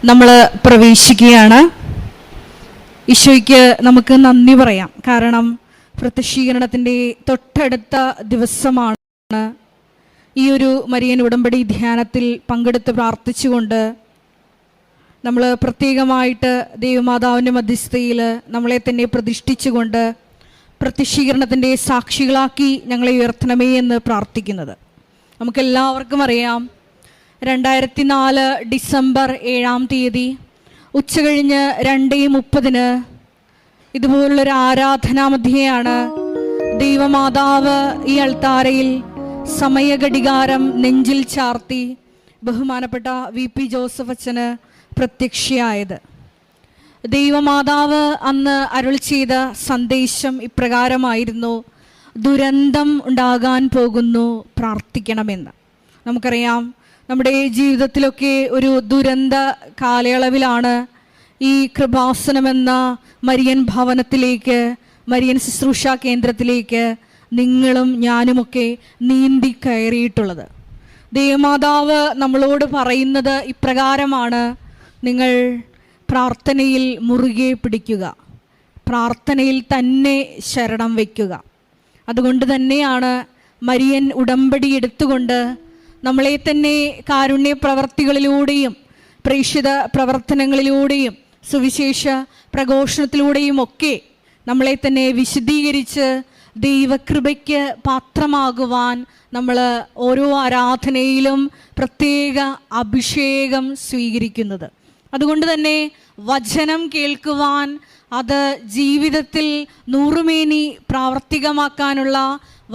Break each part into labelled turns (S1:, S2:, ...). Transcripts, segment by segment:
S1: നമ്മൾ പ്രവേശിക്കുകയാണ്. ഈശോയ്ക്ക് നമുക്ക് നന്ദി പറയാം. കാരണം പ്രത്യക്ഷീകരണത്തിൻ്റെ തൊട്ടടുത്ത ദിവസമാണ്. ഈ ഒരു മരിയൻ ഉടമ്പടി ധ്യാനത്തിൽ പങ്കെടുത്ത് പ്രാർത്ഥിച്ചുകൊണ്ട് നമ്മൾ പ്രത്യേകമായിട്ട് ദൈവമാതാവിൻ്റെ മധ്യസ്ഥയിൽ നമ്മളെ തന്നെ പ്രതിഷ്ഠിച്ചുകൊണ്ട് പ്രത്യക്ഷീകരണത്തിൻ്റെ സാക്ഷികളാക്കി ഞങ്ങളെ ഉയർത്തണമേ എന്ന് പ്രാർത്ഥിക്കുന്നത്. നമുക്കെല്ലാവർക്കും അറിയാം, 2004 ഡിസംബർ 7-ാം തീയതി ഉച്ചകഴിഞ്ഞ് 2:30 ഇതുപോലുള്ളൊരു ആരാധനാമധ്യയാണ് ദൈവമാതാവ് ഈ അൾത്താരയിൽ സമയഘടികാരം നെഞ്ചിൽ ചാർത്തി ബഹുമാനപ്പെട്ട VP ജോസഫ് അച്ഛന് പ്രത്യക്ഷയായത്. ദൈവമാതാവ് അന്ന് അരുൾ ചെയ്ത സന്ദേശം ഇപ്രകാരമായിരുന്നു: ദുരന്തം ഉണ്ടാകാൻ പോകുന്നു, പ്രാർത്ഥിക്കണമെന്ന്. നമുക്കറിയാം, നമ്മുടെ ജീവിതത്തിലൊക്കെ ഒരു ദുരന്ത കാലയളവിലാണ് ഈ കൃപാസനമെന്ന മരിയൻ ഭവനത്തിലേക്ക്, മരിയൻ ശുശ്രൂഷ കേന്ദ്രത്തിലേക്ക് നിങ്ങളും ഞാനുമൊക്കെ നീന്തി കയറിയിട്ടുള്ളത്. ദൈവമാതാവ് നമ്മളോട് പറയുന്നത് ഇപ്രകാരമാണ്: നിങ്ങൾ പ്രാർത്ഥനയിൽ മുറുകെ പിടിക്കുക, പ്രാർത്ഥനയിൽ തന്നെ ശരണം വയ്ക്കുക. അതുകൊണ്ട് തന്നെയാണ് മരിയൻ ഉടമ്പടി എടുത്തുകൊണ്ട് നമ്മളെ തന്നെ കാരുണ്യ പ്രവർത്തികളിലൂടെയും പ്രേക്ഷിത പ്രവർത്തനങ്ങളിലൂടെയും സുവിശേഷ പ്രഘോഷണത്തിലൂടെയും ഒക്കെ നമ്മളെ തന്നെ വിശദീകരിച്ച് ദൈവകൃപയ്ക്ക് പാത്രമാകുവാൻ നമ്മൾ ഓരോ ആരാധനയിലും പ്രത്യേക അഭിഷേകം സ്വീകരിക്കുന്നത്. അതുകൊണ്ട് തന്നെ വചനം കേൾക്കുവാൻ, അത് ജീവിതത്തിൽ നൂറുമേനി പ്രാവർത്തികമാക്കാനുള്ള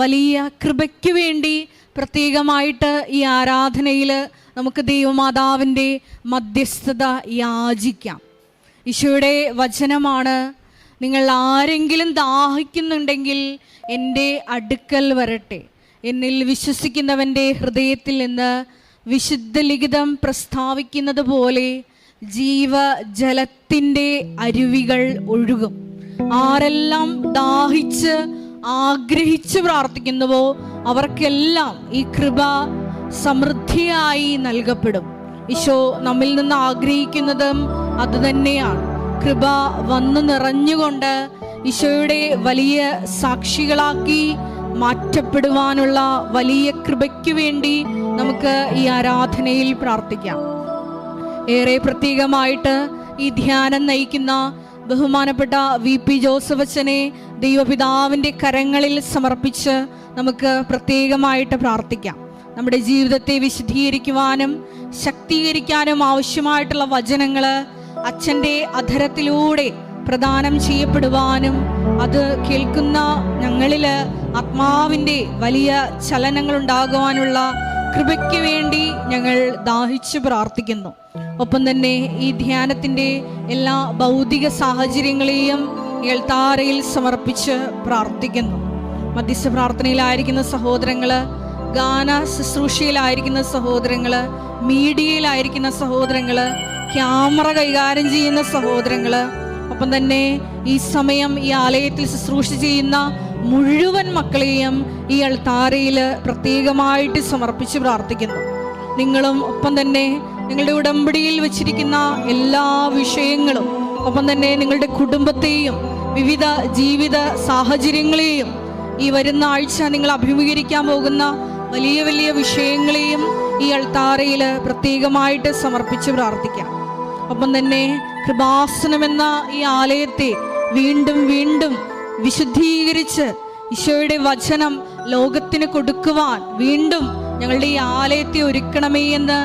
S1: വലിയ കൃപയ്ക്ക് വേണ്ടി പ്രത്യേകമായിട്ട് ഈ ആരാധനയിൽ നമുക്ക് ദൈവമാതാവിൻ്റെ മധ്യസ്ഥത യാചിക്കാം. ഈശോയുടെ വചനമാണ്: നിങ്ങൾ ആരെങ്കിലും ദാഹിക്കുന്നുണ്ടെങ്കിൽ എൻ്റെ അടുക്കൽ വരട്ടെ. എന്നിൽ വിശ്വസിക്കുന്നവൻ്റെ ഹൃദയത്തിൽ നിന്ന് വിശുദ്ധ ലിഖിതം പ്രസ്താവിക്കുന്നത് പോലെ ജീവജലത്തിൻ്റെ അരുവികൾ ഒഴുകും. ആരെല്ലാം ദാഹിച്ച് ആഗ്രഹിച്ച് പ്രാർത്ഥിക്കുന്നുവോ അവർക്കെല്ലാം ഈ കൃപ സമൃദ്ധിയായി നൽകപ്പെടും. ഈശോ നമ്മിൽ നിന്ന് ആഗ്രഹിക്കുന്നതും അതുതന്നെയാണ്. കൃപ വന്നു നിറഞ്ഞുകൊണ്ട് ഈശോയുടെ വലിയ സാക്ഷികളാക്കി മാറ്റപ്പെടുവാനുള്ള വലിയ കൃപയ്ക്ക് വേണ്ടി നമുക്ക് ഈ ആരാധനയിൽ പ്രാർത്ഥിക്കാം. ഏറെ പ്രത്യേകമായിട്ട് ഈ ധ്യാനം നയിക്കുന്ന ബഹുമാനപ്പെട്ട VP ജോസഫ് അച്ഛനെ ദൈവപിതാവിൻ്റെ കരങ്ങളിൽ സമർപ്പിച്ച് നമുക്ക് പ്രത്യേകമായിട്ട് പ്രാർത്ഥിക്കാം. നമ്മുടെ ജീവിതത്തെ വിശദീകരിക്കുവാനും ശക്തീകരിക്കാനും ആവശ്യമായിട്ടുള്ള വചനങ്ങൾ അച്ഛൻ്റെ അധരത്തിലൂടെ പ്രദാനം ചെയ്യപ്പെടുവാനും അത് കേൾക്കുന്ന ഞങ്ങളിൽ ആത്മാവിൻ്റെ വലിയ ചലനങ്ങൾ ഉണ്ടാകുവാനുള്ള കൃപയ്ക്ക് വേണ്ടി ഞങ്ങൾ ദാഹിച്ചു പ്രാർത്ഥിക്കുന്നു. ഒപ്പം തന്നെ ഈ ധ്യാനത്തിൻ്റെ എല്ലാ ഭൗതിക സാഹചര്യങ്ങളെയും എൽത്താരയിൽ സമർപ്പിച്ച് പ്രാർത്ഥിക്കുന്നു. മധ്യസ്ഥ പ്രാർത്ഥനയിലായിരിക്കുന്ന സഹോദരങ്ങൾ, ഗാന ശുശ്രൂഷയിലായിരിക്കുന്ന സഹോദരങ്ങൾ, മീഡിയയിലായിരിക്കുന്ന സഹോദരങ്ങൾ, ക്യാമറ കൈകാര്യം ചെയ്യുന്ന സഹോദരങ്ങൾ, ഒപ്പം തന്നെ ഈ സമയം ഈ ആലയത്തിൽ ശുശ്രൂഷ ചെയ്യുന്ന മുഴുവൻ മക്കളെയും ഈ അൾത്താരയിൽ പ്രത്യേകമായിട്ട് സമർപ്പിച്ച് പ്രാർത്ഥിക്കുന്നു. നിങ്ങളും ഒപ്പം തന്നെ നിങ്ങളുടെ ഉടമ്പടിയിൽ വച്ചിരിക്കുന്ന എല്ലാ വിഷയങ്ങളും, ഒപ്പം തന്നെ നിങ്ങളുടെ കുടുംബത്തെയും വിവിധ ജീവിത സാഹചര്യങ്ങളെയും ഈ വരുന്ന ആഴ്ച നിങ്ങൾ അഭിമുഖീകരിക്കാൻ പോകുന്ന വലിയ വലിയ വിഷയങ്ങളെയും ഈ അൾത്താരയിൽ പ്രത്യേകമായിട്ട് സമർപ്പിച്ച് പ്രാർത്ഥിക്കാം. ഒപ്പം തന്നെ കൃപാസനമെന്ന ഈ ആലയത്തെ വീണ്ടും വീണ്ടും വിശുദ്ധീകരിച്ച് ഈശോയുടെ വചനം ലോകത്തിന് കൊടുക്കുവാൻ വീണ്ടും ഞങ്ങളുടെ ഈ ആലയത്തെ ഒരുക്കണമേ എന്ന്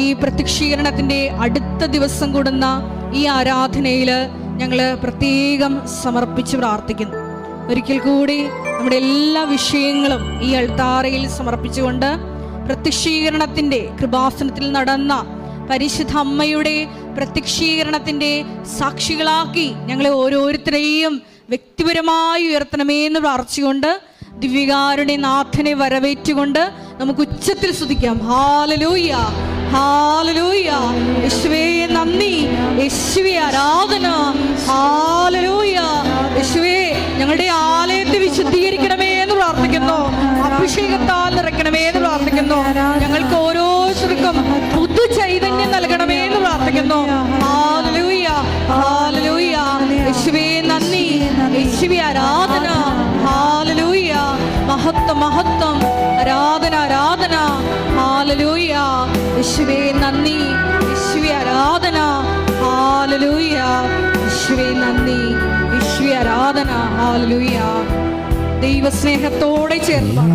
S1: ഈ പ്രത്യക്ഷീകരണത്തിൻ്റെ അടുത്ത ദിവസം കൂടുന്ന ഈ ആരാധനയിൽ ഞങ്ങൾ പ്രത്യേകം സമർപ്പിച്ച് പ്രാർത്ഥിക്കുന്നു. ഒരിക്കൽ കൂടി നമ്മുടെ എല്ലാ വിഷയങ്ങളും ഈ അൾത്താരയിൽ സമർപ്പിച്ചുകൊണ്ട് പ്രത്യക്ഷീകരണത്തിൻ്റെ കൃപാസനത്തിൽ നടന്ന പരിശുദ്ധ അമ്മയുടെ പ്രത്യക്ഷീകരണത്തിൻ്റെ സാക്ഷികളാക്കി ഞങ്ങളെ ഓരോരുത്തരെയും വ്യക്തിപരമായി ഉയർത്തണമേ എന്ന് പ്രാർത്ഥിച്ചുകൊണ്ട് ദിവ്യകാരുടെ നാഥനെ വരവേറ്റുകൊണ്ട് നമുക്ക് ഉച്ചത്തിൽ സ്തുതിക്കാം. ഹല്ലേലൂയ, ഹല്ലേലൂയ. യേശുവേ നന്ദി, യേശുവേ ആരാധന. ഹല്ലേലൂയ. യേശുവേ ഞങ്ങളുടെ ആലയത്തെ വിശുദ്ധീകരിക്കണമേ എന്ന് പ്രാർത്ഥിക്കുന്നു. അഭിഷേകത്താൽ നിറയ്ക്കണമേ എന്ന് പ്രാർത്ഥിക്കുന്നു. ഞങ്ങൾക്ക് ഓരോരുത്തർക്കും പുതു ചൈതന്യം നൽകണമേ എന്ന് പ്രാർത്ഥിക്കുന്നു. ഹല്ലേലൂയ. യേശുവേ നന്ദി, യേശുവേ ആരാധന. ഹല്ലേലൂയ. ദൈവസ്നേഹത്തോടെ ചേർന്ന്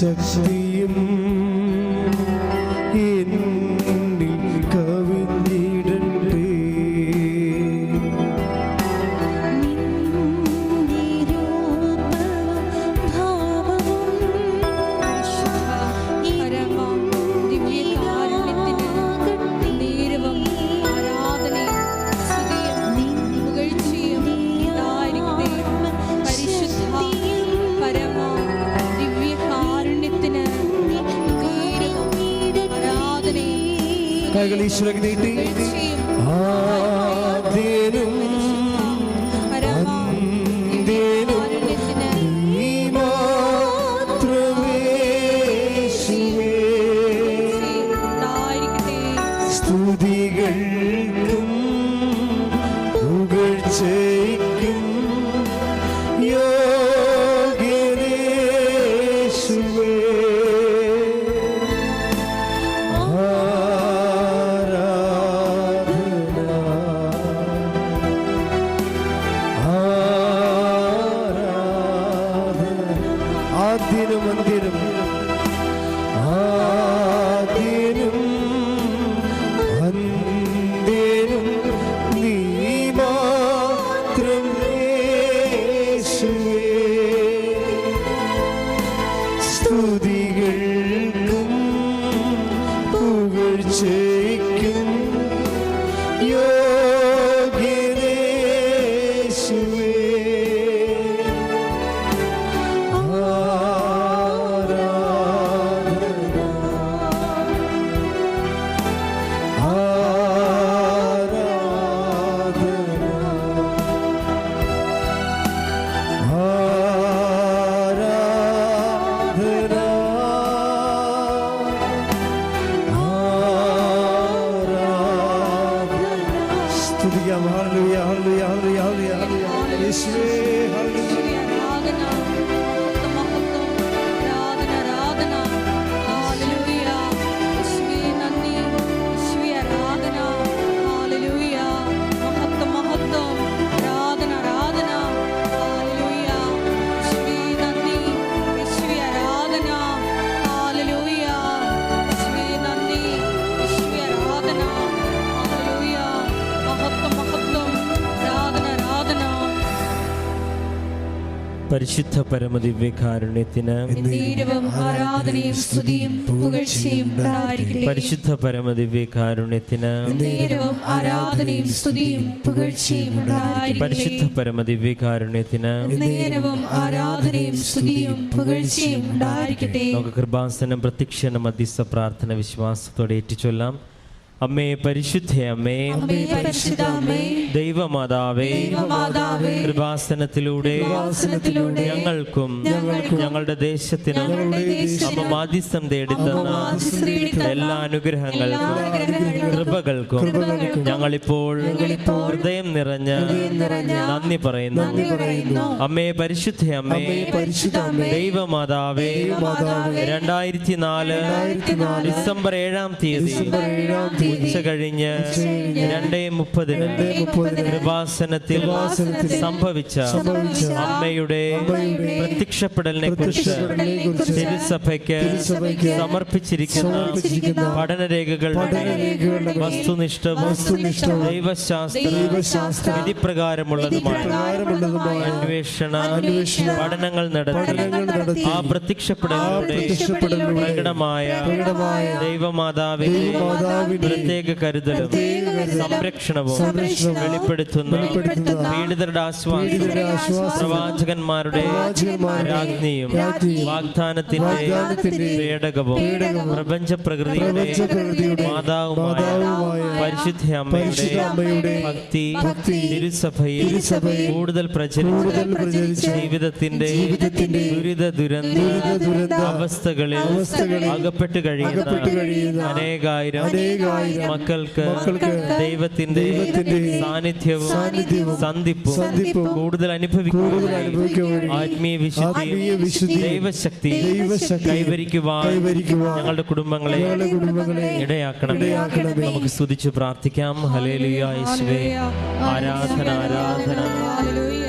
S2: ശക്തിയും എന്നിൽ കവിഞ്ഞിടട്ടെ. കൈകൾ ഈശ്വരക്ക് നീട്ടി. ആദ്യനും അന്ത്യനും നീ മാത്രമേ യേശുവേ. സ്തുതികൾക്കും പുകഴ്ചയ്ക്കും യോഗ്യനേ യേശുവേ. ആദ്യനും അന്ത്യനും ആദ്യനും അന്ത്യനും നീ മാത്രം യേശുവേ. സ്തുതികൾക്കും പുകഴ്ചയ്ക്കും യോഗ്യനേ യേശുവേ. സ്തുതിക്കാം. ഹല്ലേലൂയ ഹല്ലേലൂയ ഹല്ലേലൂയ ഹല്ലേലൂയ യേശുവേ ഹല്ലേലൂയ.
S3: പരിശുദ്ധ പരമദിവ്യകാരുണ്യത്തിന്
S1: ആരാധനയും സ്തുതിയും പുകഴ്ചയും ഉണ്ടായിരിക്കട്ടെ.
S3: പരിശുദ്ധ പരമദിവ്യകാരുണ്യത്തിന്
S1: ആരാധനയും സ്തുതിയും പുകഴ്ചയും ഉണ്ടായിരിക്കട്ടെ.
S3: പരിശുദ്ധ പരമദിവ്യകാരുണ്യത്തിന്
S1: ആരാധനയും സ്തുതിയും പുകഴ്ചയും ഉണ്ടായിരിക്കട്ടെ.
S3: നമുക്ക് കൃപാസനം പ്രത്യക്ഷണ മധ്യസ്ഥ പ്രാർത്ഥന വിശ്വാസത്തോടെ ഏറ്റുചൊല്ലാം. അമ്മേ പരിശുദ്ധ അമ്മേ, ദൈവമാതാവേ, കൃപാസനത്തിലൂടെ ഞങ്ങൾക്കും ഞങ്ങളുടെ ദേശത്തിനും അമ്മ മാധ്യസ്ഥം തേടിത്തന്ന എല്ലാ അനുഗ്രഹങ്ങൾക്കും കൃപകൾക്കും ഞങ്ങളിപ്പോൾ ഹൃദയം നിറഞ്ഞ് നന്ദി പറയുന്നു. അമ്മേ പരിശുദ്ധ അമ്മേ, ദൈവമാതാവേ, 2004 ഡിസംബർ 7-ാം തീയതി ഉച്ച കഴിഞ്ഞ് 2:30 കൃപാസനത്തിൽ സംഭവിച്ച അമ്മയുടെ പ്രത്യക്ഷപ്പെടലിനെ കുറിച്ച് തിരുസഭയ്ക്ക് സമർപ്പിച്ചിരിക്കുന്ന പഠനരേഖകളുടെ വസ്തുനിഷ്ഠവും ദൈവശാസ്ത്ര വിധിപ്രകാരമുള്ളതുമായ അന്വേഷണ പഠനങ്ങൾ നടത്തി ആ പ്രത്യക്ഷപ്പെടലിലൂടെ പ്രകടമായ ദൈവമാതാവിന്റെ പ്രത്യേക കരുതലും സംരക്ഷണവും വെളിപ്പെടുത്തുന്ന പീഡിതരുടെ ആശ്വാസം പ്രവാചകന്മാരുടെ രാജ്ഞിയും വാഗ്ദാനത്തിന്റെ പേടകവും പ്രപഞ്ച പ്രകൃതിയുടെ മാതാവുമായ പരിശുദ്ധ അമ്മയുടെ ഭക്തി തിരുസഭയിൽ കൂടുതൽ പ്രചരിച്ച് ജീവിതത്തിന്റെ ദുരിത ദുരന്ത അവസ്ഥകളിൽ അകപ്പെട്ട് കഴിയുന്ന അനേകായിരം മക്കൾക്ക് ദൈവത്തിന്റെ സാന്നിധ്യവും സന്ധിപ്പും കൂടുതൽ അനുഭവിക്കുവാൻ ആത്മീയ വിശുദ്ധി ദൈവശക്തി കൈവരിക്കുവാൻ ഞങ്ങളുടെ കുടുംബങ്ങളെ ഇടയാക്കണമേ. നമുക്ക് സ്തുതിച്ച് പ്രാർത്ഥിക്കാം. ഹല്ലേലൂയ. യേശുവേ, ആരാധന ആരാധന.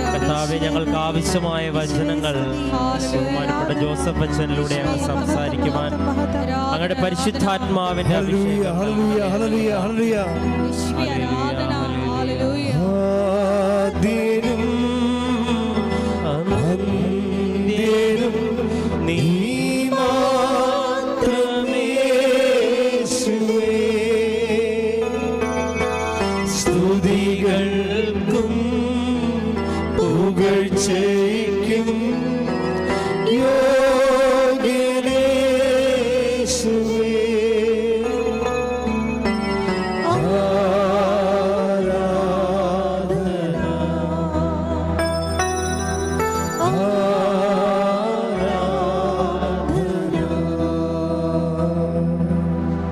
S3: കർത്താവേ, ഞങ്ങൾക്ക് ആവശ്യമായ വചനങ്ങൾ ബഹുമാനപ്പെട്ട ജോസഫ് അച്ഛനിലൂടെ അങ്ങ് സംസാരിക്കുവാൻ അങ്ങയുടെ പരിശുദ്ധാത്മാവിന്റെ അഭിഷേകം നീ മാത്രമേ യേശുവേ. സ്തുതികൾക്കും പുകഴ്ചയ്ക്കും യോഗ്യനേ യേശുവേ.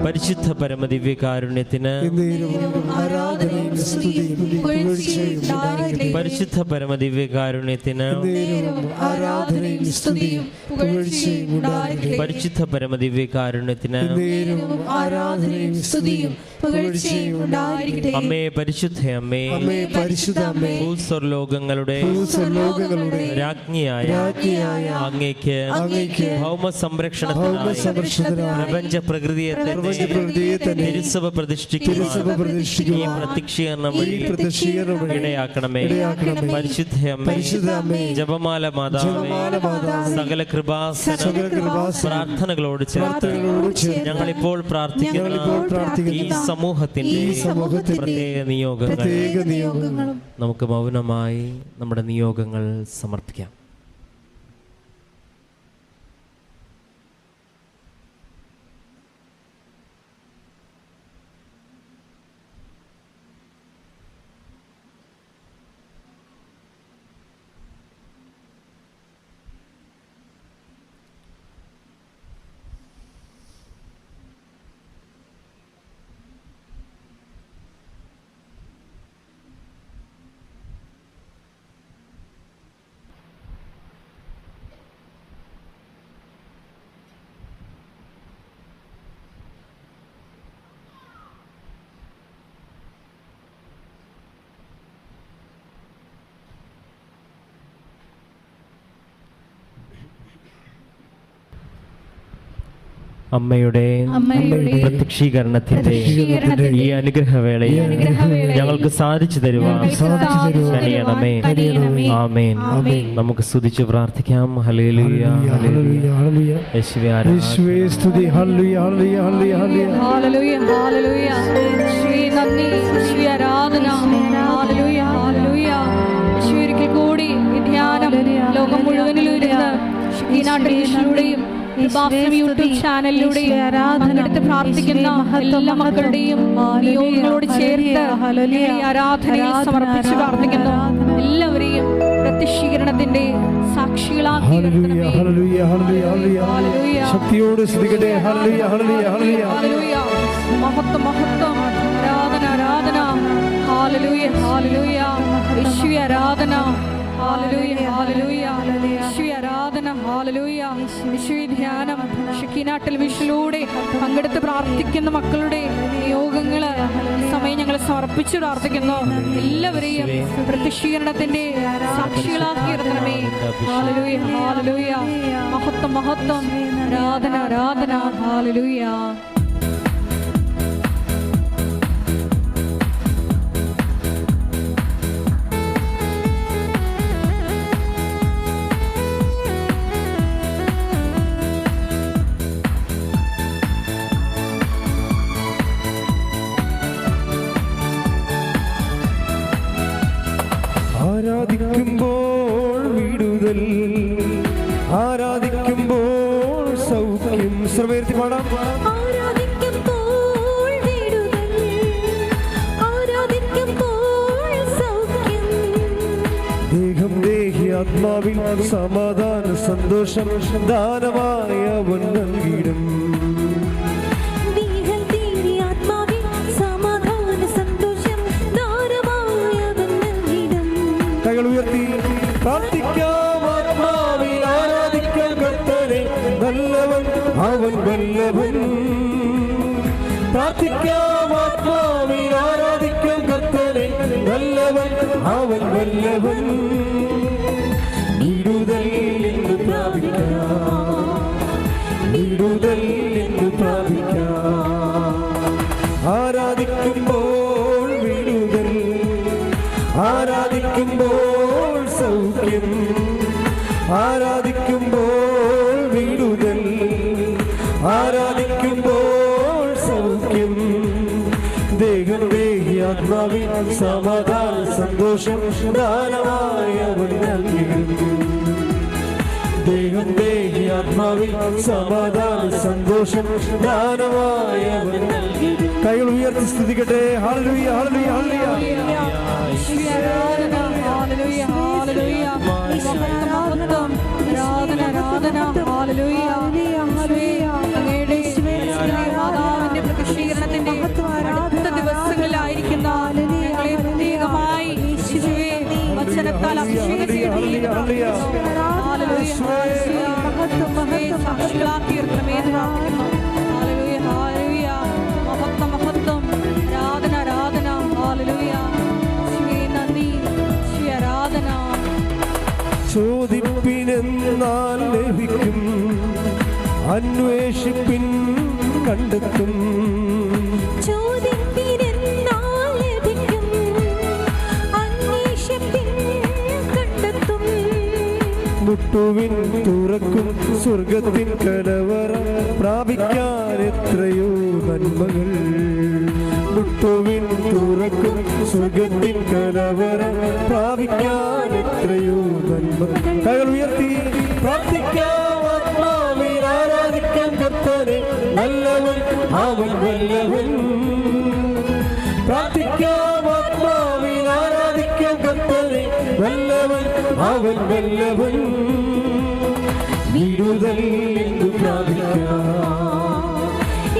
S3: പരിശുദ്ധ പരമദിവ്യകാരുണ്യത്തിന് പരിശുദ്ധ പരമദിവ്യകാരുണ്യത്തിന് പരിശുദ്ധ പരമദിവ്യകാരുണ്യത്തിന് അമ്മേ പരിശുദ്ധ അമ്മേ ഭൂസ്വർലോകങ്ങളുടെ രാജ്ഞിയായ അങ്ങേക്ക് ഭൗമ സംരക്ഷണത്തിനായി പ്രപഞ്ച പ്രകൃതിയെ തിരുസഭ പ്രതിഷ്ഠിക്കുന്ന ഈ പ്രത്യക്ഷീകരണം വഴി ഇടയാക്കണമേ. പരിശുദ്ധ അമ്മേ, ജപമാല മാതാവേ, സകല കൃപാസന പ്രാർത്ഥനകളോട് ചേർത്ത് ഞങ്ങളിപ്പോൾ പ്രാർത്ഥിക്കുന്ന ഈ സമൂഹത്തിന്റെ പ്രത്യേക നിയോഗങ്ങൾ നമുക്ക് മൗനമായി നമ്മുടെ നിയോഗങ്ങൾ സമർപ്പിക്കാം. അമ്മയുടെ പ്രത്യക്ഷീകരണത്തിന്റെ ഈ അനുഗ്രഹവേളയിൽ ഞങ്ങൾക്ക് സാധിച്ചു തരുവാൻ കഴിയണമേ. ആമേൻ. നമുക്ക് സ്തുതിച്ച് പ്രാർത്ഥിക്കാം. ഹല്ലേലൂയ ഹല്ലേലൂയ. യേശുവേ
S2: യേശുവേ സ്തുതി. ഹല്ലേലൂയ ഹല്ലേലൂയ ഹല്ലേലൂയ
S1: ഹല്ലേലൂയ. യേശുവേ നന്ദി, യേശുവേ ആരാധന. ഹല്ലേലൂയ ഹല്ലേലൂയ. യേശുവേ ഒരിക്കൽ കൂടി ഈ ധ്യാനം ലോകം മുഴുവനിലും ഇരുന്ന് ഈ നാട്ടിലൂടെയും യൂട്യൂബ് ചാനലിലൂടെയും പങ്കെടുത്ത് പ്രാർത്ഥിക്കുന്ന എല്ലാ മക്കളുടെയും നിയോഗങ്ങളോട് ചേർത്ത് ഈ ആരാധനയിൽ സമർപ്പിച്ച് പ്രാർത്ഥിക്കുന്നു. എല്ലാവരെയും പ്രത്യക്ഷീകരണത്തിന്റെ സാക്ഷികളാക്കി
S2: ശക്തിയോട് സ്തുതിക്കട്ടെ.
S1: മഹത്വം മഹത്വം. ആരാധന ആരാധന. ഹല്ലേലൂയ ഹല്ലേലൂയ. യേശുവേ ആരാധന. ഹല്ലേലൂയ ഹല്ലേലൂയ. യേശുവേ ആരാധന. ഹല്ലേലൂയ. യേശുവേ ധ്യാനം ഷക്കീനാട്ടിൽ വിഷയിലൂടെ പങ്കെടുത്ത് പ്രാർത്ഥിക്കുന്ന മക്കളുടെ നിയോഗങ്ങൾ ഈ സമയം ഞങ്ങൾ സമർപ്പിച്ചു പ്രാർത്ഥിക്കുന്നു. എല്ലാവരെയും പ്രത്യക്ഷീകരണത്തിന്റെ സാക്ഷികളാക്കി നിർത്തണമേ. ഹല്ലേലൂയ ഹല്ലേലൂയ. മഹത്വം മഹത്വം. ആരാധന ആരാധന. ഹല്ലേലൂയ.
S2: ആരാധിക്കുമ്പോൾ വിടുതൽ, ആരാധിക്കുമ്പോൾ സൗഖ്യം. സർവേർത്തി പാടാം.
S4: ആരാധിക്കുമ്പോൾ വിടുതൽ, ആരാധിക്കുമ്പോൾ സൗഖ്യം.
S2: ദേഹം ദേഹി ആത്മാവിൽ സമാധാന സന്തോഷം ദാനമായി അവൻ നൽകിയിടും.
S4: ദേഹം ദേഹി ആത്മാവിൽ സമാധാന സന്തോഷം ദാനമായി അവൻ നൽകിയിടും.
S2: കൈകൾ ഉയർത്തി പ്രാർത്ഥിക്കാം. ആത്മാവിൽ ആരാധിക്കാം കർത്തനെ, നല്ലവൻ അവൻ വല്ലവൻ. പ്രാർത്ഥിക്കാം. ആത്മാവിൽ ആരാധിക്കാം കർത്തനെ, നല്ലവൻ അവൻ വല്ലവൻ. വിടുതൽ എന്ന് പ്രാപിക്കാം, വിടുതൽ എന്ന് പ്രാപിക്കാം. ആരാധിക്കുമ്പോൾ വിടുതൽ, ആരാധിക്കുമ്പോൾ സൗഖ്യം, ആരാധിക്കുമ്പോൾ വിടുതൽ, ആരാധിക്കുമ്പോൾ സൗഖ്യം. ദേഹം ദേഹി ആത്മാവിൽ സമാധാന സന്തോഷം ദാനമായി അവൻ നൽകിയിടും. ദേഹം ദേഹി ആത്മാവിൽ സമാധാന സന്തോഷം ദാനമായി അവൻ നൽകിയിടും. കൈകൾ ഉയർത്തി സ്തുതിക്കട്ടെ. ഹല്ലേലൂയ, ഹല്ലേലൂയ, ഹല്ലേലൂയ.
S1: യേശുവേ ആരാധന. ഹല്ലേലൂയ, ഹല്ലേലൂയ. മഹത്വം, ആരാധന, ആരാധന. ഹല്ലേലൂയ, ഹല്ലേലൂയ. അങ്ങയുടെ മാതാവിന്റെ പ്രത്യക്ഷീകരണത്തിന്റെ അടുത്ത ദിവസങ്ങളിലായിരിക്കുന്ന ഞങ്ങളെ പ്രത്യേകമായി യേശുവേ വചനത്താൽ അഭിഷേകം ചെയ്തിരിക്കുന്നു. സാക്ഷികളാക്കി തീർക്കണമേന്ന് പ്രാർത്ഥിക്കുന്നു. ഹല്ലേലൂയ, ഹല്ലേലൂയ. മഹത്വം, മഹത്വം. ആരാധന, ആരാധന. ഹല്ലേലൂയ. യേശുവേ നന്ദി, യേശുവേ ആരാധന.
S2: ചോദിപ്പിനെന്നാൽ ലഭിക്കും, അന്വേഷിപ്പിൻ കണ്ടെത്തും.
S4: ചോദിപ്പിനെന്നാൽ ലഭിക്കും, അന്വേഷിപ്പിൻ കണ്ടെത്തും.
S2: മുട്ടുവിൻ തുറക്കും സ്വർഗത്തിൻ കലവറ പ്രാപിക്കാൻ എത്രയോ നന്മകൾ. മുട്ടുവിൻ തുറക്കും സ്വർഗത്തിൻ കലവറ പ്രാപിക്കാൻ എത്രയോ നന്മകൾ. കൈകൾ ഉയർത്തി പ്രാർത്ഥിക്കാം. ആത്മാവിൽ ആരാധിക്കാൻ കർത്തനെ, നല്ലവൻ അവൻ വല്ലവൻ. പ്രാർത്ഥിക്കാം. ആത്മാവിൽ ആരാധിക്കാൻ കർത്തനെ, നല്ലവൻ അവൻ വല്ലവൻ. വിടുതൽ എന്ന് പ്രാപിക്കാം,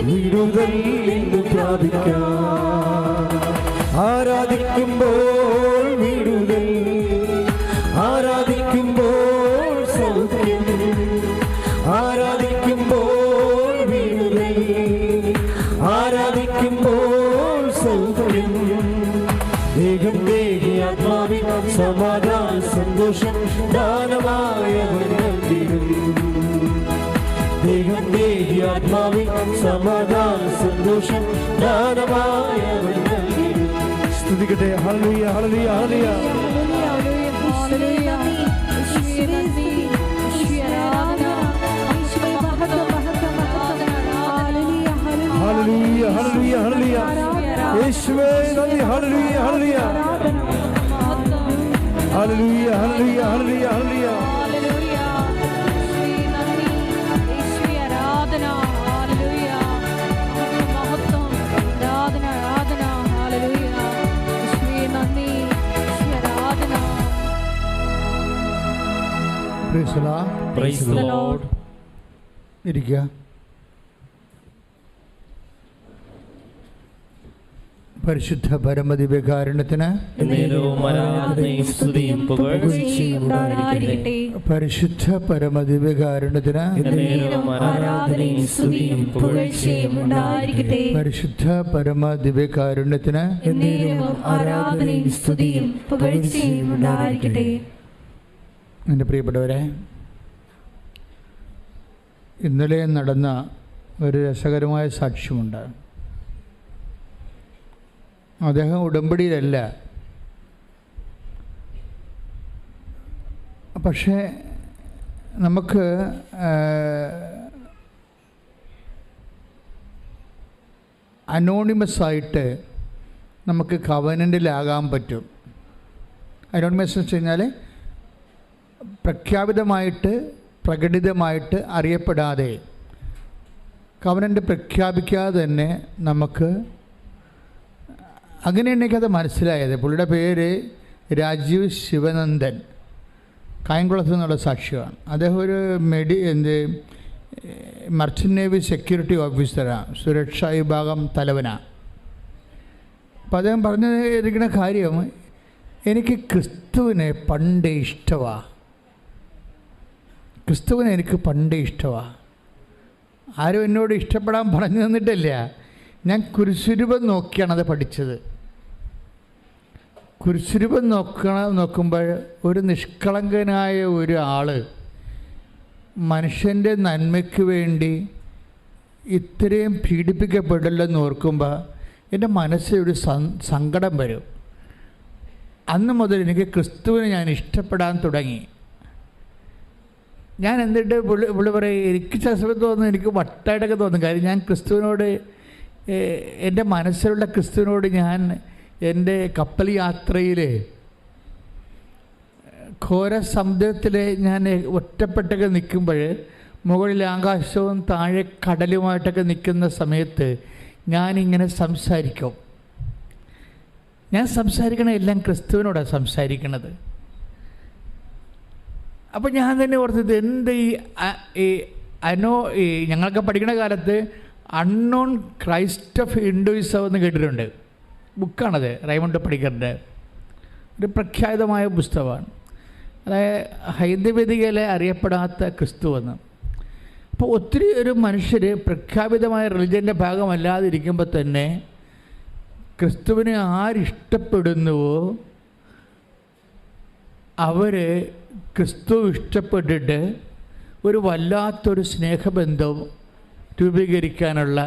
S2: വിടുതൽ എന്ന് പ്രാപിക്കാം. ആരാധിക്കുമ്പോൾ വിടുതൽ, ആരാധിക്കുമ്പോൾ സൗഖ്യം, ആരാധിക്കുമ്പോൾ വിടുതൽ, ആരാധിക്കുമ്പോൾ സൗഖ്യം. ദേഹം ദേഹി ആത്മാവിൽ സമാധാന സന്തോഷം ദാനമായ അവൻ നൽകിയിടും. ദേഹം ദേഹി ആത്മാവിൽ സമാധാന സന്തോഷം ദാനമായ അവൻ നൽകിയിടും. സ്തുതിക്കട്ടെ. ഹല്ലേലൂയ, ഹല്ലേലൂയ, ഹല്ലേലൂയ. ഹല്ലേലൂയ, ഹല്ലേലൂയ, ഹല്ലേലൂയ. യേശുവേ നന്ദി. ഹല്ലേലൂയ, ഹല്ലേലൂയ. ഹല്ലേലൂയ, ഹല്ലേലൂയ, ഹല്ലേലൂയ, ഹല്ലേലൂയ.
S3: Praise the Lord.
S2: ഇരിക്കുക. പരിശുദ്ധ പരമദിവ്യകാരുണ്യത്തിന് പരിശുദ്ധ പരമദിവ്യകാരുണ്യത്തിന് പരിശുദ്ധ പരമദിവ്യകാരുണ്യത്തിന് എൻ്റെ പ്രിയപ്പെട്ടവരെ, ഇന്നലെ നടന്ന ഒരു രസകരമായ സാക്ഷ്യമുണ്ട്. അദ്ദേഹം ഉടമ്പടിയിലല്ല, പക്ഷേ നമുക്ക് അനോണിമസായിട്ട് നമുക്ക് കവനൻ്റിലാകാൻ പറ്റും. അനോണിമസ് എന്ന് വെച്ച് കഴിഞ്ഞാൽ പ്രഖ്യാപിതമായിട്ട് പ്രകടിതമായിട്ട് അറിയപ്പെടാതെ കവനൻ്റ് പ്രഖ്യാപിക്കാതെ തന്നെ നമുക്ക് അങ്ങനെയാണ് എനിക്കത് മനസ്സിലായത്. പുള്ളിയുടെ പേര് രാജീവ് ശിവനന്ദൻ, കായംകുളത്ത് നിന്നുള്ള സാക്ഷിയാണ്. അദ്ദേഹം ഒരു മർച്ചൻ്റ് നേവി സെക്യൂരിറ്റി ഓഫീസറാണ്, സുരക്ഷാ വിഭാഗം തലവനാണ്. അപ്പം അദ്ദേഹം പറഞ്ഞിരിക്കുന്ന കാര്യം, എനിക്ക് ക്രിസ്തുവിനെ പണ്ടേ ഇഷ്ടമാണ്, ക്രിസ്തുവിനെ എനിക്ക് പണ്ടേ ഇഷ്ടമാണ്. ആരും എന്നോട് ഇഷ്ടപ്പെടാൻ പറഞ്ഞു തന്നിട്ടില്ല, ഞാൻ കുരിശുരൂപം നോക്കിയാണ് അത് പഠിച്ചത്. കുരിശുരൂപം നോക്കുമ്പോൾ ഒരു നിഷ്കളങ്കനായ ഒരു ആൾ മനുഷ്യൻ്റെ നന്മയ്ക്ക് വേണ്ടി ഇത്രയും പീഡിപ്പിക്കപ്പെടില്ലെന്ന് ഓർക്കുമ്പോൾ എൻ്റെ മനസ്സിലൊരു സങ്കടം വരും. അന്ന് മുതൽ എനിക്ക് ക്രിസ്തുവിനെ ഞാൻ ഇഷ്ടപ്പെടാൻ തുടങ്ങി. ഞാൻ എന്നിട്ട് പുള്ളി പറയും, എനിക്ക് ചില സമയത്ത് തോന്നുന്നു, എനിക്ക് വട്ടായിട്ടൊക്കെ തോന്നും. കാര്യം ഞാൻ ക്രിസ്തുവിനോട്, എൻ്റെ മനസ്സിലുള്ള ക്രിസ്തുവിനോട് ഞാൻ എൻ്റെ കപ്പൽ യാത്രയിൽ ഘോര സമുദ്രത്തിൽ ഞാൻ ഒറ്റപ്പെട്ടൊക്കെ നിൽക്കുമ്പോൾ, മുകളിൽ ആകാശവും താഴെ കടലുമായിട്ടൊക്കെ നിൽക്കുന്ന സമയത്ത് ഞാനിങ്ങനെ സംസാരിക്കും. ഞാൻ സംസാരിക്കണ എല്ലാം ക്രിസ്തുവിനോടാണ് സംസാരിക്കണത്. അപ്പോൾ ഞാൻ തന്നെ ഓർത്തത്, എന്ത് ഈ ഞങ്ങളൊക്കെ പഠിക്കുന്ന കാലത്ത് അൺനോൺ ക്രൈസ്റ്റ് ഓഫ് ഹിന്ദുയിസം എന്ന് കേട്ടിട്ടുണ്ട്. ബുക്കാണത്, റൈമണ്ട് പണിക്കറിൻ്റെ ഒരു പ്രഖ്യാതമായ പുസ്തകമാണ്. അതായത് ഹൈന്ദവേദികയിലെ അറിയപ്പെടാത്ത ക്രിസ്തു എന്ന്. അപ്പോൾ ഒത്തിരി ഒരു മനുഷ്യർ പ്രഖ്യാപിതമായ റിലിജൻ്റെ ഭാഗമല്ലാതിരിക്കുമ്പോൾ തന്നെ ക്രിസ്തുവിനെ ആരിഷ്ടപ്പെടുന്നുവോ അവർ ക്രിസ്തു ഇഷ്ടപ്പെട്ടിട്ട് ഒരു വല്ലാത്തൊരു സ്നേഹബന്ധം രൂപീകരിക്കാനുള്ള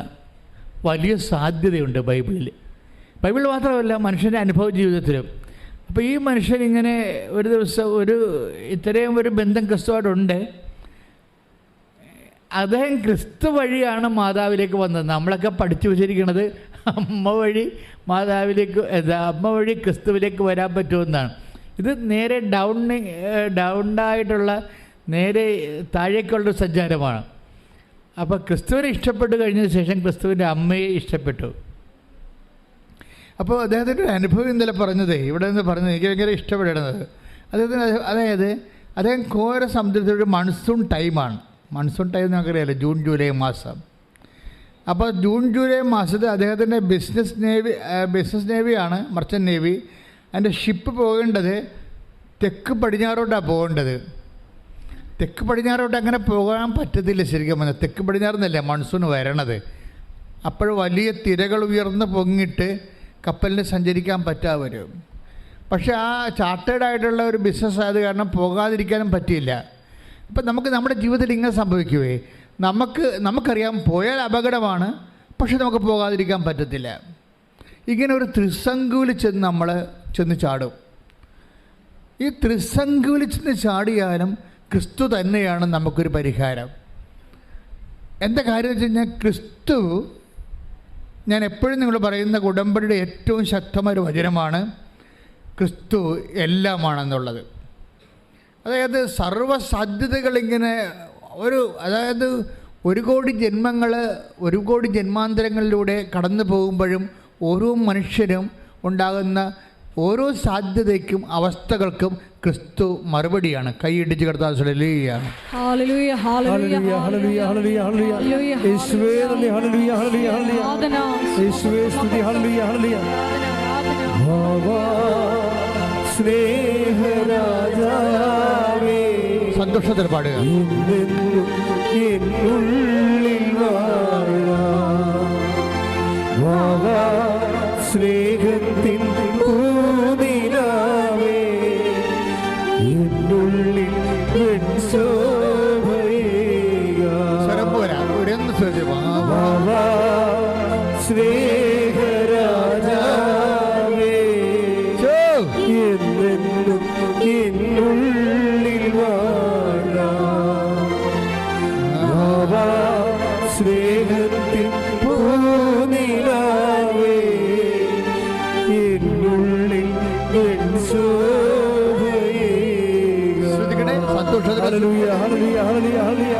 S2: വലിയ സാധ്യതയുണ്ട് ബൈബിളിൽ. ബൈബിൾ മാത്രമല്ല, മനുഷ്യൻ്റെ അനുഭവ ജീവിതത്തിലും. അപ്പോൾ ഈ മനുഷ്യൻ ഇങ്ങനെ ഒരു ദിവസം ഇത്രയും ഒരു ബന്ധം ക്രിസ്തുവായിട്ടുണ്ട്. അദ്ദേഹം ക്രിസ്തു വഴിയാണ് മാതാവിലേക്ക് വന്നത്. നമ്മളൊക്കെ പഠിച്ചു വച്ചിരിക്കുന്നത് അമ്മ വഴി മാതാവിലേക്ക്, അമ്മ വഴി ക്രിസ്തുവിലേക്ക് വരാൻ പറ്റുമെന്നാണ്. ഇത് നേരെ ഡൗണായിട്ടുള്ള നേരെ താഴേക്കുള്ളൊരു സഞ്ചാരമാണ്. അപ്പോൾ ക്രിസ്തുവിനെ ഇഷ്ടപ്പെട്ടു കഴിഞ്ഞതിന് ശേഷം ക്രിസ്തുവിൻ്റെ അമ്മയെ ഇഷ്ടപ്പെട്ടു. അപ്പോൾ അദ്ദേഹത്തിൻ്റെ ഒരു അനുഭവം ഇന്നലെ പറഞ്ഞത്, ഇവിടെ നിന്ന് പറഞ്ഞത് എനിക്ക് ഭയങ്കര ഇഷ്ടപ്പെടുന്നത്, അതായത് അദ്ദേഹം ഘോര സമുദ്രത്തിലൊരു മൺസൂൺ ടൈമാണ്. മൺസൂൺ ടൈം നമുക്കറിയാമല്ലോ, ജൂൺ ജൂലൈ മാസം. അപ്പോൾ ജൂൺ ജൂലൈ മാസത്തിൽ അദ്ദേഹത്തിൻ്റെ ബിസിനസ് നേവിയാണ്, മർച്ചൻ്റ് നേവി. അതിൻ്റെ ഷിപ്പ് പോകേണ്ടത് തെക്ക് പടിഞ്ഞാറോട്ടാണ് പോകേണ്ടത്. തെക്ക് പടിഞ്ഞാറോട്ട് അങ്ങനെ പോകാൻ പറ്റത്തില്ല ശരിക്കും പറഞ്ഞാൽ. തെക്ക് പടിഞ്ഞാറെന്നല്ല മൺസൂൺ വരണത്. അപ്പോൾ വലിയ തിരകൾ ഉയർന്ന് പൊങ്ങിയിട്ട് കപ്പലിന് സഞ്ചരിക്കാൻ പറ്റാതെ വരും. പക്ഷേ ആ ചാർട്ടേഡായിട്ടുള്ള ഒരു ബിസിനസ് ആയത് കാരണം പോകാതിരിക്കാനും പറ്റിയില്ല. അപ്പം നമുക്ക് നമ്മുടെ ജീവിതത്തിൽ ഇങ്ങനെ സംഭവിക്കുവേ, നമുക്കറിയാം പോയാൽ അപകടമാണ്, പക്ഷെ നമുക്ക് പോകാതിരിക്കാൻ പറ്റത്തില്ല. ഇങ്ങനെ ഒരു ത്രിസംഗുവിൽ നമ്മൾ ചെന്ന് ചാടും. ഈ ത്രിസംഗുവിൽ ചെന്ന് ചാടിയാലും ക്രിസ്തു തന്നെയാണ് നമുക്കൊരു പരിഹാരം. എന്താ കാര്യം എന്ന് വെച്ച് കഴിഞ്ഞാൽ, ക്രിസ്തു, ഞാൻ എപ്പോഴും നിങ്ങൾ പറയുന്ന ഉടമ്പടിയുടെ ഏറ്റവും ശക്തമായ ഒരു വചനമാണ് ക്രിസ്തു എല്ലാമാണെന്നുള്ളത്. അതായത് സർവ്വസാധ്യതകളിങ്ങനെ അതായത് ഒരു കോടി ജന്മാന്തരങ്ങളിലൂടെ കടന്നു പോകുമ്പോഴും ഓരോ മനുഷ്യനും ഉണ്ടാകുന്ന ഓരോ സാധ്യതയ്ക്കും അവസ്ഥകൾക്കും ക്രിസ്തു മറുപടിയാണ്. കൈയിടിച്ച് കർത്താവ് ഹല്ലേലൂയ
S1: ഹല്ലേലൂയ ഹല്ലേലൂയ ഹല്ലേലൂയ ഹല്ലേലൂയ യേശുവേ നന്ദി ഹല്ലേലൂയ ഹല്ലേലൂയ ഹല്ലേലൂയ യേശുവേ സ്തുതി ഹല്ലേലൂയ ഹല്ലേലൂയ ഭാവാ സ്നേഹരാജാവേ
S2: സന്തോഷത്തിൽ പാടുക.
S5: ഭാവാ സ്നേഹത്തിൻ പൂനിലാവേ എന്നുള്ളിൽ സ്നേഹരാജാവേ എന്നെന്നും എന്നുള്ളിൽ വാഴാ സ്നേഹത്തിൻ പൂനിലാവേ എന്നുള്ളിൽ
S2: സന്തോഷത്തോടെ
S1: ഹല്ലേലൂയ ഹല്ലേലൂയ ഹല്ലേലൂയ ഹല്ലേലൂയ.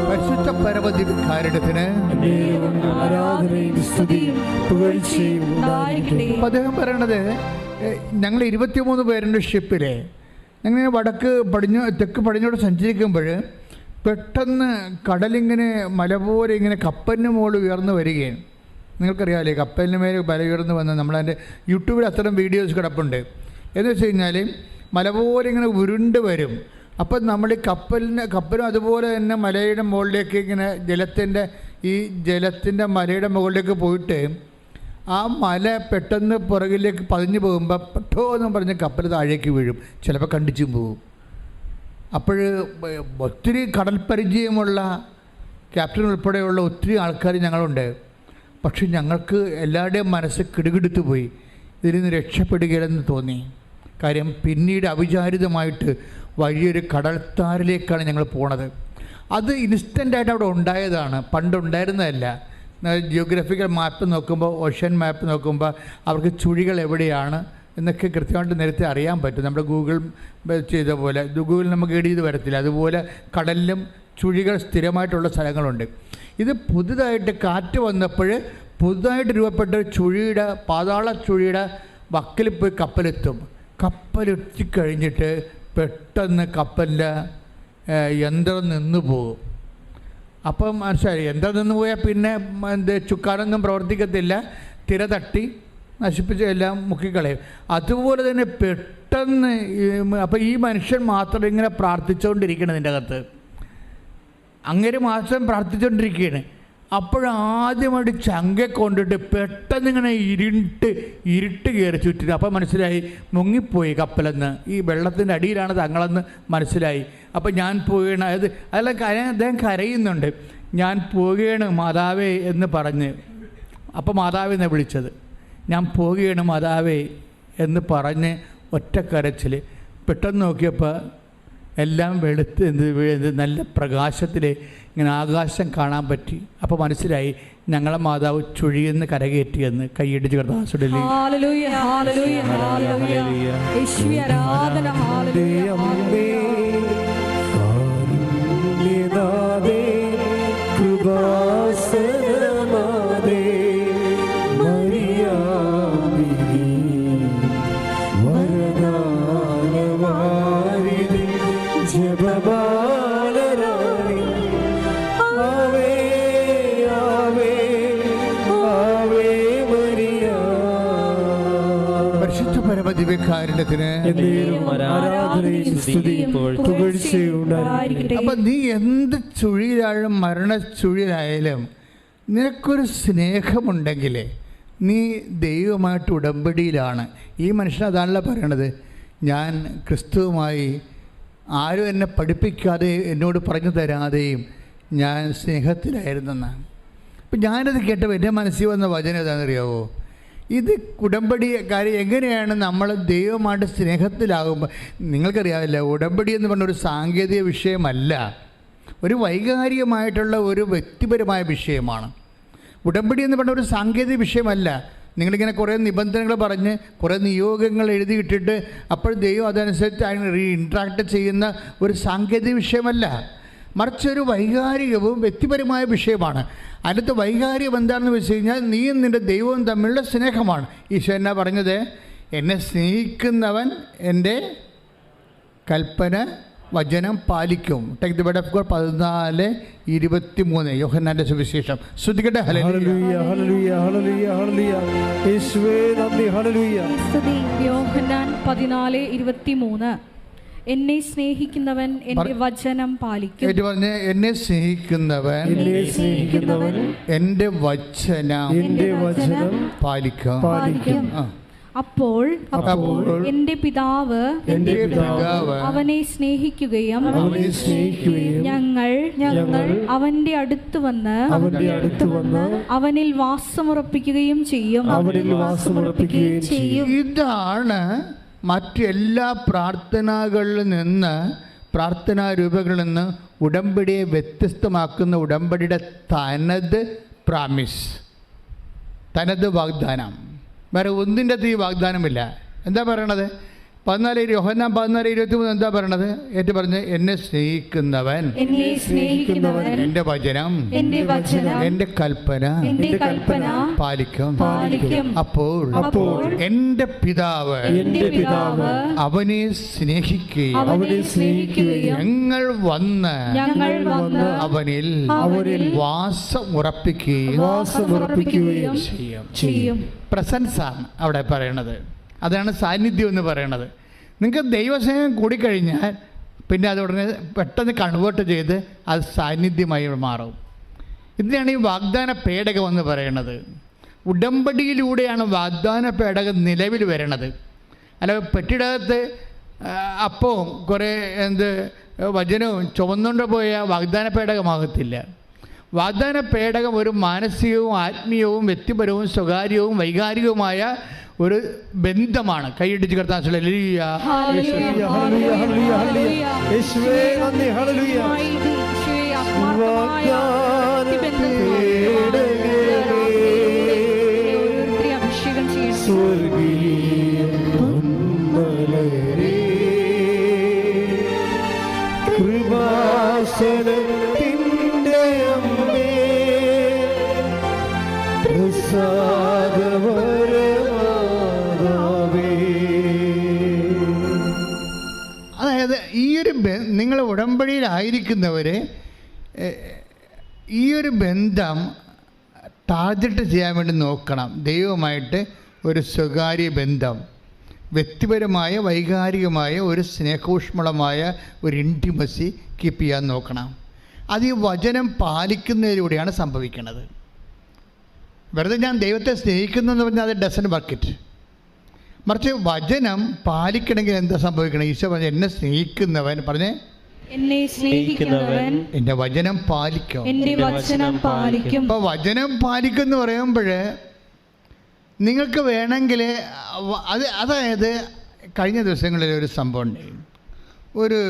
S2: പരിശുദ്ധ പരമദിവ്യകാരുണ്യത്തിന്
S1: ആരാധനയും സ്തുതിയും പുകഴ്ചയും ഉണ്ടായിരിക്കട്ടെ.
S2: അപ്പം അദ്ദേഹം പറയണത്, ഞങ്ങൾ 23 പേരുണ്ട് ഷിപ്പിൽ. ഞങ്ങൾ തെക്ക് പടിഞ്ഞോട്ട് സഞ്ചരിക്കുമ്പോൾ പെട്ടെന്ന് കടലിങ്ങനെ മല പോലെ ഇങ്ങനെ കപ്പലിന് മുകളിൽ ഉയർന്നു വരികയാണ്. നിങ്ങൾക്കറിയാമല്ലേ, കപ്പലിന് മേലെ മല ഉയർന്നു വന്ന് നമ്മളതിൻ്റെ യൂട്യൂബിൽ അത്തരം വീഡിയോസ് കിടപ്പുണ്ട്. എന്ന് വെച്ച് കഴിഞ്ഞാൽ മല പോലെ ഇങ്ങനെ ഉരുണ്ട് വരും. അപ്പം നമ്മൾ ഈ കപ്പലും അതുപോലെ തന്നെ മലയുടെ മുകളിലേക്ക് ഇങ്ങനെ ജലത്തിൻ്റെ മലയുടെ മുകളിലേക്ക് പോയിട്ട് ആ മല പെട്ടെന്ന് പുറകിലേക്ക് പതിഞ്ഞു പോകുമ്പോൾ പെട്ടോ എന്ന് പറഞ്ഞ് കപ്പൽ താഴേക്ക് വീഴും, ചിലപ്പോൾ കണ്ടിച്ചും പോകും. അപ്പോൾ ഒത്തിരി കടൽ പരിചയമുള്ള ക്യാപ്റ്റൻ ഉൾപ്പെടെയുള്ള ഒത്തിരി ആൾക്കാർ ഞങ്ങളുണ്ട്. പക്ഷെ ഞങ്ങൾക്ക് എല്ലാവരുടെയും മനസ്സ് കിടുകിടുത്തു പോയി, ഇതിൽ നിന്ന് രക്ഷപ്പെടുകയില്ലെന്ന് തോന്നി. കാര്യം പിന്നീട് അവിചാരിതമായിട്ട് വലിയൊരു കടൽത്താരിലേക്കാണ് ഞങ്ങൾ പോണത്. അത് ഇൻസ്റ്റൻ്റായിട്ട് അവിടെ ഉണ്ടായതാണ്, പണ്ടുണ്ടായിരുന്നതല്ല. ജിയോഗ്രഫിക്കൽ മാപ്പ് നോക്കുമ്പോൾ, ഓഷ്യൻ മാപ്പ് നോക്കുമ്പോൾ അവർക്ക് ചുഴികൾ എവിടെയാണ് എന്നൊക്കെ കൃത്യമായിട്ട് നേരത്തെ അറിയാൻ പറ്റും. നമ്മുടെ ഗൂഗിൾ ചെയ്ത പോലെ, ഗൂഗിൾ നമുക്ക് എഴുതി വരത്തില്ല. അതുപോലെ കടലിലും ചുഴികൾ സ്ഥിരമായിട്ടുള്ള സ്ഥലങ്ങളുണ്ട്. ഇത് പുതുതായിട്ട് കാറ്റ് വന്നപ്പോൾ പുതുതായിട്ട് രൂപപ്പെട്ട ചുഴിയുടെ പാതാള ചുഴിയുടെ വക്കിൽ പോയി കപ്പലെത്തും. കപ്പലെത്തിക്കഴിഞ്ഞിട്ട് പെട്ടെന്ന് കപ്പലിൻ്റെ യന്ത്രം നിന്ന് പോകും. അപ്പം മനസ്സിലായി, യന്ത്രം നിന്ന് പോയാൽ പിന്നെ ചുക്കാനൊന്നും പ്രവർത്തിക്കത്തില്ല, തിര തട്ടി നശിപ്പിച്ച് എല്ലാം മുക്കിക്കളയും. അതുപോലെ തന്നെ പെട്ടെന്ന് അപ്പം ഈ മനുഷ്യൻ മാത്രം ഇങ്ങനെ പ്രാർത്ഥിച്ചുകൊണ്ടിരിക്കണം ഇതിൻ്റെ അകത്ത്, അങ്ങനെ മാത്രം പ്രാർത്ഥിച്ചുകൊണ്ടിരിക്കുകയാണ്. അപ്പോഴാദ്യമായിട്ട് ചങ്ക കൊണ്ടിട്ട് പെട്ടെന്ന് ഇങ്ങനെ ഇരുട്ട് കയറി ചുറ്റിട്ട്. അപ്പം മനസ്സിലായി മുങ്ങിപ്പോയി കപ്പലെന്ന്, ഈ വെള്ളത്തിൻ്റെ അടിയിലാണ് തങ്ങളെന്ന് മനസ്സിലായി. അപ്പം ഞാൻ പോവുകയാണ്, അദ്ദേഹം കരയുന്നുണ്ട്, ഞാൻ പോവുകയാണ് മാതാവേ എന്ന് പറഞ്ഞ്. അപ്പം മാതാവെന്ന് വിളിച്ചത്, ഞാൻ പോവുകയാണ് മാതാവേ എന്ന് പറഞ്ഞ് ഒറ്റ കരച്ചിൽ. പെട്ടെന്ന് നോക്കിയപ്പോൾ എല്ലാം വെളുത്ത് നല്ല പ്രകാശത്തിൽ ഇങ്ങനെ ആകാശം കാണാൻ പറ്റി. അപ്പോൾ മനസ്സിലായി ഞങ്ങളെ മാതാവ് ചുഴിയെന്ന് കരകയറ്റിയെന്ന്. കൈയടിച്ച് കർത്താസുടലി.
S4: ഹല്ലേലൂയ ഹല്ലേലൂയ ഹല്ലേലൂയ. യേശുവേ ആരാധന. ഹല്ലേലൂയ
S5: കാരുണ്യനാഥേ കൃപാസനമാതേ മറിയാമിനി വരദാനവാരിധി ജപമാലരാണി ആവേ ആവേ ആവേ മരിയ.
S2: പരിശുദ്ധ പരമദിവ്യകാരുണ്യത്തിന്
S1: ആരാധനയും സ്തുതിയും പുകഴ്ചയും ഉണ്ടായിരിക്കട്ടെ.
S2: അപ്പം നീ എന്ത് ചുഴിയിലായാലും മരണച്ചുഴിയിലായാലും നിനക്കൊരു സ്നേഹമുണ്ടെങ്കിൽ നീ ദൈവമായിട്ട് ഉടമ്പടിയിലാണ്. ഈ മനുഷ്യൻ അതാണല്ലോ പറയണത്, ഞാൻ ക്രിസ്തുവുമായി ആരും എന്നെ പഠിപ്പിക്കാതെ എന്നോട് പറഞ്ഞു തരാതെയും ഞാൻ സ്നേഹത്തിലായിരുന്നെന്നാണ്. അപ്പം ഞാനത് കേട്ടപ്പോൾ എൻ്റെ മനസ്സിൽ വന്ന വചനം ഏതാണെന്നറിയാവോ? ഇത് ഉടമ്പടി കാര്യം എങ്ങനെയാണ് നമ്മൾ ദൈവമായിട്ട് സ്നേഹത്തിലാകുമ്പോൾ. നിങ്ങൾക്കറിയാമല്ലോ, ഉടമ്പടി എന്ന് പറഞ്ഞൊരു സാങ്കേതിക വിഷയമല്ല, ഒരു വൈകാരികമായിട്ടുള്ള ഒരു വ്യക്തിപരമായ വിഷയമാണ്. ഉടമ്പടി എന്ന് പറഞ്ഞ ഒരു സാങ്കേതിക വിഷയമല്ല. നിങ്ങളിങ്ങനെ കുറേ നിബന്ധനകൾ പറഞ്ഞ് കുറേ നിയോഗങ്ങൾ എഴുതിയിട്ടിട്ട് അപ്പോൾ ദൈവം അതനുസരിച്ച് അതിന് ഇൻട്രാക്ട് ചെയ്യുന്ന ഒരു സാങ്കേതിക വിഷയമല്ല, മറിച്ച് ഒരു വൈകാരികവും വ്യക്തിപരമായ വിഷയമാണ്. അടുത്ത വൈകാരികം എന്താണെന്ന് വെച്ച് കഴിഞ്ഞാൽ നീയും നിൻ്റെ ദൈവവും തമ്മിലുള്ള സ്നേഹമാണ്. ഈശോ എന്നാ പറഞ്ഞത്? എന്നെ സ്നേഹിക്കുന്നവൻ എൻ്റെ കൽപ്പന വചനം പാലിക്കും. Take the word of God 14:23 യോഹന്നാന്റെ സുവിശേഷം. ശ്രദ്ധിക്കട്ടെ.
S1: ഹല്ലേലൂയ ഹല്ലേലൂയ ഹല്ലേലൂയ ഹല്ലേലൂയ. യേശുവേ നന്ദി. ഹല്ലേലൂയ.
S4: സ്തുതി. യോഹന്നാൻ 14:23 എന്നെ സ്നേഹിക്കുന്നവൻ എൻ്റെ വചനം പാലിക്കും.
S2: പറഞ്ഞ എന്നെ സ്നേഹിക്കുന്നവൻ എൻ്റെ വചനം പാലിക്കും.
S4: അപ്പോൾ എൻ്റെ പിതാവ് അവനെ സ്നേഹിക്കുകയും ഞങ്ങൾ ഞങ്ങൾ അവന്റെ അടുത്ത് വന്ന് അവനിൽ വാസമുറപ്പിക്കുകയും ചെയ്യും.
S2: ഇതാണ് മറ്റെല്ലാ പ്രാർത്ഥനകളിൽ നിന്ന്, പ്രാർത്ഥനാ രൂപങ്ങളിൽ നിന്ന് ഉടമ്പടിയെ വ്യത്യസ്തമാക്കുന്ന ഉടമ്പടിയുടെ തനത് പ്രാമിസ്, തനത് വാഗ്ദാനം. വേറെ ഒന്നിൻ്റെ അകത്ത് ഈ വാഗ്ദാനമില്ല. എന്താ പറയണത്? 14:23 എന്താ പറയണത്? ഏറ്റു പറഞ്ഞ്, എന്നെ സ്നേഹിക്കുന്നവൻ എൻ്റെ വചനം എൻ്റെ കൽപ്പന പാലിക്കും. അപ്പോൾ എൻ്റെ പിതാവ് അവനെ സ്നേഹിക്കുകയും ഞങ്ങൾ വന്ന് അവനിൽ വാസം ഉറപ്പിക്കുകയും ചെയ്യും. പ്രസൻസാണ് അവിടെ പറയണത്. അതാണ് സാന്നിധ്യം എന്ന് പറയണത്. നിങ്ങൾക്ക് ദൈവസ്നേഹം കൂടിക്കഴിഞ്ഞാൽ പിന്നെ അത് ഉടനെ പെട്ടെന്ന് കൺവേർട്ട് ചെയ്ത് അത് സാന്നിധ്യമായി മാറും. ഇതിനാണ് ഈ വാഗ്ദാന പേടകം എന്ന് പറയുന്നത്. ഉടമ്പടിയിലൂടെയാണ് വാഗ്ദാന പേടകം നിലവിൽ വരണത്. അല്ല പെട്ടിടകത്ത് അപ്പവും കുറേ വചനവും ചുമന്നുകൊണ്ട് പോയ വാഗ്ദാന പേടകമാകത്തില്ല. വാഗ്ദാന പേടകം ഒരു മാനസികവും ആത്മീയവും വ്യക്തിപരവും സ്വകാര്യവും വൈകാരികവുമായ ഒരു ബന്ധമാണ്. കൈയിടിച്ച് കർത്താൻ അതായത് ഈ ഒരു നിങ്ങൾ ഉടമ്പടിയിലായിരിക്കുന്നവർ ഈ ഒരു ബന്ധം ടാർഗറ്റ് ചെയ്യാൻ വേണ്ടി നോക്കണം. ദൈവമായിട്ട് ഒരു സ്വകാര്യ ബന്ധം, വ്യക്തിപരമായ വൈകാരികമായ ഒരു സ്നേഹോഷ്മളമായ ഒരു ഇൻറ്റിമസി കീപ്പ് ചെയ്യാൻ നോക്കണം. അത് ഈ വചനം പാലിക്കുന്നതിലൂടെയാണ് സംഭവിക്കുന്നത്. വെറുതെ ഞാൻ ദൈവത്തെ സ്നേഹിക്കുന്നു എന്ന് പറഞ്ഞാൽ അത് ഡസൻ വർക്കിറ്റ്. മറിച്ച് വചനം പാലിക്കണമെങ്കിൽ എന്താ സംഭവിക്കണം? ഈശോ പറഞ്ഞു, എന്നെ സ്നേഹിക്കുന്നവൻ പറഞ്ഞേ
S4: എന്നെ സ്നേഹിക്കുന്നവൻ
S2: എൻ്റെ വചനം പാലിക്കും. അപ്പോൾ വചനം പാലിക്കും എന്ന് പറയുമ്പോൾ നിങ്ങൾക്ക് വേണമെങ്കിൽ അതായത് കഴിഞ്ഞ ദിവസങ്ങളിൽ ഒരു സംഭവം ഉണ്ടായി. ഒരു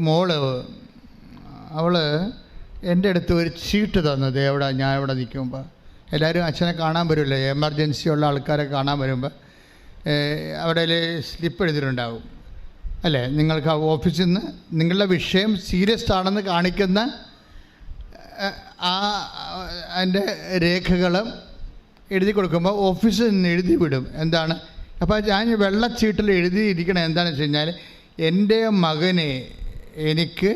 S2: മോള് അവൾ എൻ്റെ അടുത്ത് ഒരു ചീട്ട് തന്നത്. ഞാൻ എവിടെ നിൽക്കുമ്പോൾ എല്ലാവരും അച്ഛനെ കാണാൻ വരുമല്ലോ, എമർജൻസി ഉള്ള ആൾക്കാരെ കാണാൻ വരുമ്പോൾ അവിടെ സ്ലിപ്പ് എഴുതിയിട്ടുണ്ടാവും അല്ലേ? നിങ്ങൾക്ക് ആ ഓഫീസിൽ നിന്ന് നിങ്ങളുടെ വിഷയം സീരിയസ് ആണെന്ന് കാണിക്കുന്ന അതിൻ്റെ രേഖകളും എഴുതി കൊടുക്കുമ്പോൾ ഓഫീസിൽ നിന്ന് എഴുതി വിടും. എന്താണ്? അപ്പോൾ ഞാൻ വെള്ളച്ചീട്ടിൽ എഴുതിയിരിക്കണം എന്താണെന്ന് വെച്ച് കഴിഞ്ഞാൽ, എൻ്റെ മകനെ എനിക്ക്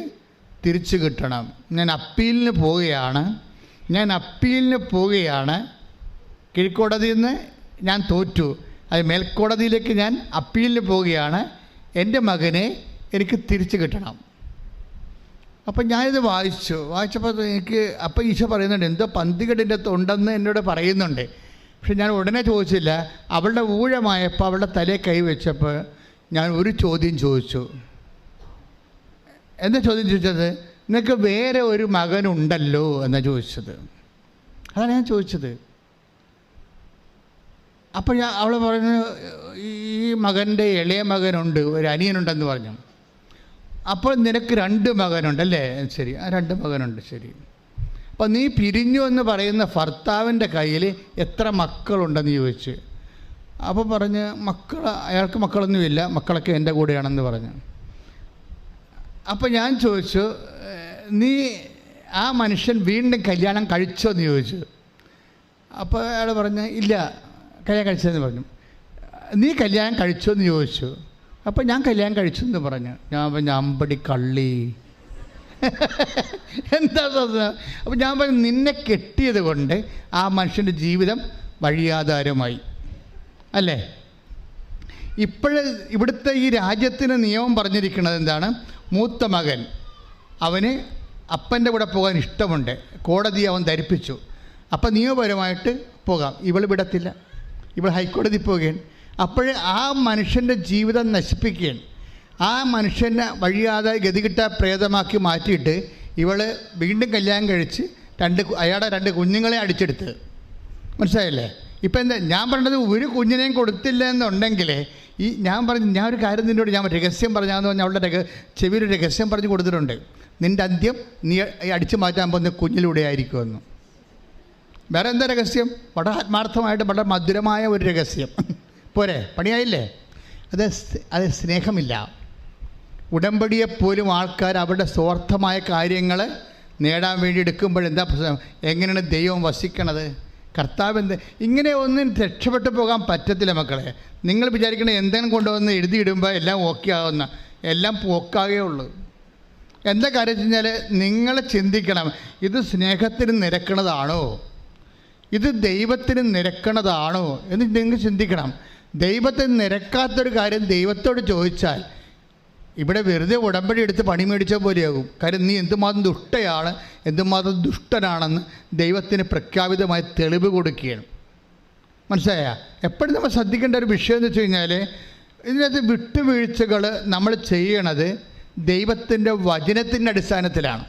S2: തിരിച്ചു കിട്ടണം. ഞാൻ അപ്പീലിന് പോവുകയാണ്. കീഴ്ക്കോടതിയിൽ നിന്ന് ഞാൻ തോറ്റു, അത് മേൽക്കോടതിയിലേക്ക് ഞാൻ അപ്പീലിന് പോവുകയാണ്. എൻ്റെ മകനെ എനിക്ക് തിരിച്ചു കിട്ടണം. അപ്പം ഞാനിത് വായിച്ചപ്പോൾ അപ്പോൾ ഈശോ പറയുന്നുണ്ട്, എന്തോ പന്തികേടിൻ്റെ ഉണ്ടെന്ന് എന്നോട് പറയുന്നുണ്ട്. പക്ഷെ ഞാൻ ഉടനെ ചോദിച്ചില്ല. അവളുടെ ഊഴമായപ്പോൾ അവളുടെ തലയിൽ കൈവച്ചപ്പോൾ ഞാൻ ഒരു ചോദ്യം ചോദിച്ചു. എന്താ ചോദ്യം ചോദിച്ചത്? നിനക്ക് വേറെ ഒരു മകനുണ്ടല്ലോ എന്നാണ് ചോദിച്ചത്. അതാണ് ഞാൻ ചോദിച്ചത്. അപ്പോൾ അവൾ പറഞ്ഞു, ഈ മകൻ്റെ ഇളയ മകനുണ്ട്, ഒരു അനിയനുണ്ടെന്ന് പറഞ്ഞു. അപ്പോൾ നിനക്ക് 2 മകനുണ്ടല്ലേ? ശരി, ആ 2 മകനുണ്ട്. ശരി, അപ്പോൾ നീ പിരിഞ്ഞു എന്ന് പറയുന്ന ഭർത്താവിൻ്റെ കയ്യിൽ എത്ര മക്കളുണ്ടെന്ന് ചോദിച്ചു. അപ്പോൾ പറഞ്ഞ് അയാൾക്ക് മക്കളൊന്നുമില്ല, മക്കളൊക്കെ എൻ്റെ കൂടെയാണെന്ന് പറഞ്ഞു. അപ്പോൾ ഞാൻ ചോദിച്ചു, നീ ആ മനുഷ്യൻ വീണ്ടും കല്യാണം കഴിച്ചോ എന്ന് ചോദിച്ചു. അപ്പോൾ അയാൾ പറഞ്ഞു, ഇല്ല, കല്യാണം കഴിച്ചതെന്ന് പറഞ്ഞു. നീ കല്യാണം കഴിച്ചോ എന്ന് ചോദിച്ചു. അപ്പോൾ ഞാൻ കല്യാണം കഴിച്ചു എന്ന് പറഞ്ഞു. ഞാൻ അമ്പടി കള്ളി എന്താ? അപ്പോൾ ഞാൻ പറഞ്ഞു, നിന്നെ കെട്ടിയത് കൊണ്ട് ആ മനുഷ്യൻ്റെ ജീവിതം വഴിയാധാരമായി അല്ലേ? ഇവിടുത്തെ ഈ രാജ്യത്തിന് നിയമം പറഞ്ഞിരിക്കുന്നത് എന്താണ്? മൂത്ത മകൻ അവന് അപ്പൻ്റെ കൂടെ പോകാൻ ഇഷ്ടമുണ്ട്, കോടതി അവൻ ധരിപ്പിച്ചു. അപ്പം നിയമപരമായിട്ട് പോകാം. ഇവൾ വിടത്തില്ല, ഇവൾ ഹൈക്കോടതി പോവുകയാണ്. അപ്പോൾ ആ മനുഷ്യൻ്റെ ജീവിതം നശിപ്പിക്കുകയാണ്. ആ മനുഷ്യനെ വഴിയാതെ ഗതികിട്ട പ്രേതമാക്കി മാറ്റിയിട്ട് ഇവൾ വീണ്ടും കല്യാണം കഴിച്ച് അയാളുടെ 2 കുഞ്ഞുങ്ങളെ അടിച്ചെടുത്ത്. മനസ്സിലായില്ലേ? ഇപ്പം എന്താ ഞാൻ പറഞ്ഞത്, ഒരു കുഞ്ഞിനെയും കൊടുത്തില്ല എന്നുണ്ടെങ്കിൽ ഞാൻ ഒരു കാര്യം നിന്നോട് ഞാൻ രഹസ്യം പറഞ്ഞാന്ന് പറഞ്ഞാൽ അവളുടെ ചെവിയിൽ രഹസ്യം പറഞ്ഞു കൊടുത്തിട്ടുണ്ട്. നിൻ്റെ അന്ത്യം നീ അടിച്ചു മാറ്റാൻ പോകുന്ന കുഞ്ഞിലൂടെ ആയിരിക്കുമെന്ന്. വേറെ എന്താ രഹസ്യം? വളരെ ആത്മാർത്ഥമായിട്ട് വളരെ മധുരമായ ഒരു രഹസ്യം. പോരെ? പണിയായില്ലേ? അത് സ്നേഹമില്ല. ഉടമ്പടിയെപ്പോലും ആൾക്കാർ അവരുടെ സ്വാർത്ഥമായ കാര്യങ്ങൾ നേടാൻ വേണ്ടി എടുക്കുമ്പോഴെന്താ പ്രശ്നം? എങ്ങനെയാണ് ദൈവം വസിക്കണത്? കർത്താവ് എന്ത്? ഇങ്ങനെ ഒന്നും രക്ഷപ്പെട്ടു പോകാൻ പറ്റത്തില്ല മക്കളെ. നിങ്ങൾ വിചാരിക്കണേ എന്തെങ്കിലും കൊണ്ടുവന്ന് എഴുതിയിടുമ്പോൾ എല്ലാം ഓക്കെ ആവുന്ന, എല്ലാം പോക്കാകേ ഉള്ളൂ. എന്താ കാര്യം വെച്ച് കഴിഞ്ഞാൽ നിങ്ങൾ ചിന്തിക്കണം, ഇത് സ്നേഹത്തിന് നിരക്കണതാണോ, ഇത് ദൈവത്തിന് നിരക്കണതാണോ എന്ന് നിങ്ങൾ ചിന്തിക്കണം. ദൈവത്തിന് നിരക്കാത്തൊരു കാര്യം ദൈവത്തോട് ചോദിച്ചാൽ ഇവിടെ വെറുതെ ഉടമ്പടി എടുത്ത് പണി മേടിച്ച പോലെയാകും. കാര്യം നീ എന്തുമാത്രം ദുഷ്ടയാണ്, എന്തുമാത്രം ദുഷ്ടനാണെന്ന് ദൈവത്തിന് പ്രഖ്യാപിതമായി തെളിവ് കൊടുക്കുകയാണ്. മനസ്സിലായ? എപ്പോഴും നമ്മൾ ശ്രദ്ധിക്കേണ്ട ഒരു വിഷയം എന്ന് വെച്ച് കഴിഞ്ഞാൽ ഇതിനകത്ത് വിട്ടുവീഴ്ചകൾ നമ്മൾ ചെയ്യണത് ദൈവത്തിൻ്റെ വചനത്തിൻ്റെ അടിസ്ഥാനത്തിലാണ്,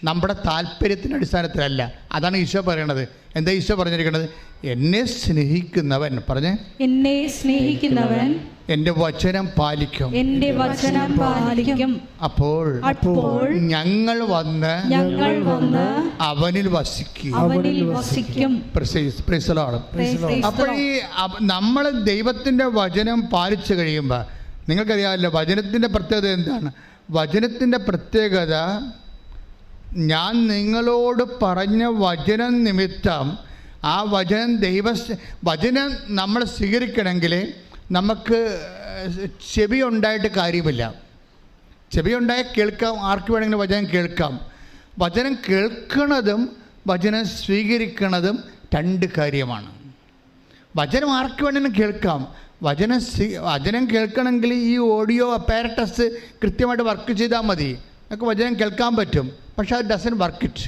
S2: നമ്മുടെ താല്പര്യത്തിൻ്റെ അടിസ്ഥാനത്തിലല്ല. അതാണ് ഈശോ പറയണത്. എന്താ ഈശോ പറഞ്ഞിരിക്കുന്നത്? എന്നെ സ്നേഹിക്കുന്നവൻ, പറഞ്ഞേ, എന്നെ സ്നേഹിക്കുന്നവൻ എൻ്റെ വചനം പാലിക്കും, എൻ്റെ വചനം പാലിക്കും. അപ്പോൾ ഞങ്ങൾ വന്ന് അവനിൽ വസിക്കും. അപ്പോൾ ഈ നമ്മൾ ദൈവത്തിൻ്റെ വചനം പാലിച്ചു കഴിയുമ്പോൾ നിങ്ങൾക്കറിയാമല്ലോ വചനത്തിൻ്റെ പ്രത്യേകത എന്താണ്? വചനത്തിൻ്റെ പ്രത്യേകത, ഞാൻ നിങ്ങളോട് പറഞ്ഞ വചനം നിമിത്തം ആ വചനം നമ്മൾ സ്വീകരിക്കണമെങ്കിൽ നമുക്ക് ചെവി ഉണ്ടായിട്ട് കാര്യമില്ല. ചെവി ഉണ്ടായാൽ കേൾക്കാം, ആർക്ക് വേണമെങ്കിലും വചനം കേൾക്കാം. വചനം കേൾക്കണതും വചനം സ്വീകരിക്കണതും 2 കാര്യമാണ്. വചനം ആർക്ക് വേണമെങ്കിലും കേൾക്കാം. വചനം കേൾക്കണമെങ്കിൽ ഈ ഓഡിയോ അപ്പാരറ്റസ് കൃത്യമായിട്ട് വർക്ക് ചെയ്താൽ മതി. നമുക്ക് വചനം കേൾക്കാൻ പറ്റും, പക്ഷേ അത് ഡസൻ വർക്ക് ഇറ്റ്.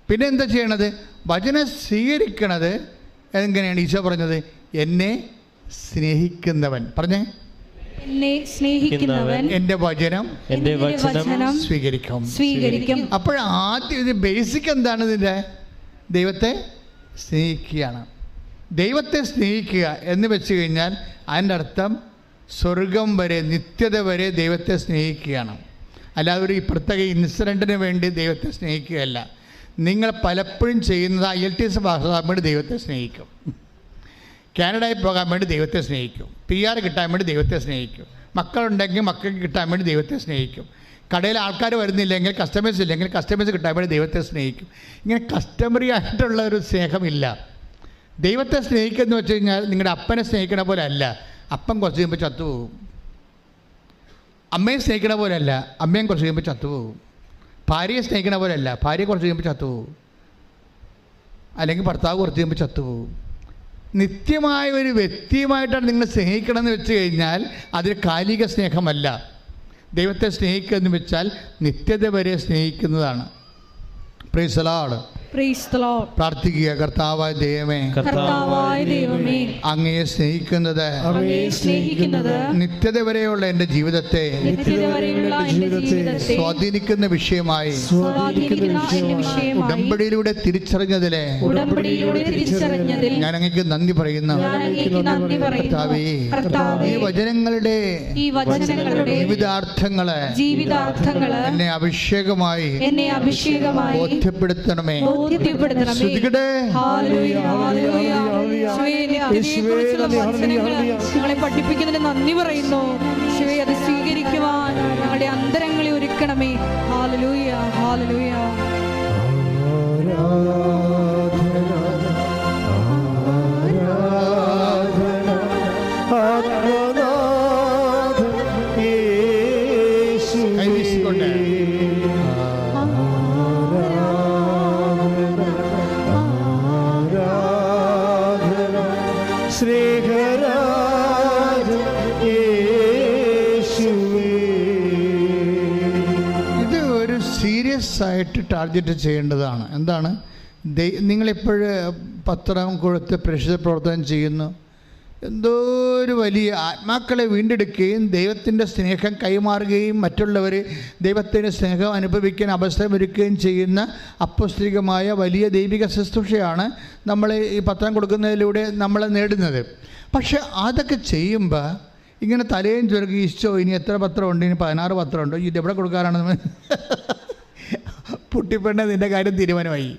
S2: പിന്നെ എന്താ ചെയ്യണത്? വചനം സ്വീകരിക്കണത് എങ്ങനെയാണ്? ഈശോ പറഞ്ഞത്, എന്നെ സ്നേഹിക്കുന്നവൻ, പറഞ്ഞേ, എന്നെ സ്നേഹിക്കുന്നവൻ എൻ്റെ വചനം സ്വീകരിക്കും. അപ്പോഴാദ്യം ഇത് ബേസിക് എന്താണ്? ഇതിൻ്റെ ദൈവത്തെ സ്നേഹിക്കുകയാണ്. ദൈവത്തെ സ്നേഹിക്കുക എന്ന് വെച്ച് കഴിഞ്ഞാൽ അതിൻ്റെ അർത്ഥം സ്വർഗം വരെ, നിത്യത വരെ ദൈവത്തെ സ്നേഹിക്കുകയാണ്. അല്ലാതെ ഒരു പ്രത്യേക ഇൻസിഡൻറ്റിന് വേണ്ടി ദൈവത്തെ സ്നേഹിക്കുകയല്ല. നിങ്ങൾ പലപ്പോഴും ചെയ്യുന്നത് IELTS പാസ്സാകാൻ വേണ്ടി ദൈവത്തെ സ്നേഹിക്കും, കാനഡയിൽ പോകാൻ വേണ്ടി ദൈവത്തെ സ്നേഹിക്കും, PR കിട്ടാൻ വേണ്ടി ദൈവത്തെ സ്നേഹിക്കും, മക്കളുണ്ടെങ്കിൽ മക്കൾക്ക് കിട്ടാൻ വേണ്ടി ദൈവത്തെ സ്നേഹിക്കും, കടയിൽ ആൾക്കാർ വരുന്നില്ലെങ്കിൽ, കസ്റ്റമേഴ്സ് ഇല്ലെങ്കിൽ കസ്റ്റമേഴ്സ് കിട്ടാൻ വേണ്ടി ദൈവത്തെ സ്നേഹിക്കും. ഇങ്ങനെ കസ്റ്റമറി ആയിട്ടുള്ള ഒരു സ്നേഹമില്ല. ദൈവത്തെ സ്നേഹിക്കുക എന്ന് വെച്ച് കഴിഞ്ഞാൽ നിങ്ങളുടെ അപ്പനെ സ്നേഹിക്കണ പോലെ അല്ല. അപ്പൻ കുറച്ച് കഴിയുമ്പോൾ ചത്തുപോകും. അമ്മയെ സ്നേഹിക്കണ പോലെ അല്ല, അമ്മയും കുറച്ച് കഴിയുമ്പോൾ ചത്തുപോകും. ഭാര്യയെ സ്നേഹിക്കണ പോലെ അല്ല, ഭാര്യ കുറച്ച് കഴിയുമ്പോൾ ചത്തുപോകും. അല്ലെങ്കിൽ ഭർത്താവ് കുറച്ച് കഴിയുമ്പോൾ ചത്തുപോകും. നിത്യമായ ഒരു വ്യക്തിയുമായിട്ടാണ് നിങ്ങൾ സ്നേഹിക്കണമെന്ന് വെച്ച് കഴിഞ്ഞാൽ അതൊരു കാലിക സ്നേഹമല്ല. ദൈവത്തെ സ്നേഹിക്കുക എന്ന് വെച്ചാൽ നിത്യത വരെ സ്നേഹിക്കുന്നതാണ്. Praise the Lord. പ്രാർത്ഥിക്കുക. കർത്താവായ ദൈവമേ, അങ്ങയെ സ്നേഹിക്കുന്നത് നിത്യത വരെയുള്ള എൻ്റെ ജീവിതത്തെ സ്വാധീനിക്കുന്ന വിഷയമായി ഉടമ്പടിയിലൂടെ തിരിച്ചറിഞ്ഞതിലെ ഞാൻ അങ്ങേക്ക് നന്ദി പറയുന്നു. കർത്താവേ, ഈ വചനങ്ങളുടെ ജീവിതാർത്ഥങ്ങളെ എന്നെ അഭിഷേകമായി ബോധ്യപ്പെടുത്തണമേ.
S4: ഞങ്ങളെ പഠിപ്പിക്കുന്നതിന് നന്ദി പറയുന്നു. അത് സ്വീകരിക്കുവാൻ ഞങ്ങളുടെ അന്തരങ്ങളെ ഒരുക്കണമേ. ഹല്ലേലൂയ, ഹല്ലേലൂയ.
S2: ആയിട്ട് ടാർഗറ്റ് ചെയ്യേണ്ടതാണ്. എന്താണ്? നിങ്ങളിപ്പോഴും പത്രം കൊടുത്ത് പ്രേക്ഷിത പ്രവർത്തനം ചെയ്യുന്നു, എന്തോ ഒരു വലിയ ആത്മാക്കളെ വീണ്ടെടുക്കുകയും ദൈവത്തിൻ്റെ സ്നേഹം കൈമാറുകയും മറ്റുള്ളവർ ദൈവത്തിൻ്റെ സ്നേഹം അനുഭവിക്കാൻ അവസരമൊരുക്കുകയും ചെയ്യുന്ന അപ്പോസ്തലികമായ വലിയ ദൈവിക ശുശ്രൂഷയാണ് നമ്മൾ ഈ പത്രം കൊടുക്കുന്നതിലൂടെ നമ്മൾ നേടുന്നത്. പക്ഷെ അതൊക്കെ ചെയ്യുമ്പോൾ ഇങ്ങനെ തലയും ചുരുക്കി ഈശോ ഇനി എത്ര പത്രമുണ്ട്, ഇനി 16 പത്രമുണ്ടോ, ഇത് എവിടെ കൊടുക്കാറാണെന്ന് പുട്ടിപ്പെണ്ണ നിൻ്റെ കാര്യം തീരുമാനമായി.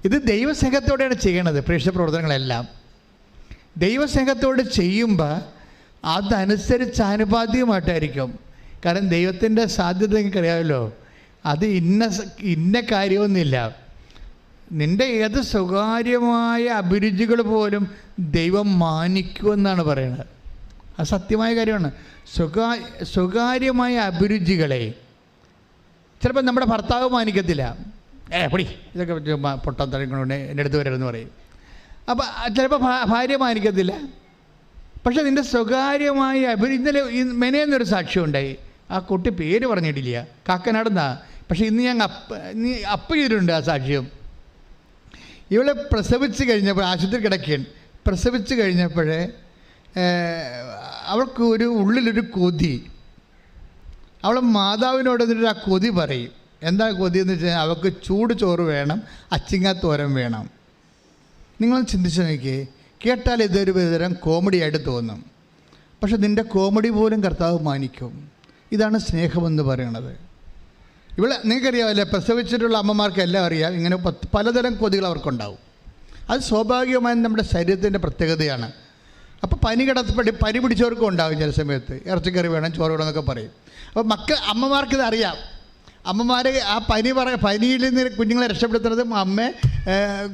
S2: ഇത് ദൈവസ്നേഹത്തോടെയാണ് ചെയ്യണത്. പ്രേക്ഷിത പ്രവർത്തനങ്ങളെല്ലാം ദൈവസ്നേഹത്തോട് ചെയ്യുമ്പോൾ അതനുസരിച്ച് ആനുപാതികമായിട്ടായിരിക്കും. കാരണം ദൈവത്തിൻ്റെ സാധ്യത നിങ്ങൾക്കറിയാമല്ലോ, അത് ഇന്ന കാര്യമൊന്നുമില്ല. നിൻ്റെ ഏത് സ്വകാര്യമായ അഭിരുചികൾ പോലും ദൈവം മാനിക്കുമെന്നാണ് പറയുന്നത്. അത് സത്യമായ കാര്യമാണ്. സ്വകാര്യമായ അഭിരുചികളെ ചിലപ്പോൾ നമ്മുടെ ഭർത്താവ് മാനിക്കത്തില്ല. പൊടി ഇതൊക്കെ പൊട്ടാൻ തടയുകൊണ്ട് എൻ്റെ അടുത്ത് വരരുതെന്ന് പറയും. അപ്പോൾ ചിലപ്പോൾ ഭാര്യ മാനിക്കത്തില്ല. പക്ഷേ നിൻ്റെ സ്വകാര്യമായ ഇന്നലെ മെനയെന്നൊരു സാക്ഷ്യം ഉണ്ടായി. ആ കുട്ടി പേര് പറഞ്ഞിട്ടില്ല, കാക്കനാടെന്നാ. പക്ഷേ ഇന്ന് ഞാൻ അപ്പ് ചെയ്തിട്ടുണ്ട് ആ സാക്ഷ്യം. ഇവളെ പ്രസവിച്ച് കഴിഞ്ഞപ്പോൾ ആശുപത്രി കിടക്കുകയാണ്. പ്രസവിച്ച് കഴിഞ്ഞപ്പോഴേ അവൾക്ക് ഉള്ളിലൊരു കൊതി. അവൾ മാതാവിനോട് എന്നിട്ട് ആ കൊതി പറയും. എന്താ കൊതി എന്ന് വെച്ചാൽ അവൾക്ക് ചൂട് ചോറ് വേണം, അച്ചിങ്ങാത്തോരൻ വേണം. നിങ്ങൾ ചിന്തിച്ച് നോക്കിയേ, കേട്ടാൽ ഇതൊരു വിധം കോമഡിയായിട്ട് തോന്നും. പക്ഷെ നിൻ്റെ കോമഡി പോലും കർത്താവ് മാനിക്കും. ഇതാണ് സ്നേഹമെന്ന് പറയണത്. ഇവിടെ നിങ്ങൾക്കറിയാമല്ലേ, പ്രസവിച്ചിട്ടുള്ള അമ്മമാർക്കെല്ലാം അറിയാം, ഇങ്ങനെ പലതരം കൊതികൾ അവർക്കുണ്ടാവും. അത് സ്വാഭാവികമായും നമ്മുടെ ശരീരത്തിൻ്റെ പ്രത്യേകതയാണ്. അപ്പോൾ പനി പിടിച്ചവർക്കും ഉണ്ടാകും ചില സമയത്ത്. ഇറച്ചിക്കറി വേണം, ചോറ് വേണം എന്നൊക്കെ പറയും. അപ്പോൾ അമ്മമാർക്കിത് അറിയാം. അമ്മമാർ ആ പനിയിൽ നിന്ന് കുഞ്ഞുങ്ങളെ രക്ഷപ്പെടുത്തുന്നത് അമ്മ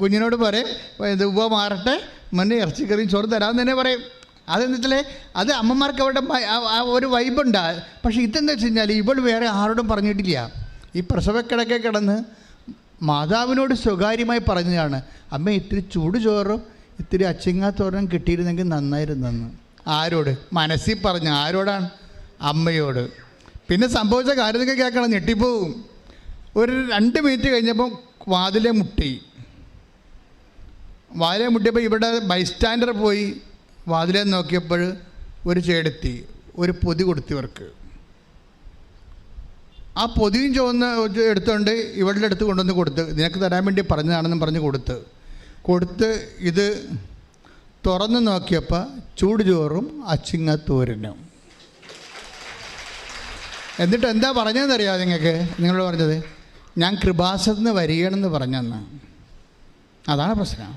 S2: കുഞ്ഞിനോട് പറയും, ഇത് മാറട്ടെ, മുന്നേ ഇറച്ചിക്കറിയും ചോറ് തരാമെന്ന് തന്നെ പറയും. അതെന്ന് വെച്ചാൽ അത് അമ്മമാർക്ക് അവരുടെ ആ ഒരു വൈബുണ്ട്. പക്ഷേ ഇതെന്താ വെച്ച് കഴിഞ്ഞാൽ ഇവൾ വേറെ ആരോടും പറഞ്ഞിട്ടില്ല. ഈ പ്രസവക്കിടക്കെ കിടന്ന് മാതാവിനോട് സ്വകാര്യമായി പറഞ്ഞതാണ്, അമ്മ ഇത്തിരി ചൂട് ചോറും ഇത്തിരി അച്ചിങ്ങാത്തോരനും കിട്ടിയിരുന്നെങ്കിൽ നന്നായിരുന്നെന്ന്. ആരോട്? മനസ്സിൽ പറഞ്ഞ. ആരോടാണ്? അമ്മയോട്. പിന്നെ സംഭവിച്ച കാര്യമൊക്കെ കേൾക്കണം, ഞെട്ടിപ്പോവും. ഒരു 2 മിനിറ്റ് കഴിഞ്ഞപ്പം വാതിലെ മുട്ടിയപ്പോൾ ഇവിടെ ബൈസ്റ്റാൻഡർ പോയി വാതിലെ നോക്കിയപ്പോൾ ഒരു ചേടത്തി ഒരു പൊതി കൊടുത്തവർക്ക്. ആ പൊതിയും ചുവന്ന് എടുത്തുകൊണ്ട് ഇവളുടെ അടുത്ത് കൊണ്ടുവന്ന് കൊടുത്ത്, നിനക്ക് തരാൻ വേണ്ടി പറഞ്ഞതാണെന്നും പറഞ്ഞ് കൊടുത്ത് ഇത് തുറന്ന് നോക്കിയപ്പോൾ ചൂട് ചോറും അച്ചിങ്ങത്തോരനും. എന്നിട്ട് എന്താ പറഞ്ഞതെന്നറിയാമോ നിങ്ങൾക്ക്? നിങ്ങളോട് പറഞ്ഞത്, ഞാൻ കൃപാസനത്തിന് വരികയാണെന്ന് പറഞ്ഞെന്ന്. അതാണ് പ്രശ്നം.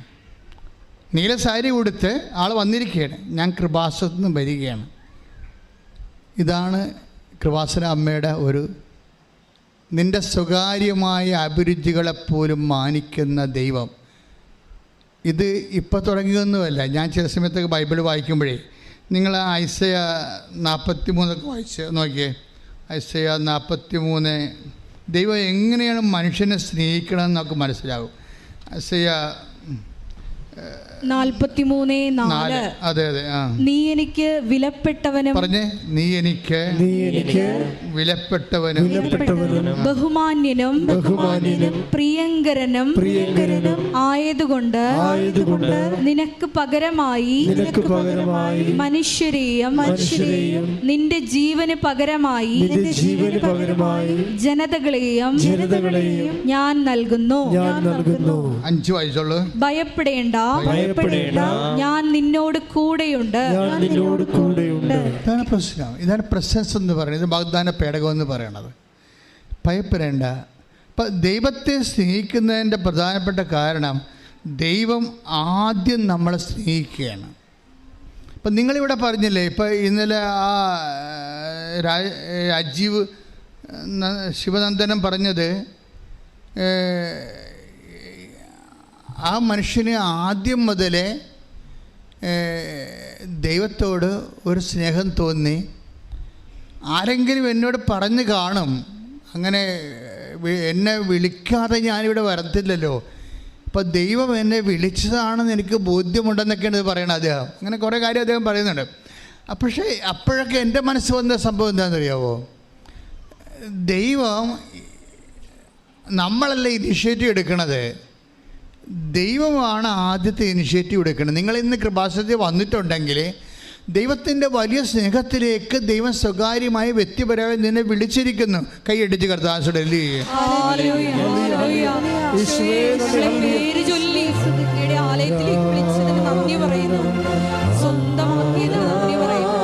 S2: നീല സാരി ഉടുത്ത് ആൾ വന്നിരിക്കുകയാണ്, ഞാൻ കൃപാസനത്തിന് വരികയാണ്. ഇതാണ് കൃപാസന അമ്മയുടെ നിൻ്റെ സ്വകാര്യമായ അഭിരുചികളെപ്പോലും മാനിക്കുന്ന ദൈവം. ഇത് ഇപ്പോൾ തുടങ്ങിയൊന്നുമല്ല. ഞാൻ ചില സമയത്തൊക്കെ ബൈബിൾ വായിക്കുമ്പോഴേ നിങ്ങൾ ഐസയ 43 വായിച്ച് നോക്കിയേ. ഐസയ 43 ദൈവം എങ്ങനെയാണ് മനുഷ്യനെ സ്നേഹിക്കണമെന്ന് നമുക്ക് മനസ്സിലാവും. ഐസയ
S4: 43:4.
S2: അതെ അതെ.
S4: നീ എനിക്ക് വിലപ്പെട്ടവനും,
S2: പറഞ്ഞേ, നീ എനിക്ക് വിലപ്പെട്ടവനും
S4: ബഹുമാന്യനും പ്രിയങ്കരനും ആയതുകൊണ്ട് നിനക്ക് പകരമായി മനുഷ്യരെയും നിന്റെ ജീവന് പകരമായി ജനതകളെയും ഞാൻ നൽകുന്നു.
S2: 5 വയസ്സുള്ളൂ.
S4: ഭയപ്പെടേണ്ട, ഞാൻ നിന്നോട് കൂടെയുണ്ട്.
S2: ഇതാണ് പ്രശ്നം. ഇതാണ് പ്രസൻസ് എന്ന് പറയുന്നത്, വാഗ്ദാന പേടകം എന്ന് പറയണത്. ഭയപ്പെടേണ്ട. അപ്പം ദൈവത്തെ സ്നേഹിക്കുന്നതിൻ്റെ പ്രധാനപ്പെട്ട കാരണം ദൈവം ആദ്യം നമ്മളെ സ്നേഹിക്കുകയാണ്. ഇപ്പം നിങ്ങളിവിടെ പറഞ്ഞില്ലേ, ഇപ്പം ഇന്നലെ ആ രാജീവ് ശിവനന്ദനം പറഞ്ഞത്, ആ മനുഷ്യന് ആദ്യം മുതലേ ദൈവത്തോട് ഒരു സ്നേഹം തോന്നി. ആരെങ്കിലും എന്നോട് പറഞ്ഞു കാണും, അങ്ങനെ എന്നെ വിളിക്കാതെ ഞാനിവിടെ വരത്തില്ലല്ലോ, അപ്പോൾ ദൈവം എന്നെ വിളിച്ചതാണെന്ന് എനിക്ക് ബോധ്യമുണ്ടെന്നൊക്കെയാണ് ഇത് പറയണത് അദ്ദേഹം. അങ്ങനെ കുറേ കാര്യം അദ്ദേഹം പറയുന്നുണ്ട്. പക്ഷേ അപ്പോഴൊക്കെ എൻ്റെ മനസ്സ് വന്ന സംഭവം എന്താണെന്നറിയാമോ? ദൈവം നമ്മളല്ല ഇനിഷ്യേറ്റീവ് എടുക്കണത്. ദൈവമാണ് ആദ്യത്തെ ഇനിഷ്യേറ്റീവ് എടുക്കുന്നത്. നിങ്ങൾ ഇന്ന് കൃപാസനത്തിൽ വന്നിട്ടുണ്ടെങ്കിൽ ദൈവത്തിൻ്റെ വലിയ സ്നേഹത്തിലേക്ക് ദൈവം സ്വകാര്യമായി വ്യക്തിപരമായി നിന്നെ വിളിച്ചിരിക്കുന്നു. കൈയടിച്ച് കർത്താവേ
S4: പേര് ചൊല്ലി ആലയത്തിലേക്ക് വിളിച്ചതിന് നന്ദി പറയുന്നു. സ്വന്തമാക്കിയതിന് നന്ദി പറയുന്നു.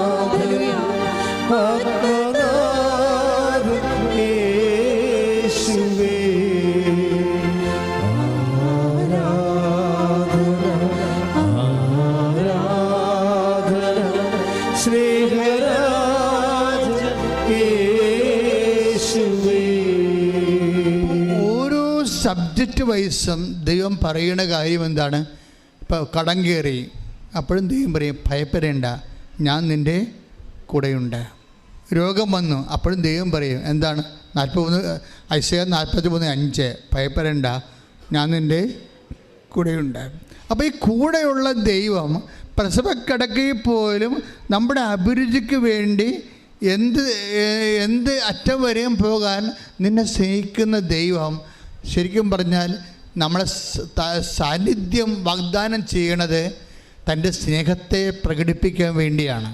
S2: ഓരോ സബ്ജക്റ്റ് വൈസും ദൈവം പറയുന്ന കാര്യം എന്താണ്? ഇപ്പോൾ കടം കയറി, അപ്പോഴും ദൈവം പറയും ഭയപ്പെടേണ്ട, ഞാൻ നിൻ്റെ കൂടെയുണ്ട്. രോഗം വന്നു, അപ്പോഴും ദൈവം പറയും എന്താണ്? 43:5 ഭയപ്പെടേണ്ട, ഞാൻ നിൻ്റെ കൂടെയുണ്ട്. അപ്പോൾ ഈ കൂടെയുള്ള ദൈവം പ്രസവക്കിടക്കയിൽ പോലും നമ്മുടെ അഭിരുചിക്ക് വേണ്ടി എന്ത് അറ്റം വരെയും പോകാൻ നിന്നെ സ്നേഹിക്കുന്ന ദൈവം ശരിക്കും പറഞ്ഞാൽ നമ്മളെ സാന്നിധ്യം വാഗ്ദാനം ചെയ്യണത് തൻ്റെ സ്നേഹത്തെ പ്രകടിപ്പിക്കാൻ വേണ്ടിയാണ്.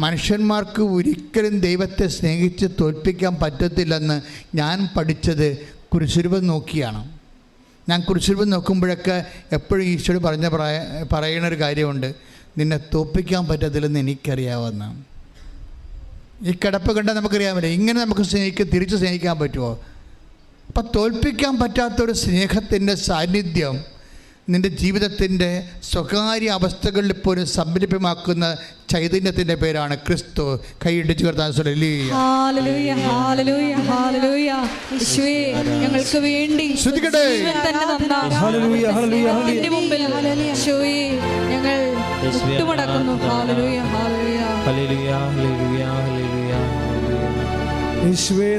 S2: മനുഷ്യന്മാർക്ക് ഒരിക്കലും ദൈവത്തെ സ്നേഹിച്ച് തോൽപ്പിക്കാൻ പറ്റത്തില്ലെന്ന് ഞാൻ പഠിച്ചത് കുരിശുരൂപം നോക്കിയാണ്. ഞാൻ കുരിശുരൂപം നോക്കുമ്പോഴൊക്കെ എപ്പോഴും ഈശോട് പറയുന്നൊരു കാര്യമുണ്ട്, നിന്നെ തോൽപ്പിക്കാൻ പറ്റത്തില്ലെന്ന് എനിക്കറിയാവുന്ന. ഈ കിടപ്പ് കണ്ടാൽ നമുക്കറിയാമല്ലേ, ഇങ്ങനെ നമുക്ക് തിരിച്ച് സ്നേഹിക്കാൻ പറ്റുമോ? അപ്പം തോൽപ്പിക്കാൻ പറ്റാത്തൊരു സ്നേഹത്തിൻ്റെ സാന്നിധ്യം നിൻ്റെ ജീവിതത്തിൻ്റെ സ്വകാര്യ അവസ്ഥകളിൽ പോലും സംരംഭമാക്കുന്ന ചൈതന്യത്തിൻ്റെ പേരാണ് ക്രിസ്തു. കൈയിടിച്ച്
S4: ഞങ്ങൾക്ക് വേണ്ടി
S1: യേശുവേ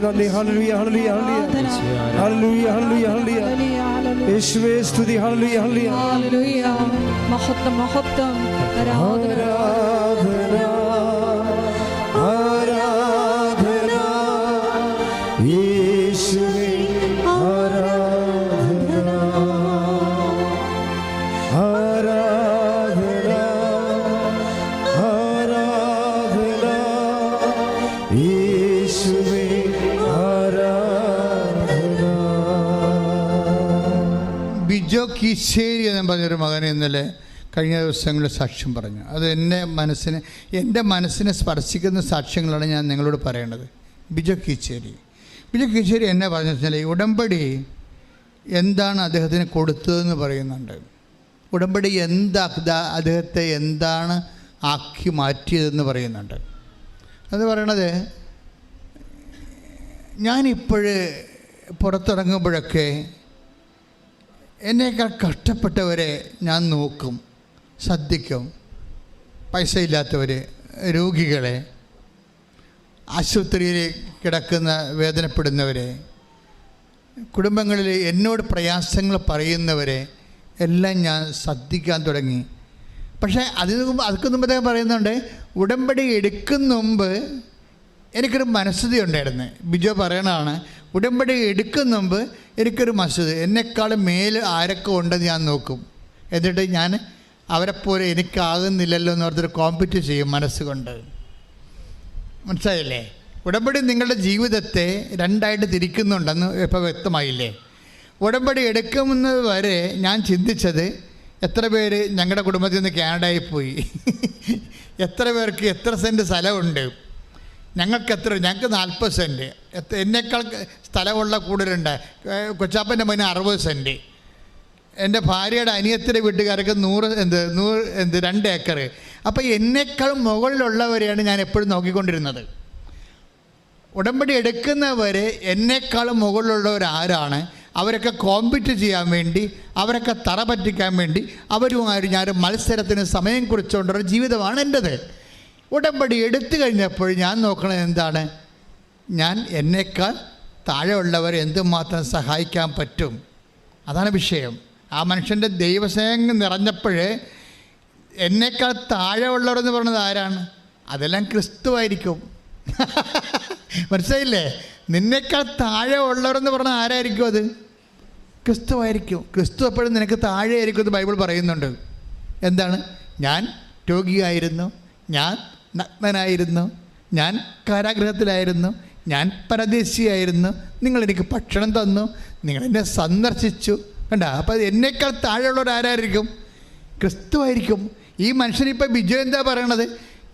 S1: നന്ദി. ഹല്ലേലൂയ ഹല്ലേലൂയ ഹല്ലേലൂയ ഹല്ലേലൂയ ഹല്ലേലൂയ യേശുവേ സ്തുതി. ഹല്ലേലൂയ ഹല്ലേലൂയ
S4: മഹത്വം മഹത്വം ആരാധന
S5: ആരാധന യേശുവേ ആരാധന ആരാധന ആരാധന യേശുവേ
S2: ബിജോ കീശേരി എന്ന് പറഞ്ഞൊരു മകൻ ഇന്നലെ കഴിഞ്ഞ ദിവസങ്ങളിൽ സാക്ഷ്യം പറഞ്ഞു. അത് എൻ്റെ മനസ്സിനെ സ്പർശിക്കുന്ന സാക്ഷ്യങ്ങളാണ് ഞാൻ നിങ്ങളോട് പറയേണ്ടത്. ബിജോ കീശേരി എന്നെ പറഞ്ഞു വെച്ചാൽ ഉടമ്പടി എന്താണ് അദ്ദേഹത്തിന് കൊടുത്തതെന്ന് പറയുന്നുണ്ട്. ഉടമ്പടി അദ്ദേഹത്തെ എന്താണ് ആക്കി മാറ്റിയതെന്ന് പറയുന്നുണ്ട്. അത് പറയണത്, ഞാനിപ്പോഴ് പുറത്തിറങ്ങുമ്പോഴൊക്കെ എന്നേക്കാൾ കഷ്ടപ്പെട്ടവരെ ഞാൻ നോക്കും, ശ്രദ്ധിക്കും. പൈസ ഇല്ലാത്തവർ, രോഗികളെ, ആശുപത്രിയിൽ കിടക്കുന്ന വേദനപ്പെടുന്നവരെ, കുടുംബങ്ങളിൽ എന്നോട് പ്രയാസങ്ങൾ പറയുന്നവരെ എല്ലാം ഞാൻ ശ്രദ്ധിക്കാൻ തുടങ്ങി. പക്ഷേ അതൊക്കെ മുമ്പ് അദ്ദേഹം പറയുന്നുണ്ട്, ഉടമ്പടി എടുക്കുന്ന മുമ്പ് എനിക്കൊരു മനസ്സുതി ഉണ്ടായിരുന്നു. ബിജോ പറയണതാണ്, ഉടമ്പടി എടുക്കുന്ന മുമ്പ് എനിക്കൊരു മനസ്സുതി, എന്നെക്കാളും മേൽ ആരൊക്കെ ഉണ്ടെന്ന് ഞാൻ നോക്കും. എന്നിട്ട് ഞാൻ അവരെപ്പോലെ എനിക്കാകുന്നില്ലല്ലോ എന്ന് പറഞ്ഞൊരു കോമ്പറ്റ് ചെയ്യും മനസ്സുകൊണ്ട്. മനസ്സിലായില്ലേ? ഉടമ്പടി നിങ്ങളുടെ ജീവിതത്തെ രണ്ടായിട്ട് തിരിക്കുന്നുണ്ടെന്ന് ഇപ്പോൾ വ്യക്തമായില്ലേ? ഉടമ്പടി എടുക്കുന്നത് വരെ ഞാൻ ചിന്തിച്ചത്, എത്ര പേര് ഞങ്ങളുടെ കുടുംബത്തിൽ നിന്ന് കാനഡയിൽ പോയി, എത്ര പേർക്ക് എത്ര സെൻറ്റ് സ്ഥലമുണ്ട്, ഞങ്ങൾക്ക് 40 സെൻറ്റ്, എന്നേക്കാൾ സ്ഥലമുള്ള കൂടുതലുണ്ട്. കൊച്ചാപ്പൻ്റെ മകന് 60 സെൻറ്റ്, എൻ്റെ ഭാര്യയുടെ അനിയത്തിൻ്റെ വീട്ടുകാർക്ക് 2 ഏക്കർ. അപ്പോൾ എന്നേക്കാൾ മുകളിലുള്ളവരെയാണ് ഞാൻ എപ്പോഴും നോക്കിക്കൊണ്ടിരുന്നത്. ഉടമ്പടി എടുക്കുന്നവരെ എന്നേക്കാളും മുകളിലുള്ളവരാരാണ്, അവരൊക്കെ കോമ്പറ്റ് ചെയ്യാൻ വേണ്ടി, അവരൊക്കെ തറ പറ്റിക്കാൻ വേണ്ടി അവരുമായിട്ട് ഞാൻ മത്സരത്തിന് സമയം കുറിച്ചുകൊണ്ടൊരു ജീവിതമാണ് എൻ്റേത്. ഉടമ്പടി എടുത്തു കഴിഞ്ഞപ്പോൾ ഞാൻ നോക്കണത് എന്താണ്, ഞാൻ എന്നേക്കാൾ താഴെയുള്ളവരെ എന്തുമാത്രം സഹായിക്കാൻ പറ്റും, അതാണ് വിഷയം. ആ മനുഷ്യൻ്റെ ദൈവസ്നേഹം നിറഞ്ഞപ്പോൾ എന്നേക്കാൾ താഴെയുള്ളവരെന്ന് പറയുന്നത് ആരാണ്? അതെല്ലാം ക്രിസ്തുവായിരിക്കും. മനസ്സിലായില്ലേ? നിന്നേക്കാൾ താഴെ ഉള്ളവരെന്ന് പറഞ്ഞാൽ ആരായിരിക്കും? അത് ക്രിസ്തുവായിരിക്കും. ക്രിസ്തു എപ്പോഴും നിനക്ക് താഴെ ആയിരിക്കും എന്ന് ബൈബിൾ പറയുന്നുണ്ട്. എന്താണ്? ഞാൻ രോഗിയായിരുന്നു, ഞാൻ നഗ്നനായിരുന്നു, ഞാൻ കാരാഗൃഹത്തിലായിരുന്നു, ഞാൻ പരദേശിയായിരുന്നു, നിങ്ങളെനിക്ക് ഭക്ഷണം തന്നു, നിങ്ങളെന്നെ സന്ദർശിച്ചു. കണ്ട, അപ്പോൾ എന്നേക്കാൾ താഴെയുള്ളവർ ആരായിരിക്കും? ക്രിസ്തുവായിരിക്കും. ഈ മനുഷ്യനിപ്പോൾ ബിജു എന്താ പറയണത്?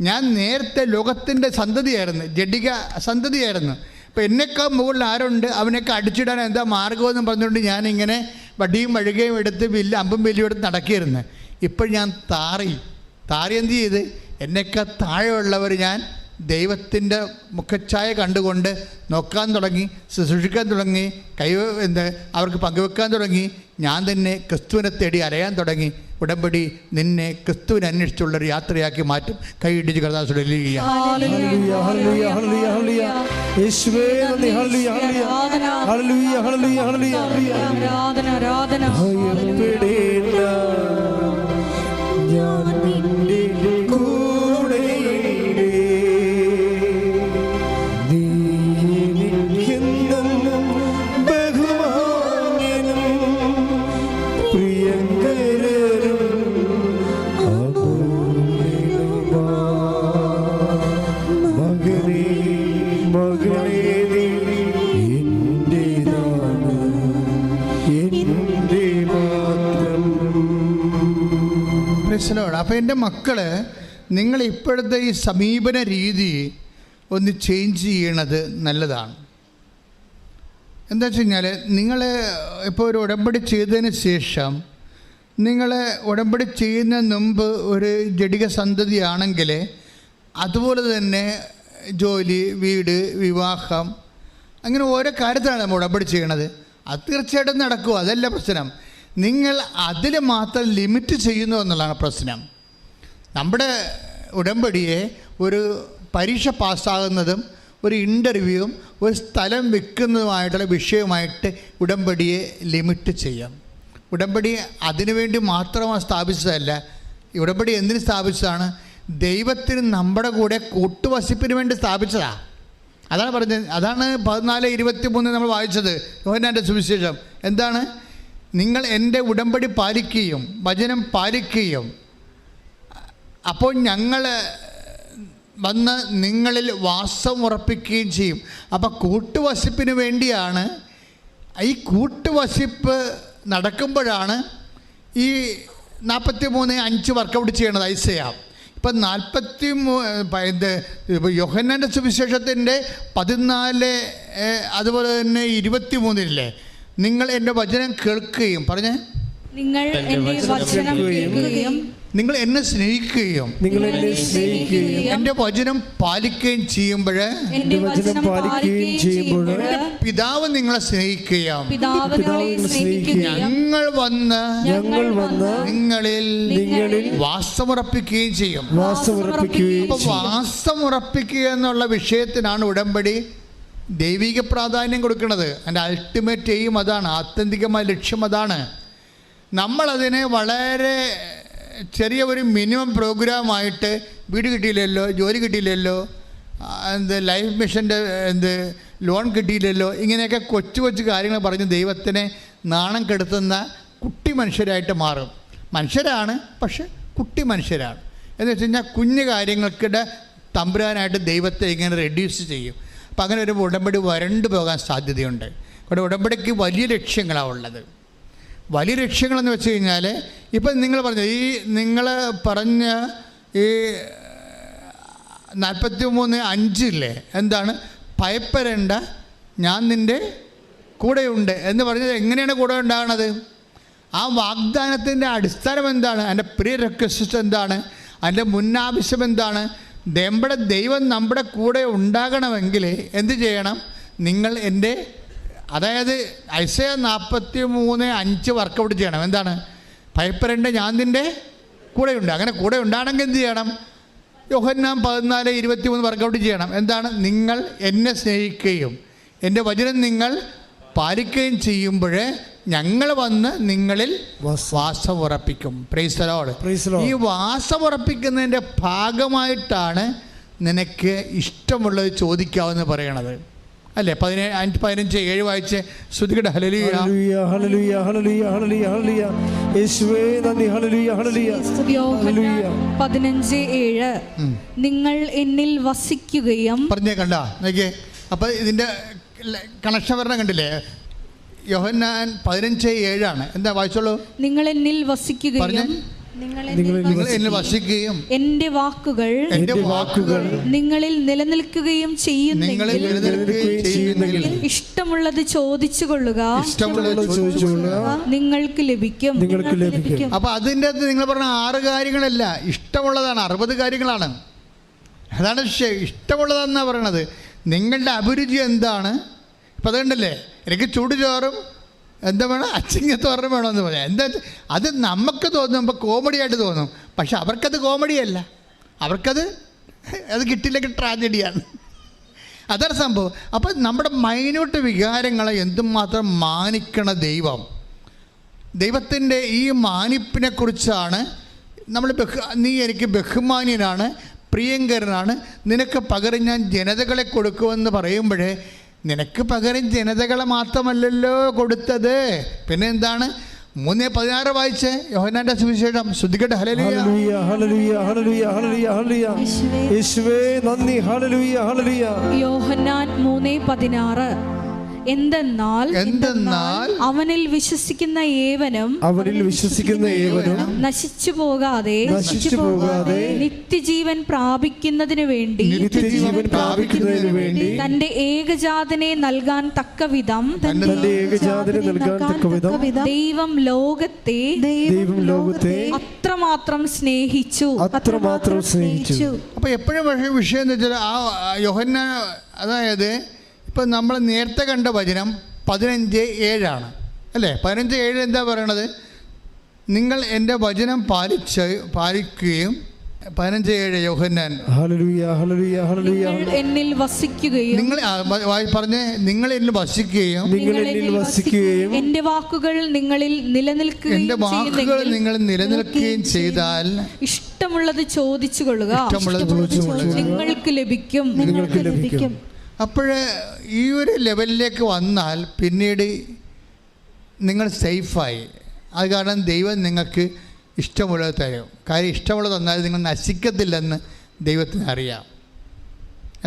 S2: ഞാൻ നേരത്തെ ലോകത്തിൻ്റെ സന്തതിയായിരുന്നു, ജഡിക സന്തതിയായിരുന്നു. അപ്പോൾ എന്നേക്കാൾ മുകളിൽ ആരുണ്ട്, അവനൊക്കെ അടിച്ചിടാൻ എന്താ മാർഗമെന്ന് പറഞ്ഞുകൊണ്ട് ഞാനിങ്ങനെ വടിയും വഴുകയും എടുത്ത് അമ്പും വില്ലും എടുത്ത് നടക്കിയിരുന്നു. ഇപ്പോൾ ഞാൻ താറി എന്ത് ചെയ്ത്? എന്നേക്കാൾ താഴെയുള്ളവർ ഞാൻ ദൈവത്തിൻ്റെ മുഖച്ഛായ കണ്ടുകൊണ്ട് നോക്കാൻ തുടങ്ങി, ശുശ്രൂഷിക്കാൻ തുടങ്ങി, അവർക്ക് പങ്കുവെക്കാൻ തുടങ്ങി. ഞാൻ തന്നെ ക്രിസ്തുവിനെ തേടി അലയാൻ തുടങ്ങി. ഉടമ്പടി നിന്നെ ക്രിസ്തുവിനെ അന്വേഷിച്ചുള്ളൊരു യാത്രയാക്കി മാറ്റും. കൈയിടിച്ച് കർത്താവേ അപ്പോൾ എൻ്റെ മക്കള്, നിങ്ങൾ ഇപ്പോഴത്തെ ഈ സമീപന രീതി ഒന്ന് ചേഞ്ച് ചെയ്യണത് നല്ലതാണ്. എന്താ വെച്ച് കഴിഞ്ഞാൽ, നിങ്ങൾ ഇപ്പോൾ ഒരു ഉടമ്പടി ചെയ്തതിന് ശേഷം, നിങ്ങൾ ഉടമ്പടി ചെയ്യുന്നതിന് മുമ്പ് ഒരു ജഡിക സന്തതിയാണെങ്കിൽ, അതുപോലെ തന്നെ ജോലി, വീട്, വിവാഹം, അങ്ങനെ ഓരോ കാര്യത്തിലാണ് നമ്മൾ ഉടമ്പടി ചെയ്യണത്. അത് തീർച്ചയായിട്ടും നടക്കും, അതല്ല പ്രശ്നം. നിങ്ങൾ അതിൽ മാത്രം ലിമിറ്റ് ചെയ്യുന്നു എന്നുള്ളതാണ് പ്രശ്നം. നമ്മുടെ ഉടമ്പടിയെ ഒരു പരീക്ഷ പാസ്സാകുന്നതും ഒരു ഇൻ്റർവ്യൂവും ഒരു സ്ഥലം വിൽക്കുന്നതുമായിട്ടുള്ള വിഷയമായിട്ട് ഉടമ്പടിയെ ലിമിറ്റ് ചെയ്യാം. ഉടമ്പടി അതിനുവേണ്ടി മാത്രമാണ് സ്ഥാപിച്ചതല്ല. ഉടമ്പടി എന്തിന് സ്ഥാപിച്ചതാണ്? ദൈവത്തിന് നമ്മുടെ കൂടെ കൂട്ടുവസിപ്പിന് വേണ്ടി സ്ഥാപിച്ചതാണ്. അതാണ് പറഞ്ഞത്. അതാണ് 14:23 നമ്മൾ വായിച്ചത്, യോഹന്നാൻ്റെ സുവിശേഷം. എന്താണ്? നിങ്ങൾ എൻ്റെ ഉടമ്പടി പാലിക്കുകയും വചനം പാലിക്കുകയും അപ്പോൾ ഞങ്ങൾ വന്ന് നിങ്ങളിൽ വാസം ഉറപ്പിക്കുകയും ചെയ്യും. അപ്പോൾ കൂട്ടുവസിപ്പിന് വേണ്ടിയാണ്. ഈ കൂട്ടുവസിപ്പ് നടക്കുമ്പോഴാണ് ഈ 43:5 വർക്കൗട്ട് ചെയ്യണത് ഐസയാ. ഇപ്പം 43 യോഹന്നാൻ്റെ സുവിശേഷത്തിൻ്റെ 14 അതുപോലെ തന്നെ 23 നിങ്ങൾ എൻ്റെ വചനം കേൾക്കുകയും പറഞ്ഞേ,
S4: നിങ്ങൾ എൻ്റെ വചനം കേൾക്കുകയും
S2: നിങ്ങൾ എന്നെ സ്നേഹിക്കുകയും എൻ്റെ വചനം പാലിക്കുകയും ചെയ്യുമ്പോൾ പിതാവ് നിങ്ങളെ സ്നേഹിക്കുകയും ഞങ്ങൾ വന്ന് നിങ്ങളിൽ വാസമുറപ്പിക്കുകയും ചെയ്യും. വാസമുറപ്പിക്കുക എന്നുള്ള വിഷയത്തിനാണ് ഉടമ്പടി ദൈവിക പ്രാധാന്യം കൊടുക്കുന്നത്. അതിൻ്റെ അൾട്ടിമേറ്റ് എയിം അതാണ്, ആത്യന്തികമായ ലക്ഷ്യം അതാണ്. നമ്മളതിനെ വളരെ ചെറിയ ഒരു മിനിമം പ്രോഗ്രാമായിട്ട്, വീട് കിട്ടിയില്ലല്ലോ, ജോലി കിട്ടിയില്ലല്ലോ, ലൈഫ് മിഷൻ്റെ ലോൺ കിട്ടിയില്ലല്ലോ, ഇങ്ങനെയൊക്കെ കൊച്ചു കൊച്ചു കാര്യങ്ങൾ പറഞ്ഞ് ദൈവത്തിനെ നാണം കെടുത്തുന്ന കുട്ടി മനുഷ്യരായിട്ട് മാറും. മനുഷ്യരാണ്, പക്ഷെ കുട്ടി മനുഷ്യരാണ്. എന്ന് വെച്ച് കഴിഞ്ഞാൽ കുഞ്ഞു കാര്യങ്ങൾക്കിടെ തമ്പുരാനായിട്ട് ദൈവത്തെ ഇങ്ങനെ റെഡ്യൂസ് ചെയ്യും. അപ്പം അങ്ങനെ ഒരു ഉടമ്പടി വരണ്ടു പോകാൻ സാധ്യതയുണ്ട്. അവിടെ ഉടമ്പടിക്ക് വലിയ ലക്ഷ്യങ്ങളാണ് ഉള്ളത്. വലിയ ലക്ഷ്യങ്ങളെന്ന് വെച്ച് കഴിഞ്ഞാൽ, ഇപ്പം നിങ്ങൾ പറഞ്ഞ നിങ്ങൾ പറഞ്ഞ ഈ 43:5 എന്താണ്? ഭയപ്പെടേണ്ട, ഞാൻ നിൻ്റെ കൂടെയുണ്ട് എന്ന് പറഞ്ഞത് എങ്ങനെയാണ് കൂടെ ഉണ്ടാകണത്? ആ വാഗ്ദാനത്തിൻ്റെ അടിസ്ഥാനം എന്താണ്? അതിൻ്റെ പ്രീ റിക്വസ്റ്റ് എന്താണ്? അതിൻ്റെ മുന്നാവശ്യം എന്താണ്? നമ്മുടെ ദൈവം നമ്മുടെ കൂടെ ഉണ്ടാകണമെങ്കിൽ എന്ത് ചെയ്യണം? നിങ്ങൾ എൻ്റെ, അതായത് ഐസയ 43:5 വർക്കൗട്ട് ചെയ്യണം. എന്താണ്? ഭയപ്പെടേണ്ട, ഞാൻ നിൻ്റെ കൂടെയുണ്ട്. അങ്ങനെ കൂടെ ഉണ്ടാകണമെങ്കിൽ എന്ത് ചെയ്യണം? യോഹന്നാൻ 14:23 വർക്കൗട്ട് ചെയ്യണം. എന്താണ്? നിങ്ങൾ എന്നെ സ്നേഹിക്കുകയും എൻ്റെ വചനം നിങ്ങൾ പാലിക്കുകയും ചെയ്യുമ്പോൾ ഞങ്ങൾ വന്ന് നിങ്ങളിൽ വാസം ഉറപ്പിക്കും. Praise the Lord. ഈ വാസം ഉറപ്പിക്കുന്നതിൻ്റെ ഭാഗമായിട്ടാണ് നിനക്ക് ഇഷ്ടമുള്ളത് ചോദിക്കാമെന്ന് പറയണത്. അല്ലേ? 15:7 വായിച്ച് ശ്രുതികട. ഹല്ലേലൂയ
S1: ഹല്ലേലൂയ ഹല്ലേലൂയ ഹല്ലേലൂയ ഹല്ലേലൂയ ഹല്ലേലൂയ. യേശുവേ നന്ദി. ഹല്ലേലൂയ ഹല്ലേലൂയ ഹല്ലേലൂയ.
S4: 15:7 നിങ്ങൾ എന്നിൽ വസിക്കുകയും
S2: പറഞ്ഞേ. കണ്ട നോക്കിയേ. അപ്പം ഇതിൻ്റെ കണക്ഷൻ വരണം കണ്ടില്ലേ? യോഹന്നാൻ 15:7 എന്താ വായിച്ചോളൂ.
S4: നിങ്ങൾ എന്നിൽ വസിക്കുകയും
S2: നിങ്ങൾ എന്നിൽ വസിക്കുകയും
S4: എന്റെ വാക്കുകൾ നിങ്ങളിൽ നിലനിൽക്കുകയും ചെയ്യുന്നെങ്കിൽ ഇഷ്ടമുള്ളത് ചോദിച്ചു കൊള്ളുക, നിങ്ങൾക്ക് ലഭിക്കും.
S2: അപ്പൊ അതിൻ്റെ അകത്ത് നിങ്ങൾ പറഞ്ഞ 6 കാര്യങ്ങളല്ല, ഇഷ്ടമുള്ളതാണ്. 60 കാര്യങ്ങളാണ്. അതാണ് ഇഷ്ടമുള്ളതെന്നാണ് പറയണത്. നിങ്ങളുടെ അഭിരുചി എന്താണ്? ഇപ്പം അതുകൊണ്ടല്ലേ എനിക്ക് ചൂടുചോറും എന്താ വേണം, അച്ചിങ്ങത്തോറും വേണമെന്ന് പറയാം. എന്താ അത് നമുക്ക് തോന്നുമ്പോൾ കോമഡിയായിട്ട് തോന്നും, പക്ഷെ അവർക്കത് കോമഡിയല്ല, അവർക്കത് കിട്ടില്ലെങ്കിൽ ട്രാജഡിയാണ്. അതാണ് സംഭവം. അപ്പം നമ്മുടെ മൈന്യൂട്ട് വികാരങ്ങളെ എന്തുമാത്രം മാനിക്കണ ദൈവത്തിൻ്റെ ഈ മാനിപ്പിനെക്കുറിച്ചാണ് നമ്മൾ നീ എനിക്ക് ബഹുമാന്യനാണ്, പ്രിയങ്കരനാണ്, നിനക്ക് പകരം ഞാൻ ജനതകളെ കൊടുക്കുമെന്ന് പറയുമ്പോഴേ നിനക്ക് പകരം ജനതകളെ മാത്രമല്ലല്ലോ കൊടുത്തത്, പിന്നെ എന്താണ്? 3:16 വായിച്ച് യോഹന്നാന്റെ സുവിശേഷം. ശ്രദ്ധിക്കട്ടെ.
S1: ഹല്ലേലൂയ ഹല്ലേലൂയ ഹല്ലേലൂയ ഹല്ലേലൂയ ഹല്ലേലൂയ. യേശുവേ നന്ദി. ഹല്ലേലൂയ ഹല്ലേലൂയ.
S4: യോഹന്നാൻ 3:16 എന്തെന്നാൽ അവനിൽ വിശ്വസിക്കുന്ന ഏവനും നശിച്ചു പോകാതെ നിത്യജീവൻ പ്രാപിക്കുന്നതിനു വേണ്ടി തന്റെ ഏകജാതനെ നൽകാൻ തക്കവിധം ദൈവം ലോകത്തെ അത്രമാത്രം സ്നേഹിച്ചു.
S2: അപ്പൊ എപ്പോഴും വിഷയം എന്ന് വെച്ചാൽ ആ യോഹന്നാൻ, അതായത് ഇപ്പം നമ്മൾ നേരത്തെ കണ്ട വചനം 15:7 അല്ലേ? 15:7 എന്താ പറയണത്? നിങ്ങൾ എൻ്റെ വചനം പാലിക്കുകയും 15:7 യോഹന്നാൻ
S4: എന്നിൽ വസിക്കുകയും
S2: നിങ്ങൾ പറഞ്ഞേ, നിങ്ങൾ എന്നിൽ വസിക്കുകയും
S4: എൻ്റെ വാക്കുകൾ നിങ്ങളിൽ നിലനിൽക്കുകയും
S2: ചെയ്താൽ
S4: ഇഷ്ടമുള്ളത് ചോദിച്ചു കൊള്ളുക, നിങ്ങൾക്ക് ലഭിക്കും.
S2: അപ്പോഴേ ഈ ഒരു ലെവലിലേക്ക് വന്നാൽ പിന്നീട് നിങ്ങൾ സേഫായി. അത് കാരണം ദൈവം നിങ്ങൾക്ക് ഇഷ്ടമുള്ളത് തരും. കാര്യം ഇഷ്ടമുള്ളത് തന്നാൽ നിങ്ങൾ നശിക്കത്തില്ലെന്ന് ദൈവത്തിന് അറിയാം.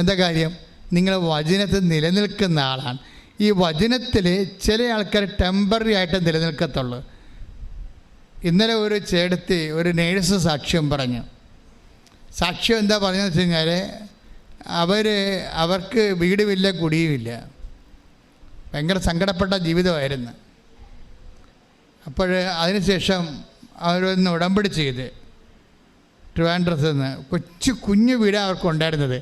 S2: എന്താ കാര്യം? നിങ്ങൾ വചനത്തിൽ നിലനിൽക്കുന്ന ആളാണ്. ഈ വചനത്തിൽ ചില ആൾക്കാർ ടെമ്പററി ആയിട്ട് നിലനിൽക്കത്തുള്ളൂ. ഇന്നലെ ഒരു ചേട്ടത്തി, ഒരു നേഴ്സ് സാക്ഷ്യം പറഞ്ഞു. സാക്ഷ്യം എന്താ പറഞ്ഞതെന്ന് വെച്ച് കഴിഞ്ഞാൽ അവർക്ക് വീടുമില്ല, കുടിയുമില്ല, ഭയങ്കര സങ്കടപ്പെട്ട ജീവിതമായിരുന്നു. അപ്പോൾ അതിനുശേഷം അവരൊന്ന് ഉടമ്പടി ചെയ്ത് ട്രിവാൻഡ്രത്ത് നിന്ന് കുഞ്ഞു വീടാണ് അവർക്ക് ഉണ്ടായിരുന്നത്.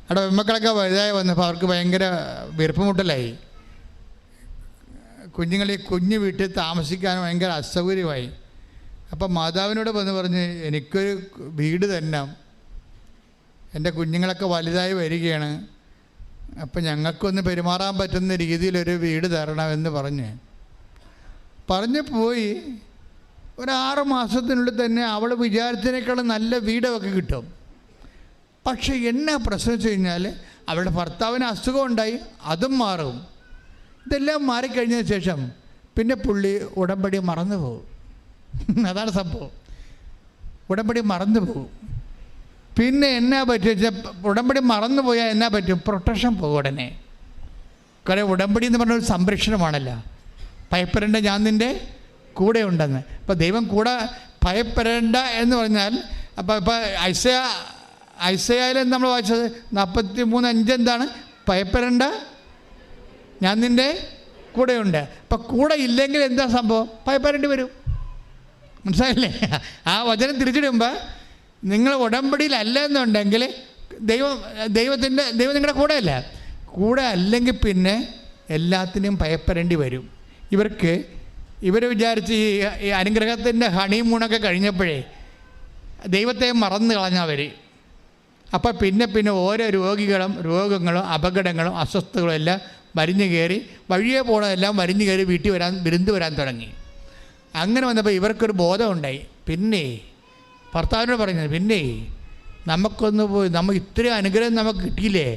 S2: അവിടെ പെൺമക്കളൊക്കെ വലുതായി വന്നപ്പോൾ അവർക്ക് ഭയങ്കര വീർപ്പുമുട്ടലായി. കുഞ്ഞുങ്ങൾ ഈ കുഞ്ഞു വീട്ടിൽ താമസിക്കാൻ ഭയങ്കര അസൗകര്യമായി. അപ്പം മാതാവിനോട് വന്ന് പറഞ്ഞ്, എനിക്കൊരു വീട് തന്നെ, എൻ്റെ കുഞ്ഞുങ്ങളൊക്കെ വലുതായി വരികയാണ്, അപ്പം ഞങ്ങൾക്കൊന്ന് പെരുമാറാൻ പറ്റുന്ന രീതിയിലൊരു വീട് തരണമെന്ന് പറഞ്ഞ് പോയി. ഒരു 6 മാസത്തിനുള്ളിൽ തന്നെ അവൾ വിചാരിച്ചതിനേക്കാളും നല്ല വീടൊക്കെ കിട്ടും. പക്ഷേ എന്നാ പ്രശ്നം വെച്ച് കഴിഞ്ഞാൽ അവളുടെ ഭർത്താവിന് അസുഖം ഉണ്ടായി, അതും മാറും. ഇതെല്ലാം മാറിക്കഴിഞ്ഞതിന് ശേഷം പിന്നെ പുള്ളി ഉടമ്പടി മറന്നു പോകും. അതാണ് സംഭവം. ഉടമ്പടി മറന്നു പോകും. പിന്നെ എന്നാ പറ്റും വെച്ചാൽ, ഉടമ്പടി മറന്നു പോയാൽ എന്നാ പറ്റും? പ്രൊട്ടക്ഷൻ പോകും ഉടനെ. കാരണം ഉടമ്പടി എന്ന് പറഞ്ഞൊരു സംരക്ഷണമാണല്ലോ. ഭയപ്പെടേണ്ട, ഞാൻ നിൻ്റെ കൂടെ ഉണ്ടെന്ന്. അപ്പോൾ ദൈവം കൂടെ ഭയപ്പെടേണ്ട എന്ന് പറഞ്ഞാൽ, അപ്പോൾ ഐസയായിൽ നമ്മൾ വായിച്ചത് 43:5 എന്താണ്? ഭയപ്പെടേണ്ട, ഞാൻ നിൻ്റെ കൂടെയുണ്ട്. അപ്പം കൂടെ ഇല്ലെങ്കിൽ എന്താ സംഭവം? ഭയപ്പെടേണ്ടി വരും. മനസ്സിലായില്ലേ? ആ വചനം തിരിച്ചിടുമ്പോൾ നിങ്ങൾ ഉടമ്പടിയിലല്ല എന്നുണ്ടെങ്കിൽ ദൈവം നിങ്ങളുടെ കൂടെയല്ല. കൂടെ അല്ലെങ്കിൽ പിന്നെ എല്ലാത്തിനും ഭയപ്പെടേണ്ടി വരും. ഇവർ വിചാരിച്ച് ഈ അനുഗ്രഹത്തിൻ്റെ ഹണിമൂണൊക്കെ കഴിഞ്ഞപ്പോഴേ ദൈവത്തെ മറന്നു കളഞ്ഞവർ. അപ്പോൾ പിന്നെ ഓരോ രോഗങ്ങളും അപകടങ്ങളും അസ്വസ്ഥതകളും എല്ലാം വരിഞ്ഞു കയറി, വഴിയെ പോകണമെല്ലാം വരിഞ്ഞു കയറി വിരുന്ന് വരാൻ തുടങ്ങി. അങ്ങനെ വന്നപ്പോൾ ഇവർക്കൊരു ബോധമുണ്ടായി. പിന്നെ ഭർത്താവിനോട് പറയുന്നത്, പിന്നെ നമുക്കൊന്ന് പോയി, നമുക്ക് ഇത്രയും അനുഗ്രഹം നമുക്ക് കിട്ടിയില്ലേ,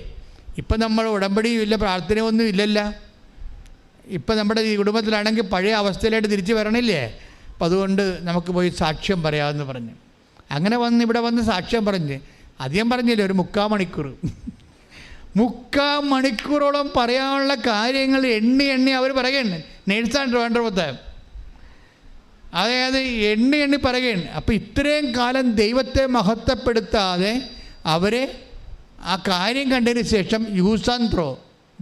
S2: ഇപ്പം നമ്മൾ ഉടമ്പടിയും ഇല്ല, പ്രാർത്ഥനയൊന്നും ഇല്ലല്ല. ഇപ്പം നമ്മുടെ ഈ കുടുംബത്തിലാണെങ്കിൽ പഴയ അവസ്ഥയിലായിട്ട് തിരിച്ചു വരണില്ലേ? അപ്പം അതുകൊണ്ട് നമുക്ക് പോയി സാക്ഷ്യം പറയാമെന്ന് പറഞ്ഞു. അങ്ങനെ ഇവിടെ വന്ന് സാക്ഷ്യം പറഞ്ഞ് അധികം പറഞ്ഞില്ലേ, ഒരു 3/4 മണിക്കൂർ 3/4 മണിക്കൂറോളം പറയാനുള്ള കാര്യങ്ങൾ എണ്ണി അവർ പറയുകയാണ്. നേഴ്സാണ് ട്രിവാൻഡ്രത്ത്. അതായത് എണ്ണി പറയുകയാണ്. അപ്പോൾ ഇത്രയും കാലം ദൈവത്തെ മഹത്വപ്പെടുത്താതെ അവരെ ആ കാര്യം കണ്ടതിന് ശേഷം യൂസ് ആൻഡ് ത്രോ,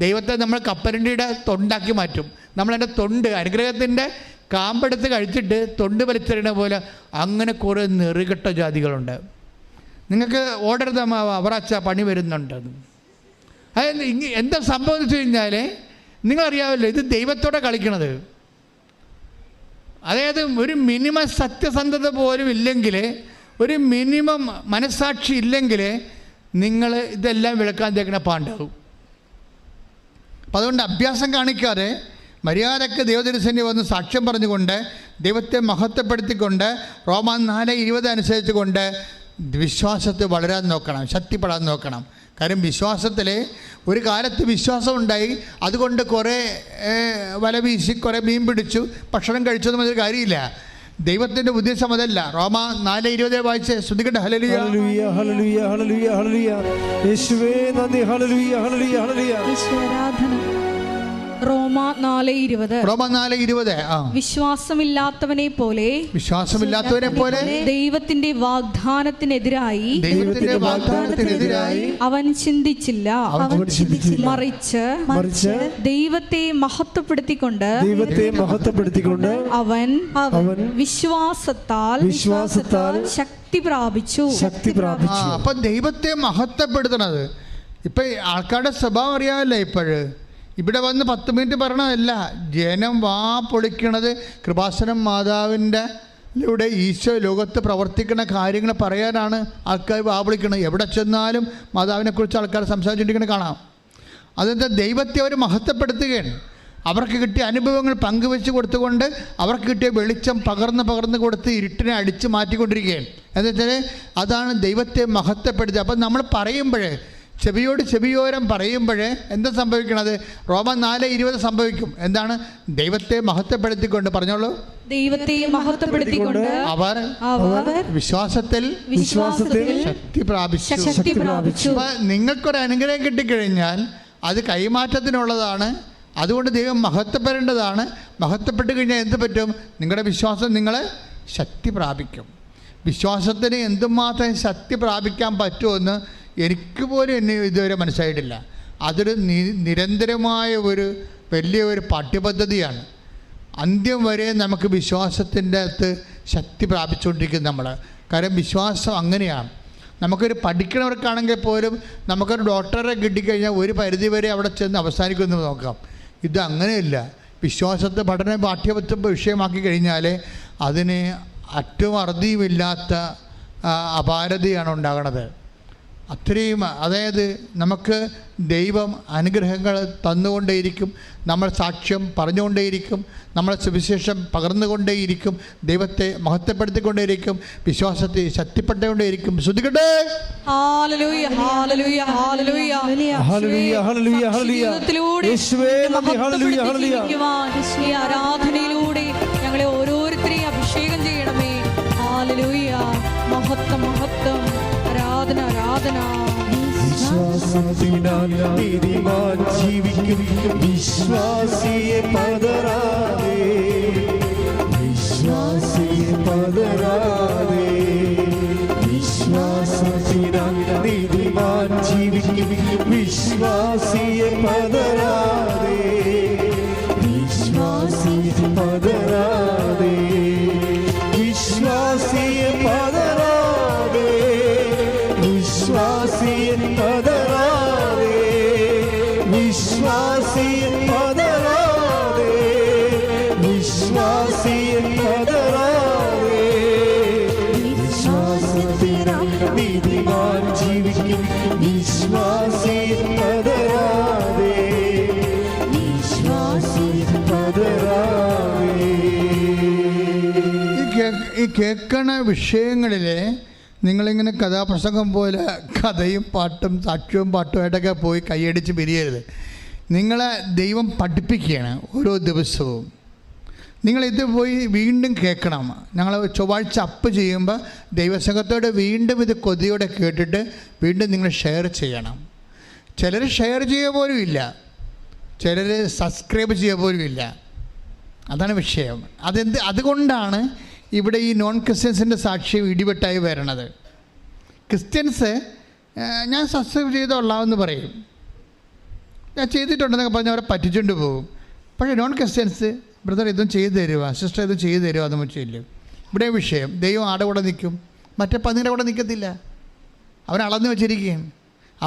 S2: ദൈവത്തെ നമ്മൾ കപ്പലണ്ടിയുടെ തൊണ്ടാക്കി മാറ്റും. നമ്മളതിൻ്റെ തൊണ്ട് അനുഗ്രഹത്തിൻ്റെ കാമ്പെടുത്ത് കഴിച്ചിട്ട് തൊണ്ട് വലിച്ചെറിയണ പോലെ അങ്ങനെ കുറേ നെറുകെട്ട ജാതികളുണ്ട്. നിങ്ങൾക്ക് ഓർഡർ അവറാച്ച പണി വരുന്നുണ്ട്. അതായത് എന്താ സംഭവം എന്ന് വെച്ച് കഴിഞ്ഞാൽ നിങ്ങളറിയാമല്ലോ, ഇത് ദൈവത്തോടെ കളിക്കണത്. അതായത് ഒരു മിനിമം സത്യസന്ധത പോലും ഇല്ലെങ്കിൽ, ഒരു മിനിമം മനസ്സാക്ഷി ഇല്ലെങ്കിൽ നിങ്ങൾ ഇതെല്ലാം വിളക്കാൻ തേക്കണ പാണ്ടാവും. അപ്പം അതുകൊണ്ട് അഭ്യാസം കാണിക്കാതെ മര്യാദയ്ക്ക് ദൈവദർശനി വന്ന് സാക്ഷ്യം പറഞ്ഞുകൊണ്ട് ദൈവത്തെ മഹത്വപ്പെടുത്തിക്കൊണ്ട് റോമൻ 4:20 അനുസരിച്ചുകൊണ്ട് വിശ്വാസത്തെ വളരാൻ നോക്കണം, ശക്തിപ്പെടാൻ നോക്കണം. കാര്യം വിശ്വാസത്തിൽ ഒരു കാലത്ത് വിശ്വാസം ഉണ്ടായി, അതുകൊണ്ട് കുറേ വല വീശി കുറേ മീൻ പിടിച്ചു ഭക്ഷണം കഴിച്ചതും അതൊരു കാര്യമില്ല. ദൈവത്തിൻ്റെ ഉദ്ദേശം അതല്ല. റോമ 4:20 വായിച്ച് ശ്രദ്ധിക്കട്ടെ. ഹല്ലേലൂയ
S1: ഹല്ലേലൂയ ഹല്ലേലൂയ ഹല്ലേലൂയ ഹല്ലേലൂയ. യേശുവേ നന്ദി. ഹല്ലേലൂയ ഹല്ലേലൂയ ഹല്ലേലൂയ.
S4: ആരാധന. റോമ 4:20. വിശ്വാസമില്ലാത്തവനെ പോലെ ദൈവത്തിന്റെ വാഗ്ദാനത്തിനെതിരായി അവൻ ചിന്തിച്ചില്ല. മറിച്ച് ദൈവത്തെ മഹത്വപ്പെടുത്തിക്കൊണ്ട് അവൻ വിശ്വാസത്താൽ ശക്തി പ്രാപിച്ചു.
S2: അപ്പൊ ദൈവത്തെ മഹത്വപ്പെടുത്തണത് ഇപ്പൊ ആൾക്കാരുടെ സ്വഭാവം അറിയാമല്ലോ. ഇപ്പോഴ് ഇവിടെ വന്ന് 10 മിനിറ്റ് പറയണതല്ല, ജനം വാ പൊളിക്കണത് കൃപാസനം മാതാവിൻ്റെ ലൂടെ ഈശോ ലോകത്ത് പ്രവർത്തിക്കുന്ന കാര്യങ്ങൾ പറയാനാണ് ആൾക്കാർ വാ പൊളിക്കണത്. എവിടെ ചെന്നാലും മാതാവിനെക്കുറിച്ച് ആൾക്കാർ സംസാരിച്ചുകൊണ്ടിരിക്കുന്നത് കാണാം. അതെന്താ? ദൈവത്തെ അവർ മഹത്വപ്പെടുത്തുകയാണ്. അവർക്ക് കിട്ടിയ അനുഭവങ്ങൾ പങ്കുവെച്ച് കൊടുത്തുകൊണ്ട് അവർക്ക് കിട്ടിയ വെളിച്ചം പകർന്ന് കൊടുത്ത് ഇരുട്ടിനെ അടിച്ച് മാറ്റിക്കൊണ്ടിരിക്കുകയാണ്. എന്താ വെച്ചാൽ അതാണ് ദൈവത്തെ മഹത്വപ്പെടുത്തുക. അപ്പം നമ്മൾ പറയുമ്പോഴേ ചെവിയോരം പറയുമ്പോൾ എന്താ സംഭവിക്കണത്? റോമൻ 4:20 സംഭവിക്കും. എന്താണ്? ദൈവത്തെ മഹത്വപ്പെടുത്തിക്കൊണ്ട്, പറഞ്ഞോളൂ,
S4: ദൈവത്തെ മഹത്വപ്പെടുത്തിക്കൊണ്ട്
S2: അവർ വിശ്വാസത്തിൽ ശക്തി പ്രാപിച്ചു. അപ്പൊ നിങ്ങൾക്കൊരു അനുഗ്രഹം കിട്ടിക്കഴിഞ്ഞാൽ അത് കൈമാറ്റത്തിനുള്ളതാണ്. അതുകൊണ്ട് ദൈവം മഹത്വപ്പെടേണ്ടതാണ്. മഹത്വപ്പെട്ട് കഴിഞ്ഞാൽ എന്ത് പറ്റും? നിങ്ങളുടെ വിശ്വാസം നിങ്ങളെ ശക്തി പ്രാപിക്കും. വിശ്വാസത്തിന് എന്തുമാത്രം ശക്തി പ്രാപിക്കാൻ പറ്റുമെന്ന് എനിക്ക് പോലും എന്നെ ഇതുവരെ മനസ്സിലായിട്ടില്ല. അതൊരു നിരന്തരമായ വലിയൊരു പാഠ്യപദ്ധതിയാണ്. അന്ത്യം വരെ നമുക്ക് വിശ്വാസത്തിൻ്റെ അകത്ത് ശക്തി പ്രാപിച്ചുകൊണ്ടിരിക്കും നമ്മൾ. കാരണം വിശ്വാസം അങ്ങനെയാണ്. നമുക്കൊരു പഠിക്കണവർക്കാണെങ്കിൽ പോലും നമുക്കൊരു ഡോക്ടറെ കിട്ടിക്കഴിഞ്ഞാൽ ഒരു പരിധി വരെ അവിടെ ചെന്ന് അവസാനിക്കുമെന്ന് നോക്കാം. ഇത് അങ്ങനെയല്ല. വിശ്വാസത്തെ പഠനം പാഠ്യപദ്ധ വിഷയമാക്കി കഴിഞ്ഞാൽ അതിന് അറ്റവും അറുതിയുമില്ലാത്ത അപാരതയാണ് ഉണ്ടാകണത്. അത്രയും, അതായത് നമുക്ക് ദൈവം അനുഗ്രഹങ്ങൾ തന്നുകൊണ്ടേയിരിക്കും. നമ്മൾ സാക്ഷ്യം പറഞ്ഞുകൊണ്ടേയിരിക്കും. നമ്മളെ സുവിശേഷം പകർന്നുകൊണ്ടേയിരിക്കും. ദൈവത്തെ മഹത്വപ്പെടുത്തിക്കൊണ്ടേയിരിക്കും. വിശ്വാസത്തെ ശക്തിപ്പെട്ടുകൊണ്ടേയിരിക്കും. ശ്രദ്ധിക്കട്ടെ.
S4: ആരാധനയിലൂടെ ഞങ്ങളെ ഓരോരുത്തരെയും അഭിഷേകം ചെയ്യണമേ. ഹല്ലേലൂയ. മഹത്വം മഹത്വം. ആരാധന ആരാധന.
S1: വിശ്വാസത്തിനാൽ നീതിമാൻ ജീവിക്കും. വിശ്വാസിയെ പതറാതെ, വിശ്വാസിയെ പതറാതെ. വിശ്വാസത്തിനാൽ നീതിമാൻ ജീവിക്കും. വിശ്വാസിയെ പതറാതെ, വിശ്വാസിയെ പതറാതെ. വിശ്വാസിയെ പതറാതെ, വിശ്വാസിയെ പതറാതെ. വിശ്വാസിയെ പതറാതെ, വിശ്വാസിയെ പതറാതെ. വിശ്വാസത്തിനാൽ നീതിമാൻ ജീവിക്കും. വിശ്വാസിയെ പതറാതെ, വിശ്വാസിയെ പതറാതെ.
S2: ഈ കേൾക്കണ വിഷയങ്ങളിൽ നിങ്ങളിങ്ങനെ കഥാപ്രസംഗം പോലെ കഥയും പാട്ടും സാക്ഷ്യവും പാട്ടുമായിട്ടൊക്കെ പോയി കൈയടിച്ച് പിരിയരുത്. നിങ്ങളെ ദൈവം പഠിപ്പിക്കുകയാണ് ഓരോ ദിവസവും. നിങ്ങളിത് പോയി വീണ്ടും കേൾക്കണം. ഞങ്ങൾ ചൊവ്വാഴ്ച അപ്പ് ചെയ്യുമ്പോൾ ദൈവസംഘത്തോട് വീണ്ടും ഇത് കൊതിയോടെ കേട്ടിട്ട് വീണ്ടും നിങ്ങൾ ഷെയർ ചെയ്യണം. ചിലർ ഷെയർ ചെയ്യുക പോലും ഇല്ല, ചിലർ സബ്സ്ക്രൈബ് ചെയ്യുക പോലും ഇല്ല. അതാണ് വിഷയം. അതുകൊണ്ടാണ് ഇവിടെ ഈ നോൺ ക്രിസ്ത്യൻസിൻ്റെ സാക്ഷ്യം ഇടിവെട്ടായി വരണത്. ക്രിസ്ത്യൻസ് ഞാൻ സബ്സ്ക്രൈബ് ചെയ്തോളാമെന്ന് പറയും, ഞാൻ ചെയ്തിട്ടുണ്ടെന്നൊക്കെ പറഞ്ഞ് അവരെ പറ്റിച്ചുകൊണ്ട് പോകും. പക്ഷേ നോൺ ക്രിസ്ത്യൻസ് ബ്രദർ ഇതും ചെയ്തു തരുക, സിസ്റ്റർ ഇതും ചെയ്തു തരുക എന്ന് വെച്ചില്ല. ഇവിടെ വിഷയം ദൈവം ആടെ കൂടെ നിൽക്കും, മറ്റേ പന്നിയുടെ കൂടെ നിൽക്കത്തില്ല. അവൻ അളന്ന് വെച്ചിരിക്കുകയും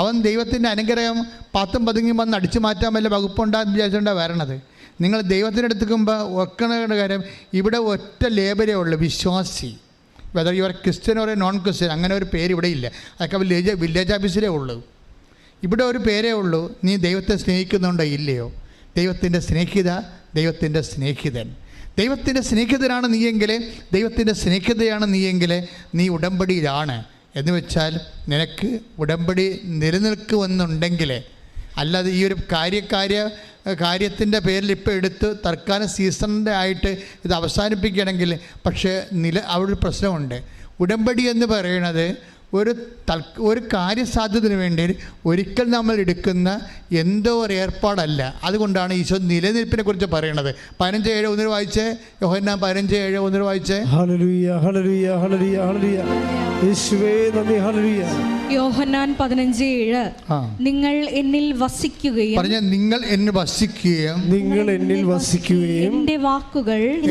S2: അവൻ ദൈവത്തിൻ്റെ അനുഗ്രഹം 10 പതുങ്ങി വന്ന് അടിച്ചു മാറ്റാൻ വല്ല വകുപ്പുണ്ടാകുന്ന വിചാരിച്ചുകൊണ്ടാണ് വരണത്. നിങ്ങൾ ദൈവത്തിൻ്റെ അടുത്തേക്കുമ്പോൾ ഓർക്കുന്ന കാര്യം ഇവിടെ ഒറ്റ ലേബലേ ഉള്ളൂ, വിശ്വാസി. Whether your Christian or non Christian, അങ്ങനെ ഒരു പേര് ഇവിടെ ഇല്ല. അതൊക്കെ വില്ലേജ് ഓഫീസിലേ ഉള്ളൂ. ഇവിടെ ഒരു പേരേ ഉള്ളൂ, നീ ദൈവത്തെ സ്നേഹിക്കുന്നുണ്ടോ ഇല്ലയോ. ദൈവത്തിൻ്റെ സ്നേഹിത, ദൈവത്തിൻ്റെ സ്നേഹിതൻ. ദൈവത്തിൻ്റെ സ്നേഹിതനാണ് നീയെങ്കിൽ, ദൈവത്തിൻ്റെ സ്നേഹിതയാണ് നീയെങ്കിൽ നീ ഉടമ്പടിയിലാണ്. എന്ന് വെച്ചാൽ നിനക്ക് ഉടമ്പടി നിലനിൽക്കുമെന്നുണ്ടെങ്കിൽ, അല്ലാതെ ഈ ഒരു കാര്യത്തിൻ്റെ പേരിൽ ഇപ്പോൾ എടുത്ത് തൽക്കാലം സീസണിൻ്റെ ആയിട്ട് ഇത് അവസാനിപ്പിക്കുകയാണെങ്കിൽ, പക്ഷേ അവിടെ ഒരു പ്രശ്നമുണ്ട്. ഉടമ്പടി എന്ന് പറയുന്നത് ഒരു കാര്യസാധ്യതത്തിന് വേണ്ടി ഒരിക്കൽ നമ്മൾ എടുക്കുന്ന എന്തോ ഒരു ഏർപ്പാടല്ല. അതുകൊണ്ടാണ് ഈശോ നിലനിൽപ്പിനെ കുറിച്ച് പറയണത്. 15:7 ഒന്നിന് വായിച്ചേ, യോഹന്നാൻ 15:7 ഒന്നിന് വായിച്ചേ.
S1: ഹല്ലേലൂയ ഹല്ലേലൂയ ഹല്ലേലൂയ ഹല്ലേലൂയ യേശുവേ നന്ദി. ഹല്ലേലൂയ.
S4: യോഹന്നാൻ 15:7 നിങ്ങൾ എന്നിൽ വസിക്കുകയും,
S2: പറഞ്ഞ നിങ്ങൾ എന്നിൽ വസിക്കുകയും,
S1: നിങ്ങൾ എന്നിൽ വസിക്കുകയും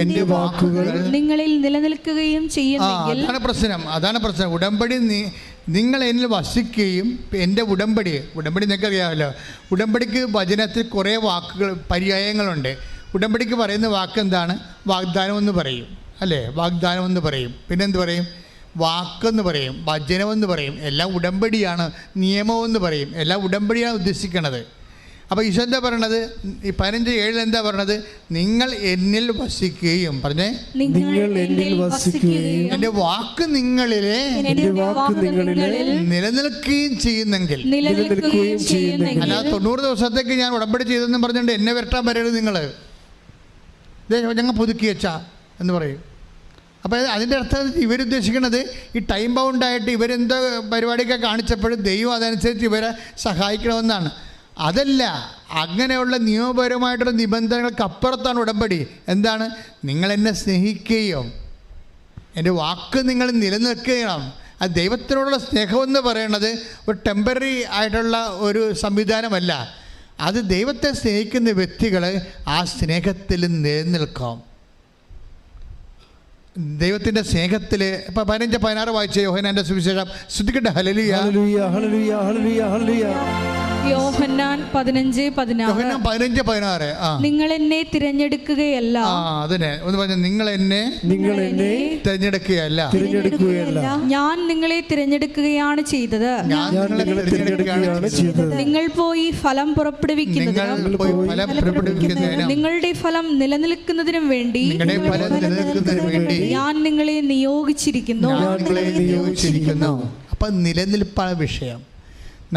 S4: എൻ്റെ വാക്കുകൾ നിങ്ങളിൽ നിലനിൽക്കുകയും ചെയ്യുമെങ്കിൽ.
S2: അതാണ് പ്രശ്നം. ഉടമ്പടി നിങ്ങൾ എന്നിൽ വസിക്കുകയും, എൻ്റെ ഉടമ്പടി നിങ്ങൾക്കറിയാമല്ലോ. ഉടമ്പടിക്ക് വചനത്തിൽ കുറേ വാക്കുകൾ പര്യായങ്ങളുണ്ട്. ഉടമ്പടിക്ക് പറയുന്ന വാക്ക് എന്താണ്? വാഗ്ദാനം എന്ന് പറയും, അല്ലേ? വാഗ്ദാനം എന്ന് പറയും. പിന്നെന്ത് പറയും? വാക്കെന്ന് പറയും, വചനമെന്ന് പറയും. എല്ലാം ഉടമ്പടിയാണ്. നിയമമെന്ന് പറയും. എല്ലാം ഉടമ്പടിയാണ് ഉദ്ദേശിക്കുന്നത്. അപ്പോൾ ഈശോ എന്താ പറയണത്? ഈ 15:7 എന്താ പറയണത്? നിങ്ങൾ എന്നിൽ വസിക്കുകയും, പറഞ്ഞേ,
S4: നിങ്ങൾ എന്നിൽ വസിക്കുകയും
S2: എൻ്റെ വാക്ക് നിങ്ങളിലെ നിലനിൽക്കുകയും ചെയ്യുന്നെങ്കിൽ. അല്ലാതെ 90 ദിവസത്തേക്ക് ഞാൻ ഉടമ്പടി ചെയ്തെന്ന് പറഞ്ഞുകൊണ്ട് എന്നെ വരട്ടാൻ വരരുത്. നിങ്ങൾ ഞങ്ങൾ പുതുക്കി വെച്ചാ എന്ന് പറയും. അപ്പോൾ അതിൻ്റെ അർത്ഥം ഇവരുദ്ദേശിക്കുന്നത് ഈ ടൈം ബൗണ്ടായിട്ട് ഇവരെന്തോ പരിപാടിയൊക്കെ കാണിച്ചപ്പോഴും ദൈവം അതനുസരിച്ച് ഇവരെ സഹായിക്കണമെന്നാണ്. അതല്ല, അങ്ങനെയുള്ള നിയമപരമായിട്ടുള്ള നിബന്ധനകൾക്കപ്പുറത്താണ് ഉടമ്പടി. എന്താണ്? നിങ്ങൾ എന്നെ സ്നേഹിക്കുകയും എൻ്റെ വാക്ക് നിങ്ങൾ നിലനിൽക്കുകയും. അത് ദൈവത്തിനോടുള്ള സ്നേഹമെന്ന് പറയുന്നത് ഒരു ടെമ്പററി ആയിട്ടുള്ള ഒരു സംവിധാനമല്ല. അത് ദൈവത്തെ സ്നേഹിക്കുന്ന വ്യക്തികൾ ആ സ്നേഹത്തിൽ നിലനിൽക്കാം. ദൈവത്തിൻ്റെ സ്നേഹത്തിൽ. ഇപ്പം 15:16 വായിച്ച യോഹന്നാൻ്റെ സുവിശേഷം. ശ്രദ്ധിക്കട്ടെ. ഹല്ലേലൂയ
S1: ഹല്ലേലൂയ ഹല്ലേലൂയ ഹല്ലേലൂയ ഹല്ലേലൂയ.
S4: യോഹന്നാൻ 15:16 നിങ്ങൾ എന്നെ തിരഞ്ഞെടുക്കുകയല്ല.
S2: അതിനെ ഒന്ന് പറഞ്ഞ, നിങ്ങൾ എന്നെ തിരഞ്ഞെടുക്കുകയല്ല,
S4: ഞാൻ നിങ്ങളെ തിരഞ്ഞെടുക്കുകയാണ് ചെയ്തത്. നിങ്ങൾ പോയി ഫലം പുറപ്പെടുവിക്കുന്നതിനും നിങ്ങളുടെ ഫലം നിലനിൽക്കുന്നതിനും വേണ്ടി ഞാൻ നിങ്ങളെ നിയോഗിച്ചിരിക്കുന്നു.
S2: അപ്പം നിലനിൽപ്പാണ് വിഷയം.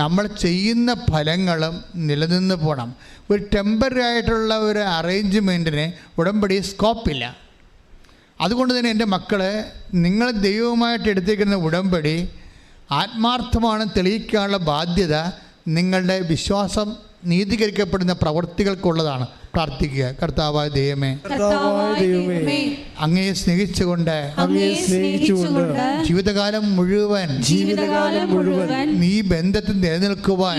S2: നമ്മൾ ചെയ്യുന്ന ഫലങ്ങളും നിലനിന്ന് പോകണം. ഒരു ടെമ്പററി ആയിട്ടുള്ള ഒരു അറേഞ്ച്മെൻറ്റിന് ഉടമ്പടി സ്കോപ്പില്ല. അതുകൊണ്ട് തന്നെ എൻ്റെ മക്കളെ, നിങ്ങൾ ദൈവവുമായിട്ട് എടുത്തിരിക്കുന്ന ഉടമ്പടി ആത്മാർത്ഥമാണ് തെളിയിക്കാനുള്ള ബാധ്യത നിങ്ങളുടെ വിശ്വാസം നീതീകരിക്കപ്പെടുന്ന പ്രവൃത്തികൾക്കുള്ളതാണ്. പ്രാർത്ഥിക്കുക. കർത്താവായ ദൈവമേ, അങ്ങയെ സ്നേഹിച്ചുകൊണ്ട് ജീവിതകാലം മുഴുവൻ നീ ബന്ധത്തിൽ നിലനിൽക്കുവാൻ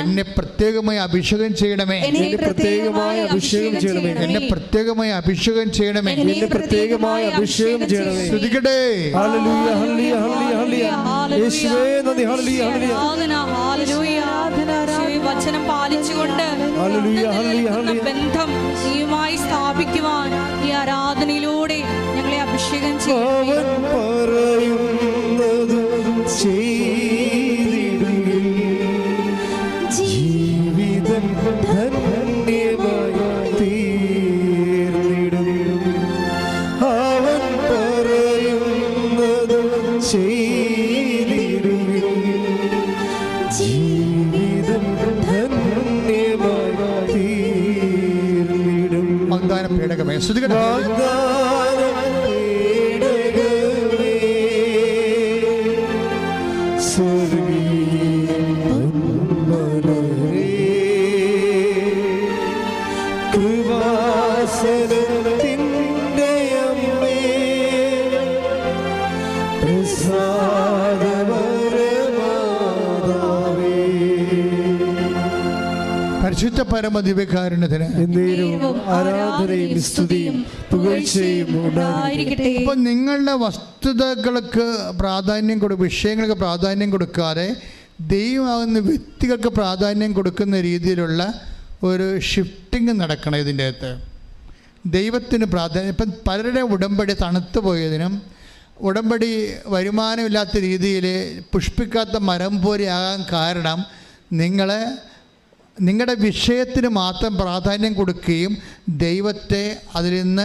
S2: എന്നെ പ്രത്യേകമായി അഭിഷേകം ചെയ്യണമേ. എന്നെ പ്രത്യേകമായി അഭിഷേകം ചെയ്യണമേ. ശ്രദ്ധിക്കട്ടെ.
S4: വചനം പാലിച്ചുകൊണ്ട് ബന്ധം നീയുമായി സ്ഥാപിക്കുവാൻ ഈ ആരാധനയിലൂടെ ഞങ്ങളെ അഭിഷേകം ചെയ്യും.
S1: ജീവിതം ധന്യമായി തീർന്നിടും. അവൻ പറയുന്നത്
S2: ശ്രദ്ധിക്കട്ടെ. പരിശുദ്ധ പരമദിവ്യകാരുണ്യത്തിന്
S1: ആരാധനയും സ്തുതിയും പുകഴ്ചയും ഉണ്ടായിരിക്കട്ടെ.
S2: അപ്പം നിങ്ങളുടെ വസ്തുതകൾക്ക് പ്രാധാന്യം വിഷയങ്ങൾക്ക് പ്രാധാന്യം കൊടുക്കാതെ ദൈവമാകുന്ന വ്യക്തികൾക്ക് പ്രാധാന്യം കൊടുക്കുന്ന രീതിയിലുള്ള ഒരു ഷിഫ്റ്റിംഗ് നടക്കണം ഇതിൻ്റെ അകത്ത്. ദൈവത്തിന് പ്രാധാന്യം. ഇപ്പം പലരുടെ ഉടമ്പടി തണുത്തു പോയതിനും ഉടമ്പടി വരുമാനമില്ലാത്ത രീതിയിൽ പുഷ്പിക്കാത്ത മരം പോലെയാകാൻ കാരണം നിങ്ങളുടെ വിഷയത്തിന് മാത്രം പ്രാധാന്യം കൊടുക്കുകയും ദൈവത്തെ അതിൽ നിന്ന്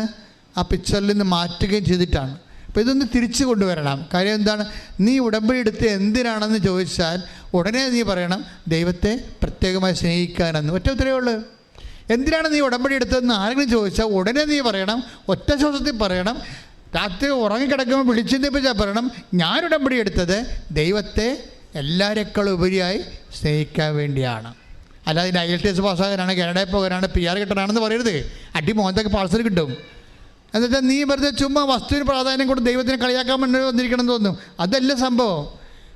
S2: ആ പിക്ചറിൽ നിന്ന് മാറ്റുകയും ചെയ്തിട്ടാണ്. അപ്പോൾ ഇതൊന്ന് തിരിച്ചു കൊണ്ടുവരണം. കാര്യം എന്താണ്? നീ ഉടമ്പടി എടുത്ത് എന്തിനാണെന്ന് ചോദിച്ചാൽ ഉടനെ നീ പറയണം ദൈവത്തെ പ്രത്യേകമായി സ്നേഹിക്കാനെന്ന്. ഒറ്റ ഉത്തരവേ ഉള്ളൂ. എന്തിനാണ് നീ ഉടമ്പടി എടുത്തതെന്ന് ആരെങ്കിലും ചോദിച്ചാൽ ഉടനെ നീ പറയണം, ഒറ്റ ശ്വാസത്തിൽ പറയണം. രാത്രി ഉറങ്ങിക്കിടക്കുമ്പോൾ വിളിച്ചെന്നിപ്പിച്ചാൽ പറയണം, ഞാൻ ഉടമ്പടി എടുത്തത് ദൈവത്തെ എല്ലാവരെക്കാളും ഉപരിയായി സ്നേഹിക്കാൻ വേണ്ടിയാണ്. അല്ലാതെ ഇതിൻ്റെ IELTS പാസ്സാകാനാണ്, കാനഡയിൽ പോകാനാണ്, PR കിട്ടാനാണെന്ന് പറയരുത്. അടി മോഹത്തൊക്കെ പാഴ്സൽ കിട്ടും. എന്നുവെച്ചാൽ നീ വെറുതെ ചുമ്മാ വസ്തുവിന് പ്രാധാന്യം കൊണ്ട് ദൈവത്തിനെ കളിയാക്കാൻ വേണ്ടി വന്നിരിക്കണം എന്ന് തോന്നും. അതല്ല സംഭവം.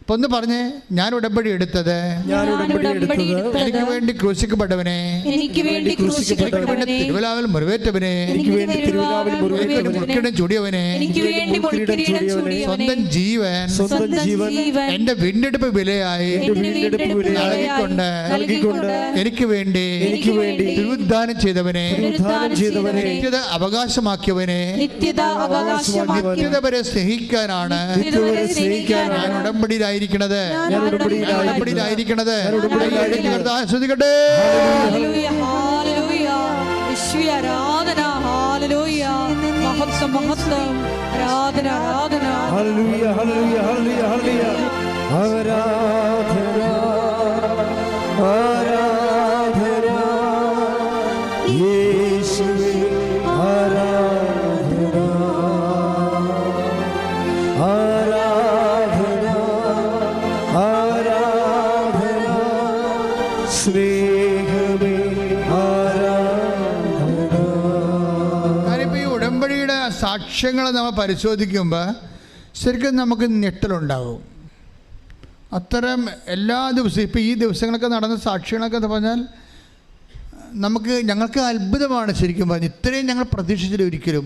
S2: ഇപ്പൊ ഒന്ന് പറഞ്ഞേ, ഞാൻ ഉടമ്പടി എടുത്തത് എനിക്ക് വേണ്ടി ക്രൂശിക്കപ്പെട്ടവനെ, എനിക്ക് വേണ്ടി തിരുവലാവിൽ മുറിവേറ്റവനെ, മുറിക്കിടം ചൂടിയവനെ, സ്വന്തം ജീവൻ എന്റെ വീണ്ടെടുപ്പ് വിലയായി നൽകിക്കൊണ്ട് എനിക്ക് വേണ്ടി തിരുവുദ്ധാനം ചെയ്തവനെ, നിത്യത അവകാശമാക്കിയവനെ, നിത്യത വരെ സ്നേഹിക്കാനാണ് ഞാൻ ഉടമ്പടിയിലായിരിക്കണത്. ശ്രദ്ധിക്കട്ടെ. ഞാനിപ്പോൾ ഈ ഉടമ്പടിയുടെ സാക്ഷ്യങ്ങൾ നമ്മൾ പരിശോധിക്കുമ്പോൾ ശരിക്കും നമുക്ക് ഞെട്ടലുണ്ടാവും. അത്തരം എല്ലാ ദിവസവും ഇപ്പോൾ ഈ ദിവസങ്ങളൊക്കെ നടന്ന സാക്ഷ്യങ്ങളൊക്കെ എന്ന് പറഞ്ഞാൽ ഞങ്ങൾക്ക് അത്ഭുതമാണ് ശരിക്കും പറഞ്ഞ്. ഇത്രയും ഞങ്ങൾ പ്രതീക്ഷിച്ചില്ല ഒരിക്കലും.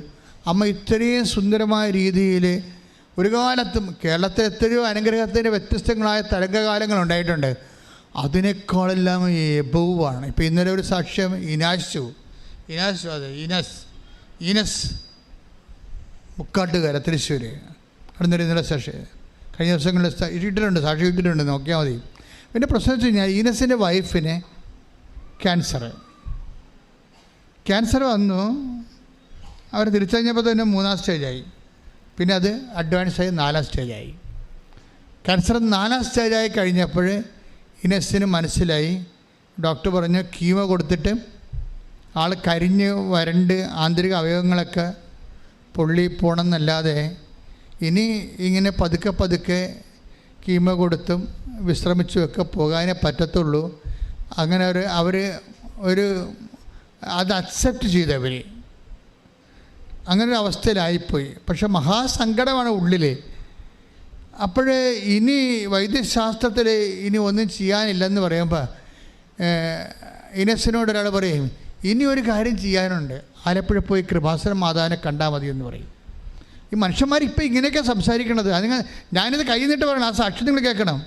S2: അമ്മ ഇത്രയും സുന്ദരമായ രീതിയിൽ ഒരു കാലത്തും കേരളത്തിൽ എത്രയോ അനുഗ്രഹത്തിൻ്റെ വ്യത്യസ്തങ്ങളായ തരംഗകാലങ്ങൾ ഉണ്ടായിട്ടുണ്ട്. അതിനേക്കാളെല്ലാം എബവാണ്. ഇപ്പോൾ ഇന്നലെ ഒരു സാക്ഷ്യം ഈനസ് മുക്കാട്ടുകര തൃശ്ശൂർ അവിടെ നിന്ന് ഇന്നലെ സാക്ഷ്യം കഴിഞ്ഞ ദിവസങ്ങളിൽ ഇട്ടിട്ടുണ്ട്, സാക്ഷി ഇട്ടിട്ടുണ്ട്, നോക്കിയാൽ മതി. പിന്നെ പ്രശ്നം വെച്ച് കഴിഞ്ഞാൽ ഈനസിൻ്റെ വൈഫിന് ക്യാൻസർ വന്നു. അവർ തിരിച്ചറിഞ്ഞപ്പോൾ തന്നെ 3ാം സ്റ്റേജായി. പിന്നെ അത് അഡ്വാൻസായി 4ാം സ്റ്റേജായി. ക്യാൻസർ 4ാം സ്റ്റേജായി കഴിഞ്ഞപ്പോൾ ഇനസിന് മനസ്സിലായി. ഡോക്ടർ പറഞ്ഞു കീമോ കൊടുത്തിട്ട് ആൾ കരിഞ്ഞ് വരണ്ട് ആന്തരിക അവയവങ്ങളൊക്കെ പൊള്ളി പോകണമെന്നല്ലാതെ ഇനി ഇങ്ങനെ പതുക്കെ കീമോ കൊടുത്തും വിശ്രമിച്ചുമൊക്കെ പോകാനേ പറ്റത്തുള്ളൂ. അങ്ങനെ അത് അക്സെപ്റ്റ് ചെയ്തവർ അങ്ങനൊരു അവസ്ഥയിലായിപ്പോയി. പക്ഷെ മഹാസങ്കടമാണ് ഉള്ളിൽ. അപ്പോൾ ഇനി വൈദ്യശാസ്ത്രത്തിൽ ഇനി ഒന്നും ചെയ്യാനില്ലെന്ന് പറയുമ്പോൾ ഇനസിനോട് ഒരാൾ പറയും, ഇനി ഒരു കാര്യം ചെയ്യാനുണ്ട്, ആലപ്പുഴ പോയി കൃപാസന മാതാവിനെ കണ്ടാൽ മതി എന്ന് പറയും. ഈ മനുഷ്യന്മാർ ഇപ്പോൾ ഇങ്ങനെയൊക്കെ സംസാരിക്കണത്. ഞാനിത് കൈ നിന്നിട്ട് പറയണം, ആ സാക്ഷി നിങ്ങൾ കേൾക്കണം.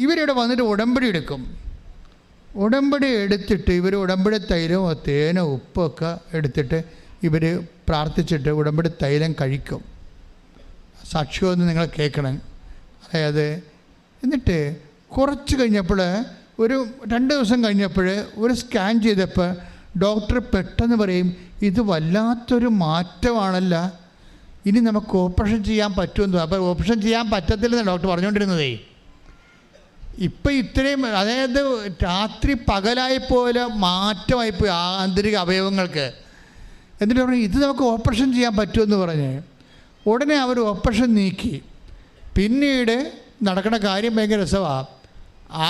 S2: ഇവരിവിടെ വന്നിട്ട് ഉടമ്പടി എടുക്കും. ഉടമ്പടി എടുത്തിട്ട് ഇവർ ഉടമ്പടി തൈലമോ തേനോ ഉപ്പൊക്കെ എടുത്തിട്ട് ഇവർ പ്രാർത്ഥിച്ചിട്ട് ഉടമ്പടി തൈലം കഴിക്കും. സാക്ഷിയൊന്ന് നിങ്ങൾ കേൾക്കണം. അതായത് എന്നിട്ട് കുറച്ച് കഴിഞ്ഞപ്പോൾ ഒരു 2 ദിവസം കഴിഞ്ഞപ്പോൾ ഒരു സ്കാൻ ചെയ്തപ്പോൾ ഡോക്ടർ പെട്ടെന്ന് പറയും, ഇത് വല്ലാത്തൊരു മാറ്റമാണല്ല, ഇനി നമുക്ക് ഓപ്പറേഷൻ ചെയ്യാൻ പറ്റുമെന്ന്. അപ്പോൾ ഓപ്പറേഷൻ ചെയ്യാൻ പറ്റത്തില്ലെന്ന് ഡോക്ടർ പറഞ്ഞുകൊണ്ടിരുന്നതേ. ഇപ്പം ഇത്രയും, അതായത് രാത്രി പകലായി പോലെ മാറ്റമായിപ്പോയി ആന്തരിക അവയവങ്ങൾക്ക്. എന്നിട്ട് പറഞ്ഞു ഇത് നമുക്ക് ഓപ്പറേഷൻ ചെയ്യാൻ പറ്റുമെന്ന് പറഞ്ഞ് ഉടനെ അവർ ഓപ്പറേഷൻ നീക്കി. പിന്നീട് നടക്കുന്ന കാര്യം ഭയങ്കര രസമാണ്.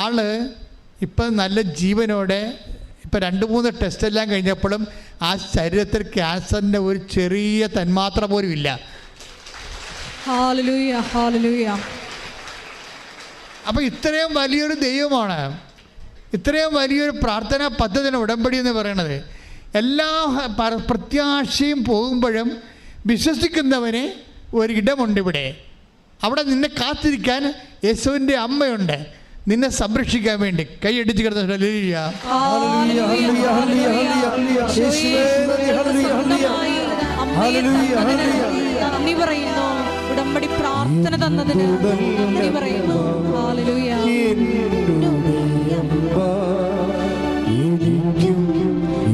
S2: ആള് ഇപ്പം നല്ല ജീവനോടെ ഇപ്പം 2-3 ടെസ്റ്റെല്ലാം കഴിഞ്ഞപ്പോഴും ആ ശരീരത്തിൽ ക്യാൻസറിൻ്റെ ഒരു ചെറിയ തന്മാത്ര പോലും ഇല്ല.
S4: Hallelujah, hallelujah.
S2: അപ്പോൾ ഇത്രയും വലിയൊരു ദൈവമാണ്, ഇത്രയും വലിയൊരു പ്രാർത്ഥനാ പദ്ധതിയാണ് ഉടമ്പടി എന്ന് പറയുന്നത്. എല്ലാ പ്രത്യാശയും പോകുമ്പോഴും വിശ്വസിക്കുന്നവന് ഒരിടമുണ്ട് ഇവിടെ. അവിടെ നിന്നെ കാത്തിരിക്കാൻ യേശുവിൻ്റെ അമ്മയുണ്ട്, നിന്നെ സംരക്ഷിക്കാൻ വേണ്ടി. കൈയടിച്ച് കിടന്നു.
S1: ഹല്ലേലൂയ, ഹല്ലേലൂയ, ഹല്ലേലൂയ. യേശുവേ നന്ദി. ഹല്ലേലൂയ, ഹല്ലേലൂയ, ഹല്ലേലൂയ.
S4: നന്ദി പറയുന്നു. ഉടമ്പടി പ്രാർത്ഥന തന്നതിന് നന്ദി പറയുന്നു. ഹല്ലേലൂയ.
S5: എനിക്കും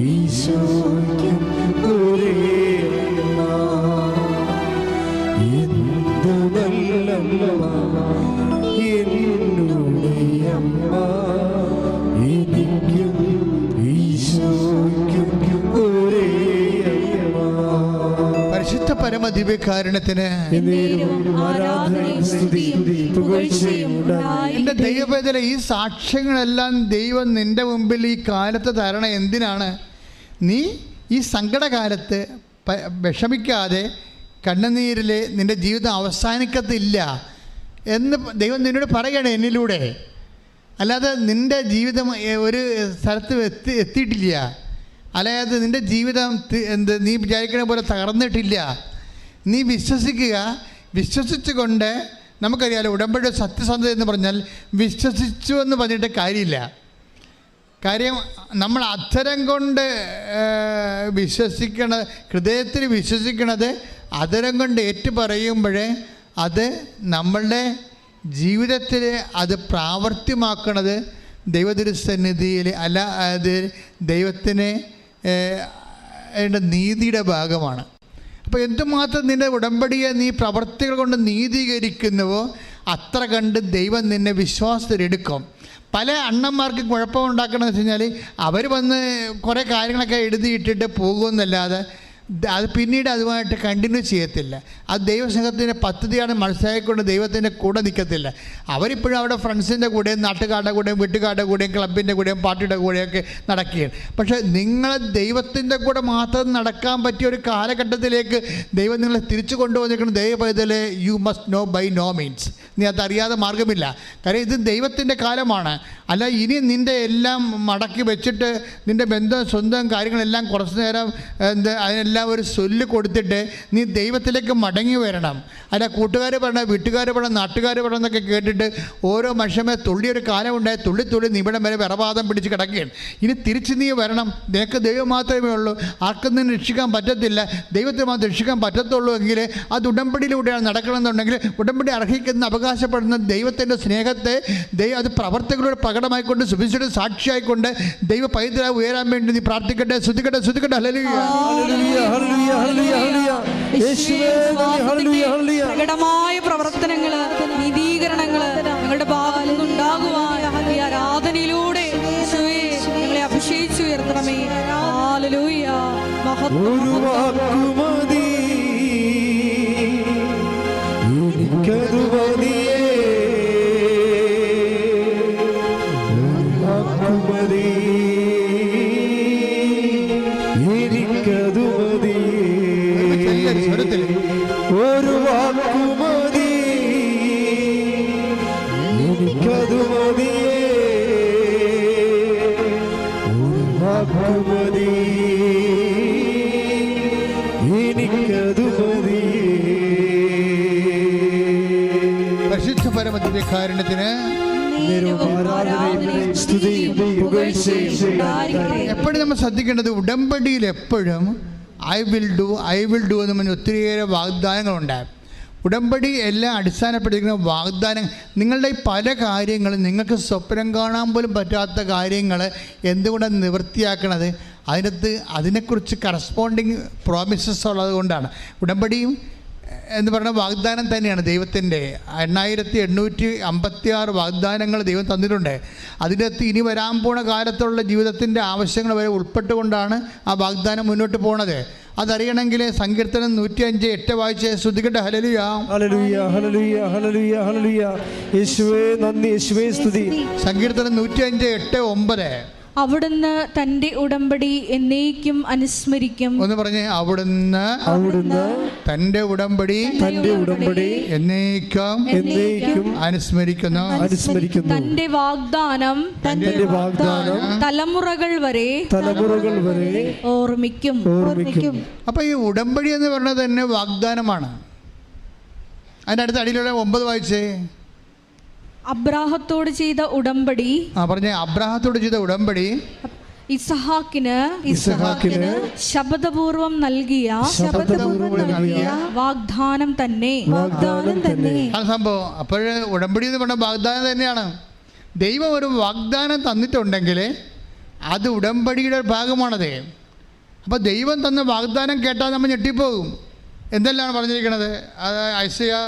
S5: ഈശോയ്ക്കും ഒരേ അമ്മ, എന്ത് നല്ല അമ്മ, എന്നുടെ അമ്മ, എനിക്കും ഈശോയ്ക്കും ഒരേ അമ്മ.
S2: പരിശുദ്ധ പരമദിവ്യകാരുണ്യത്തിന് എൻ്റെ ദൈവവേദന. ഈ സാക്ഷ്യങ്ങളെല്ലാം ദൈവം നിൻ്റെ മുമ്പിൽ ഈ കാലത്ത് തരണം. എന്തിനാണ്? നീ ഈ സങ്കടകാലത്ത് വിഷമിക്കാതെ കണ്ണുനീരിൽ നിൻ്റെ ജീവിതം അവസാനിക്കത്തില്ല എന്ന് ദൈവം നിന്നോട് പറയണേ എന്നിലൂടെ. അല്ലാതെ നിൻ്റെ ജീവിതം ഒരു സ്ഥലത്ത് എത്തിയിട്ടില്ല. അതായത് നിൻ്റെ ജീവിതം നീ വിചാരിക്കുന്ന പോലെ തകർന്നിട്ടില്ല. നീ വിശ്വസിക്കുക. വിശ്വസിച്ചുകൊണ്ട് നമുക്കറിയാലോ ഉടമ്പടി സത്യസന്ധത എന്ന് പറഞ്ഞാൽ വിശ്വസിച്ചു എന്ന് പറഞ്ഞിട്ട് കാര്യമില്ല. കാര്യം നമ്മൾ അധരം കൊണ്ട് വിശ്വസിക്കണ, ഹൃദയത്തിൽ വിശ്വസിക്കണത് അധരം കൊണ്ട് ഏറ്റുപറയുമ്പോഴേ അത് നമ്മളുടെ ജീവിതത്തിൽ അത് പ്രാവർത്തിയമാക്കണത് ദൈവതിരുസന്നിധിയിൽ അല്ല, അത് ദൈവത്തിന് നീതിയുടെ ഭാഗമാണ്. അപ്പോൾ എന്തുമാത്രം നിൻ്റെ ഉടമ്പടിയെ നീ പ്രവർത്തികൾ കൊണ്ട് നീതീകരിക്കുന്നുവോ അത്ര കണ്ട് ദൈവം നിന്നെ വിശ്വാസത്തിലെടുക്കും. പല അണ്ണന്മാർക്ക് കുഴപ്പമുണ്ടാക്കണമെന്ന് വെച്ച് കഴിഞ്ഞാൽ അവർ വന്ന് കുറേ കാര്യങ്ങളൊക്കെ എഴുതിയിട്ടിട്ട് പോകുമെന്നല്ലാതെ അത് പിന്നീട് അതുമായിട്ട് കണ്ടിന്യൂ ചെയ്യത്തില്ല. അത് ദൈവസംഘത്തിൻ്റെ പദ്ധതിയാണ് മനസ്സിലാക്കിക്കൊണ്ട് ദൈവത്തിൻ്റെ കൂടെ നിൽക്കത്തില്ല. അവരിപ്പോഴും അവിടെ ഫ്രണ്ട്സിൻ്റെ കൂടെയും നാട്ടുകാരുടെ കൂടെയും വീട്ടുകാരുടെ കൂടെയും ക്ലബിൻ്റെ കൂടെയും പാർട്ടിയുടെ കൂടെയൊക്കെ നടക്കുകയാണ്. പക്ഷേ നിങ്ങൾ ദൈവത്തിൻ്റെ കൂടെ മാത്രം നടക്കാൻ പറ്റിയ ഒരു കാലഘട്ടത്തിലേക്ക് ദൈവം നിങ്ങളെ തിരിച്ചു കൊണ്ടുവന്നിരിക്കണം. ദൈവപൈതലെ you must know by no means. നീ അതറിയാതെ മാർഗമില്ല. കാര്യം ഇത് ദൈവത്തിൻ്റെ കാലമാണ്. അല്ല ഇനി നിൻ്റെ എല്ലാം മടക്കി വെച്ചിട്ട് നിൻ്റെ ബന്ധം സ്വന്തം കാര്യങ്ങളെല്ലാം കുറച്ച് നേരം അതിനെല്ലാം ഒരു സൊല്ല് കൊടുത്തിട്ട് നീ ദൈവത്തിലേക്ക് മടങ്ങി വരണം. അല്ല കൂട്ടുകാർ പറയണം, വീട്ടുകാർ പറയണം, നാട്ടുകാർ പറയണം എന്നൊക്കെ കേട്ടിട്ട് ഓരോ മനുഷ്യമേ തുള്ളിയൊരു കാലം ഉണ്ടായി തുള്ളി നിമിടം വരെ വിറവാദം പിടിച്ച് കിടക്കുകയാണ്. ഇനി തിരിച്ച് നീ വരണം. നിനക്ക് ദൈവം മാത്രമേ ഉള്ളൂ. ആർക്കും നിന്ന് രക്ഷിക്കാൻ പറ്റത്തില്ല. ദൈവത്തെ മാത്രം രക്ഷിക്കാൻ പറ്റത്തുള്ളൂ എങ്കിൽ അത് ഉടമ്പടിയിലൂടെയാണ് നടക്കണമെന്നുണ്ടെങ്കിൽ ഉടമ്പടി അർഹിക്കുന്ന അവകാശപ്പെടുന്ന ദൈവത്തിൻ്റെ സ്നേഹത്തെ അത് പ്രവർത്തികളോട് പ്രകടമായിക്കൊണ്ട് സുവിശേഷ സാക്ഷിയായിക്കൊണ്ട് ദൈവ പൈതൃക ഉയരാൻ വേണ്ടി നീ പ്രാർത്ഥിക്കട്ടെ. ശ്രുതിക്കട്ടെ.
S1: ഹല്ലേലൂയ, ഹല്ലേലൂയ, ഹല്ലേലൂയ. യേശുവേ നന്ദി. ഹല്ലേലൂയ, ഹല്ലേലൂയ.
S4: പ്രകടമായ പ്രവർത്തനങ്ങള്, നീതീകരണങ്ങള് ഞങ്ങളുടെ ഭാഗത്തു നിന്നുണ്ടാകുവാൻ ഈ ആരാധനയിലൂടെ യേശുവേ ഞങ്ങളെ അഭിഷേകിച്ചുയർത്തണമേ. ഹല്ലേലൂയ.
S1: ഒരു വാക്കുമതി എനിക്കതു മതിയേ, ഒരു വാക്കുമതി എനിക്കതു മതിയേ, ഒരു വാക്കുമതി എനിക്കതു മതിയേ, ഒരു വാക്കുമതി എനിക്കതു മതിയേ.
S2: പരിശുദ്ധ പരമദിവ്യകാരുണ്യത്തിന് എപ്പോഴും നമ്മൾ ശ്രദ്ധിക്കേണ്ടത് ഉടമ്പടിയിൽ എപ്പോഴും ഐ വിൽ ഡു എന്ന് പറഞ്ഞ ഒത്തിരിയേറെ വാഗ്ദാനങ്ങളുണ്ടാകും. ഉടമ്പടി എല്ലാം അടിസ്ഥാനപ്പെട്ടിരിക്കുന്ന വാഗ്ദാനം. നിങ്ങളുടെ ഈ പല കാര്യങ്ങളും നിങ്ങൾക്ക് സ്വപ്നം കാണാൻ പോലും പറ്റാത്ത കാര്യങ്ങൾ എന്തുകൊണ്ടാണ് നിവൃത്തിയാക്കണത്? അതിനെക്കുറിച്ച് കറസ്പോണ്ടിങ് പ്രോമിസസ് ഉള്ളത് കൊണ്ടാണ്. ഉടമ്പടിയും എന്ന് പറയുന്ന വാഗ്ദാനം തന്നെയാണ് ദൈവത്തിൻ്റെ. 8856 വാഗ്ദാനങ്ങൾ ദൈവം തന്നിട്ടുണ്ട്. അതിനകത്ത് ഇനി വരാൻ പോണ കാലത്തുള്ള ജീവിതത്തിൻ്റെ ആവശ്യങ്ങൾ വരെ ഉൾപ്പെട്ടുകൊണ്ടാണ് ആ വാഗ്ദാനം മുന്നോട്ട് പോണത്. അതറിയണമെങ്കിൽ സങ്കീർത്തനം 105:8 വായിച്ച് ശ്രുതികട്ടെ. ഹല്ലേലൂയ,
S1: ഹല്ലേലൂയ, ഹല്ലേലൂയ, ഹല്ലേലൂയ, ഹല്ലേലൂയ. യേശുവേ നന്ദി, യേശുവേ സ്തുതി.
S2: സങ്കീർത്തനം 105:8-9.
S4: അവിടുന്ന് തന്റെ ഉടമ്പടി എന്നേക്കും അനുസ്മരിക്കും.
S2: ഒന്ന് പറഞ്ഞേ, അവിടുന്ന് തന്റെ ഉടമ്പടി എന്നേക്കും അനുസ്മരിക്കുന്നു.
S4: തന്റെ വാഗ്ദാനം തലമുറകൾ വരെ ഓർമ്മിക്കും.
S2: അപ്പൊ ഈ ഉടമ്പടി എന്ന് പറയുന്നത് തന്നെ വാഗ്ദാനമാണ്. അതിന്റെ അടുത്ത അടിയിലുള്ള 9 വായിച്ചേ.
S4: അബ്രാഹത്തോട് ചെയ്ത ഉടമ്പടി.
S2: പറഞ്ഞേ, അബ്രാഹത്തോട് ചെയ്ത ഉടമ്പടി
S4: ഇസഹാക്കിന് ശപഥപൂർവം നൽകിയ വാഗ്ദാനം തന്നെ.
S2: സംഭവം അപ്പോഴ് ഉടമ്പടി എന്ന് പറഞ്ഞ വാഗ്ദാനം തന്നെയാണ്. ദൈവം ഒരു വാഗ്ദാനം തന്നിട്ടുണ്ടെങ്കിൽ അത് ഉടമ്പടിയുടെ ഭാഗമാണത്. അപ്പോൾ ദൈവം തന്ന വാഗ്ദാനം കേട്ടാൽ നമ്മൾ ഞെട്ടിപ്പോകും. എന്തെല്ലാം പറഞ്ഞിരിക്കുന്നത്? അത് ഐസയ്യാ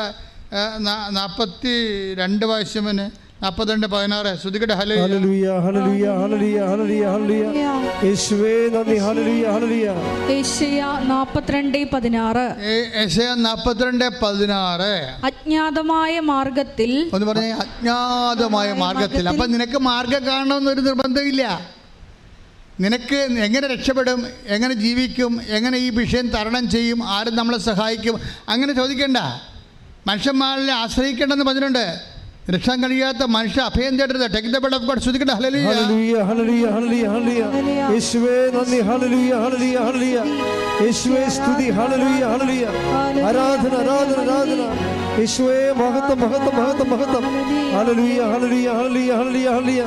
S2: 42 വായിച്ചവന് 42:16. ശ്രുതികട്ടെ.
S1: ഹല്ലേലൂയ, ഹല്ലേലൂയ, ഹല്ലേലൂയ, ഹല്ലേലൂയ, ഹല്ലേലൂയ. യേശുവേ നന്ദി. ഹല്ലേലൂയ, ഹല്ലേലൂയ.
S4: യെശയ്യാ 42:16.
S2: യെശയ്യാ 42:16.
S4: അജ്ഞാതമായ മാർഗത്തിൽ.
S2: ഒന്ന് പറഞ്ഞേ, അജ്ഞാതമായ മാർഗത്തിൽ. അപ്പം നിനക്ക് മാർഗം കാണണമെന്നൊരു നിർബന്ധമില്ല. നിനക്ക് എങ്ങനെ രക്ഷപ്പെടും, എങ്ങനെ ജീവിക്കും, എങ്ങനെ ഈ വിഷയം തരണം ചെയ്യും, ആരും നമ്മളെ സഹായിക്കും, അങ്ങനെ ചോദിക്കേണ്ട. മനുഷ്യന്മാരിൽ ആശ്രയിക്കേണ്ടെന്ന് പറഞ്ഞിട്ടുണ്ട്. രക്ഷാൻ കഴിയാത്ത മനുഷ്യ അഭയം തേടരുത്. Take the bed of God. ശ്രുതികട്ടെ. ഹല്ലേലൂയ,
S1: ഹല്ലേലൂയ, ഹല്ലേലൂയ, ഹല്ലേലൂയ, ഹല്ലേലൂയ. യേശുവേ നന്ദി. ഹല്ലേലൂയ, ഹല്ലേലൂയ, ഹല്ലേലൂയ. യേശുവേ സ്തുതി. ഹല്ലേലൂയ, ഹല്ലേലൂയ. ആരാധന, ആരാധന, ആരാധന. യേശുവേ മഹത്വം, മഹത്വം, മഹത്വം, മഹത്വം. ഹല്ലേലൂയ, ഹല്ലേലൂയ, ഹല്ലേലൂയ, ഹല്ലേലൂയ, ഹല്ലേലൂയ.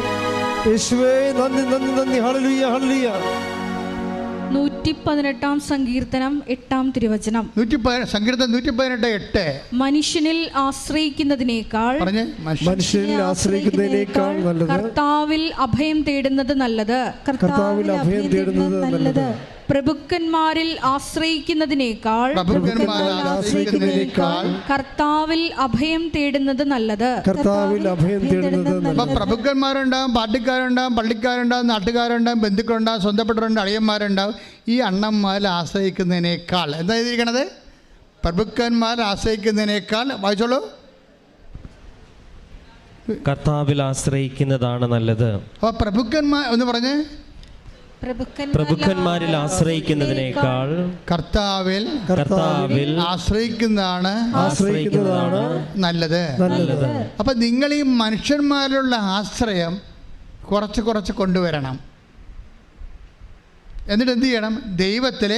S1: യേശുവേ നന്ദി, നന്ദി, നന്ദി. ഹല്ലേലൂയ, ഹല്ലേലൂയ.
S4: 118 സങ്കീർത്തനം 8 തിരുവചനം.
S2: സങ്കീർത്തനം 118:8.
S4: മനുഷ്യനിൽ ആശ്രയിക്കുന്നതിനേക്കാൾ നല്ലത് കർത്താവിൽ അഭയം തേടുന്നത് നല്ലത്. പ്രഭുക്കന്മാരിൽ ആശ്രയിക്കുന്നതിനേക്കാൾ കർത്താവിൽ അഭയം തേടുന്നത് നല്ലത്.
S2: പ്രഭുക്കന്മാരുണ്ടാവും, പാർട്ടിക്കാരുണ്ടാവും, പള്ളിക്കാരുണ്ടാവും, നാട്ടുകാരുണ്ടാവും, ബന്ധുക്കളുണ്ടാവും, സ്വന്തപ്പെട്ടവരുണ്ടാവും, അളിയന്മാരുണ്ടാവും. ഈ അണ്ണന്മാരിൽ ആശ്രയിക്കുന്നതിനേക്കാൾ എന്താ എഴുതിയിരിക്കണത്? പ്രഭുക്കന്മാരിൽ ആശ്രയിക്കുന്നതിനേക്കാൾ. വായിച്ചോളൂ.
S3: കർത്താവിൽ ആശ്രയിക്കുന്നതാണ് നല്ലത്.
S2: അപ്പോൾ പ്രഭുക്കന്മാർ എന്ന് പറഞ്ഞ്
S3: പ്രഭുക്കന്മാരിൽ ആശ്രയിക്കുന്നതിനേക്കാൾ കർത്താവിൽ
S2: ആശ്രയിക്കുന്നതാണ് നല്ലത്. അപ്പം നിങ്ങൾ ഈ മനുഷ്യന്മാരിലുള്ള ആശ്രയം കുറച്ച് കൊണ്ടുവരണം. എന്നിട്ട് എന്ത് ചെയ്യണം? ദൈവത്തിൽ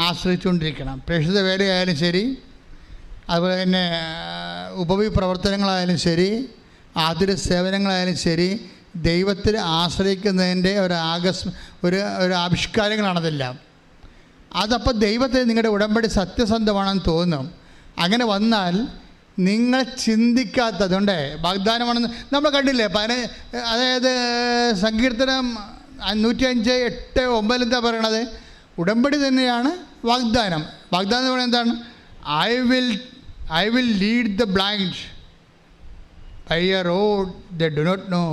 S2: ആശ്രയിച്ചുകൊണ്ടിരിക്കണം. പ്രേക്ഷിത വേലയായാലും ശരി, അതുപോലെ തന്നെ ഉപവി പ്രവർത്തനങ്ങളായാലും ശരി, ആതുര സേവനങ്ങളായാലും ശരി, ദൈവത്തിൽ ആശ്രയിക്കുന്നതിൻ്റെ ഒരു ആവിഷ്കാരങ്ങളാണതെല്ലാം. അതപ്പോൾ ദൈവത്തെ നിങ്ങളുടെ ഉടമ്പടി സത്യസന്ധമാണെന്ന് തോന്നും. അങ്ങനെ വന്നാൽ നിങ്ങൾ ചിന്തിക്കാത്തതുകൊണ്ട് വാഗ്ദാനമാണെന്ന് നമ്മൾ കണ്ടില്ലേ. അതായത് സങ്കീർത്തനം 105:8-9 എന്താ പറയണത്? ഉടമ്പടി തന്നെയാണ് വാഗ്ദാനം. വാഗ്ദാനം എന്ന് പറയുന്നത് എന്താണ്? I will lead the blind by a road they do not know.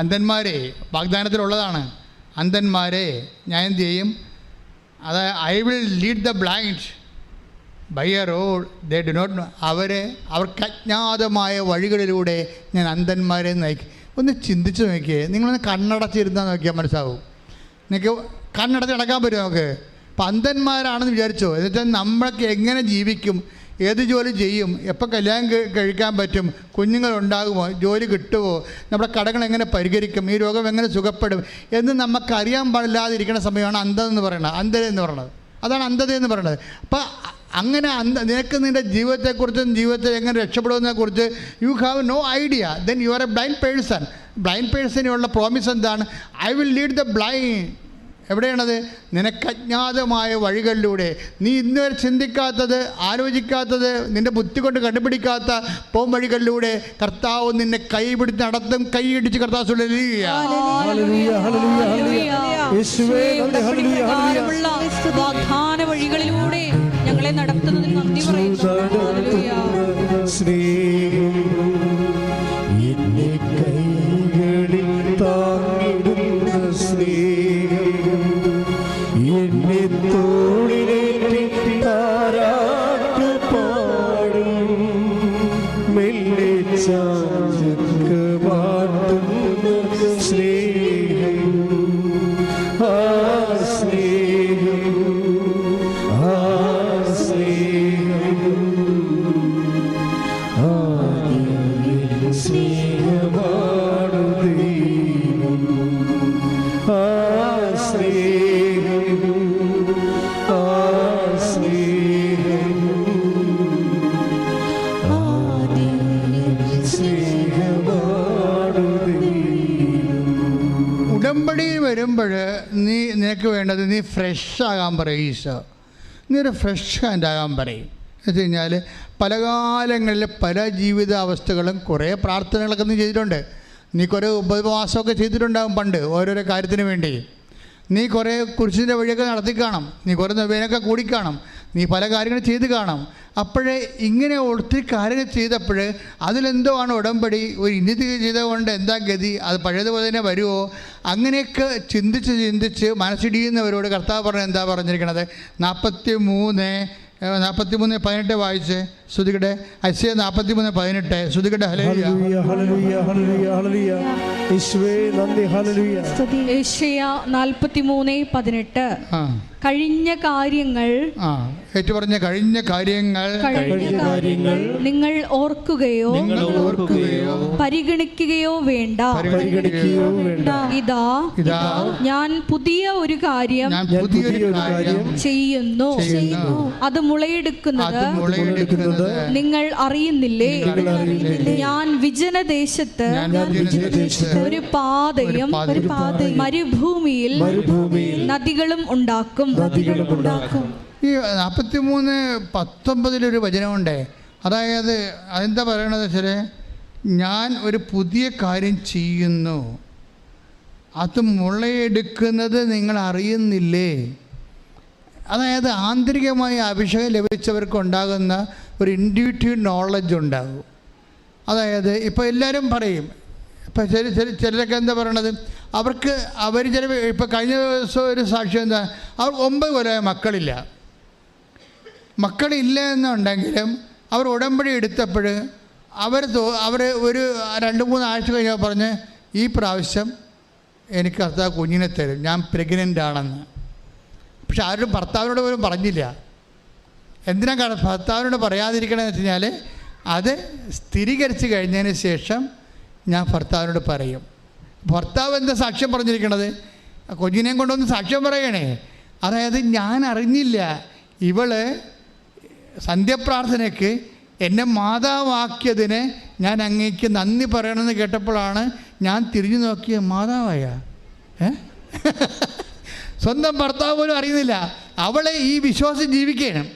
S2: അന്ധന്മാരെ വാഗ്ദാനത്തിലുള്ളതാണ്. അന്ധന്മാരെ ഞാൻ എന്ത് ചെയ്യും? അതായത് I will lead the blind by a road they do not know. അവർക്ക് അജ്ഞാതമായ വഴികളിലൂടെ ഞാൻ അന്ധന്മാരെ നയിക്കും. ഒന്ന് ചിന്തിച്ച് നോക്കിയേ. നിങ്ങളൊന്ന് കണ്ണടച്ചിരുന്നാൽ നോക്കിയാൽ മനസ്സാവും. നിങ്ങൾക്ക് കണ്ണടച്ച് നടക്കാൻ പറ്റും നമുക്ക്. അപ്പം അന്ധന്മാരാണെന്ന് വിചാരിച്ചോ. എന്നിട്ട് നമ്മൾക്ക് എങ്ങനെ ജീവിക്കും, ഏത് ജോലി ചെയ്യും, എപ്പോൾ കല്യാണം കഴിക്കാൻ പറ്റും, കുഞ്ഞുങ്ങളുണ്ടാകുമോ, ജോലി കിട്ടുമോ, നമ്മുടെ കടങ്ങൾ എങ്ങനെ പരിഹരിക്കും, ഈ രോഗം എങ്ങനെ സുഖപ്പെടും എന്ന് നമുക്കറിയാൻ പാടില്ലാതിരിക്കുന്ന സമയമാണ് അന്ധത എന്ന് പറയുന്നത്. അതാണ് അന്ധത എന്ന് പറയുന്നത്. അപ്പോൾ അങ്ങനെ നിനക്ക് നിൻ്റെ ജീവിതത്തെക്കുറിച്ചും ജീവിതത്തിൽ എങ്ങനെ രക്ഷപ്പെടുന്നതിനെക്കുറിച്ച് you have no idea. Then you are a blind person. Blind പേഴ്സണിനുള്ള പ്രോമിസ് എന്താണ്? I will lead the blind. എവിടെയാണത്? നിനക്ക് അജ്ഞാതമായ വഴികളിലൂടെ, നീ ഇന്നുവരെ ചിന്തിക്കാത്തത്, ആലോചിക്കാത്തത്, നിൻ്റെ ബുദ്ധി കൊണ്ട് കണ്ടുപിടിക്കാത്ത പോം വഴികളിലൂടെ കർത്താവ് നിന്നെ കൈപിടിച്ച് നടത്തും. കൈയിടിച്ച് കർത്താവ്
S4: വാഗ്ദാന വഴികളിലൂടെ ഞങ്ങളെ നടത്തുന്നതിന് നന്ദി പറയുന്നു.
S5: എന്നെ കൈകളിൽ താങ്ങിടുന്ന സ്നേഹം എന്നെ
S2: ഫ്രഷ് ആകാൻ പറയും ഈശോ. നീ ഒരു ഫ്രഷ് ഹാൻഡ് ആകാൻ പറയും. എന്ന് വെച്ച് കഴിഞ്ഞാൽ പല കാലങ്ങളിൽ പല ജീവിതാവസ്ഥകളും കുറേ പ്രാർത്ഥനകളൊക്കെ നീ ചെയ്തിട്ടുണ്ട്. നീ കുറേ ഉപവാസമൊക്കെ ചെയ്തിട്ടുണ്ടാകും പണ്ട് ഓരോരോ കാര്യത്തിന് വേണ്ടി. നീ കുറേ കുരിശിൻ്റെ വഴിയൊക്കെ നടത്തി കാണും. നീ കുറേ നൊവേനൊക്കെ കൂടിക്കാണും. നീ പല കാര്യങ്ങൾ ചെയ്ത് കാണും. അപ്പോഴേ ഇങ്ങനെ ഒത്തിരി കാര്യങ്ങൾ ചെയ്തപ്പോൾ അതിലെന്തോ ആണ് ഉടമ്പടി, ഒരു ഇനിതി ചെയ്തതുകൊണ്ട് എന്താ ഗതി, അത് പഴയതുപോലെ തന്നെ വരുമോ, അങ്ങനെയൊക്കെ ചിന്തിച്ച് മനസ്സിടിയുന്നവരോട് കർത്താവ് പറഞ്ഞ എന്താ പറഞ്ഞിരിക്കണത്? 43:18 വായിച്ച് ശ്രുതികട്ടെ. ഐസയ 43:18 ശ്രുതികട്ടെ.
S1: ഹല്ലേലൂയ ഹല്ലേലൂയ ഹല്ലേലൂയ ഹല്ലേലൂയ. യേശുവേ നന്ദി. ഹല്ലേലൂയ.
S4: യേശയ്യ 43:18 കഴിഞ്ഞ കാര്യങ്ങൾ
S2: ഏറ്റുപറഞ്ഞ കഴിഞ്ഞ കാര്യങ്ങൾ
S4: നിങ്ങൾ ഓർക്കുകയോ പരിഗണിക്കുകയോ വേണ്ട. ഇതാ ഞാൻ പുതിയ ഒരു കാര്യം ചെയ്യുന്നു, അത് മുളയെടുക്കുന്നത് നിങ്ങൾ അറിയുന്നില്ലേ? ഞാൻ വിജനദേശത്ത് ഒരു പാതയും മരുഭൂമിയിൽ നദികളും ഉണ്ടാക്കും.
S2: ഈ 43:19 വചനമുണ്ടേ. അതായത് അതെന്താ പറയണത് വെച്ചാൽ, ഞാൻ ഒരു പുതിയ കാര്യം ചെയ്യുന്നു, അത് മുളയെടുക്കുന്നത് നിങ്ങൾ അറിയുന്നില്ലേ? അതായത് ആന്തരികമായി അഭിഷേകം ലഭിച്ചവർക്ക് ഉണ്ടാകുന്ന ഒരു ഇൻഡ്യൂറ്റീവ് നോളജ് ഉണ്ടാകും. അതായത് ഇപ്പോൾ എല്ലാവരും പറയും, ഇപ്പം ചിലരൊക്കെ എന്താ പറയണത്, അവർ ചില ഇപ്പോൾ കഴിഞ്ഞ ദിവസം ഒരു സാക്ഷ്യം എന്താ, അവർ 9 കൊല്ലമായ മക്കളില്ല എന്നുണ്ടെങ്കിലും അവർ ഉടമ്പടി എടുത്തപ്പോൾ അവർ ഒരു 2-3 ആഴ്ച കഴിഞ്ഞാൽ പറഞ്ഞ്, ഈ പ്രാവശ്യം എനിക്ക് കർത്താവ് കുഞ്ഞിനെ തരും, ഞാൻ പ്രഗ്നൻ്റ് ആണെന്ന്. പക്ഷെ ആരും ഭർത്താവിനോട് പോലും പറഞ്ഞില്ല. എന്തിനാ ഭർത്താവിനോട് പറയാതിരിക്കണമെന്ന് വെച്ച് കഴിഞ്ഞാൽ, അത് സ്ഥിരീകരിച്ച് കഴിഞ്ഞതിന് ശേഷം ഞാൻ ഭർത്താവിനോട് പറയും. ഭർത്താവ് എന്താ സാക്ഷ്യം പറഞ്ഞിരിക്കണത്? കുഞ്ഞിനെയും കൊണ്ടൊന്ന് സാക്ഷ്യം പറയണേ. അതായത് ഞാൻ അറിഞ്ഞില്ല, ഇവള് സന്ധ്യപ്രാർത്ഥനയ്ക്ക് എന്നെ മാതാവാക്കിയതിന് ഞാൻ അങ്ങേക്ക് നന്ദി പറയണമെന്ന് കേട്ടപ്പോഴാണ് ഞാൻ തിരിഞ്ഞു നോക്കിയ മാതാവായ. സ്വന്തം ഭർത്താവ് പോലും അറിയുന്നില്ല. അവളെ ഈ വിശ്വാസം ജീവിക്കണം.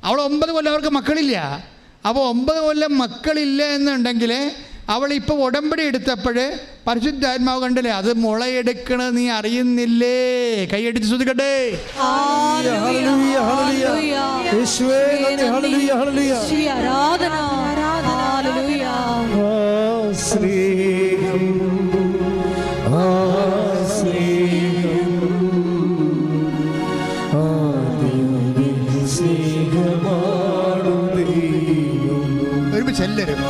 S2: അവൾ 9 കൊല്ലം അവർക്ക് മക്കളില്ല. അപ്പോൾ 9 കൊല്ലം മക്കളില്ല എന്നുണ്ടെങ്കിൽ അവളിപ്പോൾ ഉടമ്പടി എടുത്തപ്പോൾ പരിശുദ്ധാത്മാവ് കണ്ടില്ലേ, അത് മുളയെടുക്കണത് നീ അറിയുന്നില്ലേ? കൈയടിച്ച് ശ്രുതിക്കട്ടെ. ഒരുമിച്ച് എല്ലാവരും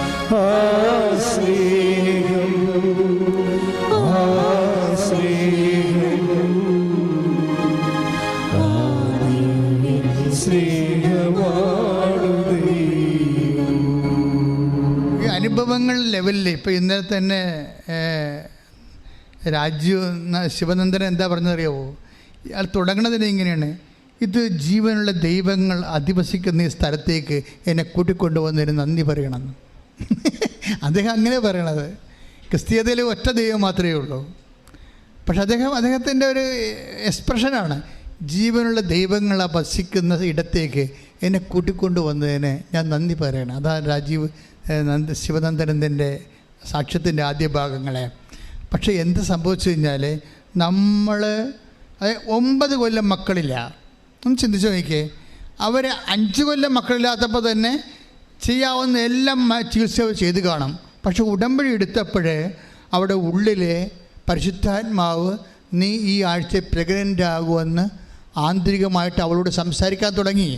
S2: ഈ അനുഭവങ്ങൾ ലെവലിൽ ഇപ്പോൾ ഇന്നലെ തന്നെ ശിവനന്ദൻ എന്താ പറഞ്ഞതറിയാവോ? ഇയാൾ തുടങ്ങുന്നതിന് ഇങ്ങനെയാണ്, ഇത് ജീവനുള്ള ദൈവങ്ങൾ അധിവസിക്കുന്ന ഈ സ്ഥലത്തേക്ക് എന്നെ കൂട്ടിക്കൊണ്ടുവന്നതിന് നന്ദി പറയണമെന്ന്. അദ്ദേഹം അങ്ങനെ പറയണത്. ക്രിസ്തീയതയിൽ ഒറ്റ ദൈവം മാത്രമേ ഉള്ളൂ. പക്ഷെ അദ്ദേഹത്തിൻ്റെ ഒരു എക്സ്പ്രഷനാണ്, ജീവനുള്ള ദൈവങ്ങൾ വസിക്കുന്ന ഇടത്തേക്ക് എന്നെ കൂട്ടിക്കൊണ്ടുവന്നതിന് ഞാൻ നന്ദി പറയണം. അതാണ് ശിവനന്ദനന്ദൻ്റെ സാക്ഷ്യത്തിൻ്റെ ആദ്യ ഭാഗങ്ങളെ. പക്ഷേ എന്ത് സംഭവിച്ചു കഴിഞ്ഞാൽ, നമ്മൾ 9 കൊല്ലം മക്കളില്ല. ഒന്ന് ചിന്തിച്ച് നോക്കിയേ. അവർ 5 കൊല്ലം മക്കളില്ലാത്തപ്പോൾ തന്നെ ചെയ്യാവുന്ന എല്ലാം ചികിത്സ ചെയ്ത് കാണും. പക്ഷെ ഉടമ്പടി എടുത്തപ്പോൾ അവിടെ ഉള്ളിലെ പരിശുദ്ധാത്മാവ് നീ ഈ ആഴ്ച പ്രഗ്നൻ്റ് ആകുമെന്ന് ആന്തരികമായിട്ട് അവളോട് സംസാരിക്കാൻ തുടങ്ങി.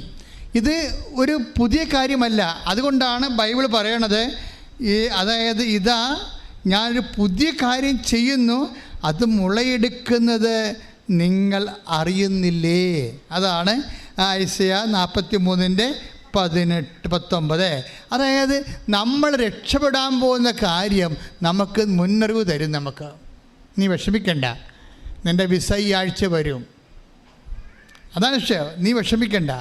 S2: ഇത് ഒരു പുതിയ കാര്യമല്ല. അതുകൊണ്ടാണ് ബൈബിൾ പറയണത്, അതായത് ഇതാ ഞാനൊരു പുതിയ കാര്യം ചെയ്യുന്നു, അത് മുളയെടുക്കുന്നത് നിങ്ങൾ അറിയുന്നില്ലേ? അതാണ് ഐസയ 43:18-19. അതായത് നമ്മൾ രക്ഷപ്പെടാൻ പോകുന്ന കാര്യം നമുക്ക് മുന്നറിവ് തരും. നമുക്ക് നീ വിഷമിക്കണ്ട, നിൻ്റെ വിസ ഈ ആഴ്ച വരും. അതാണ് വിഷയം. നീ വിഷമിക്കണ്ട.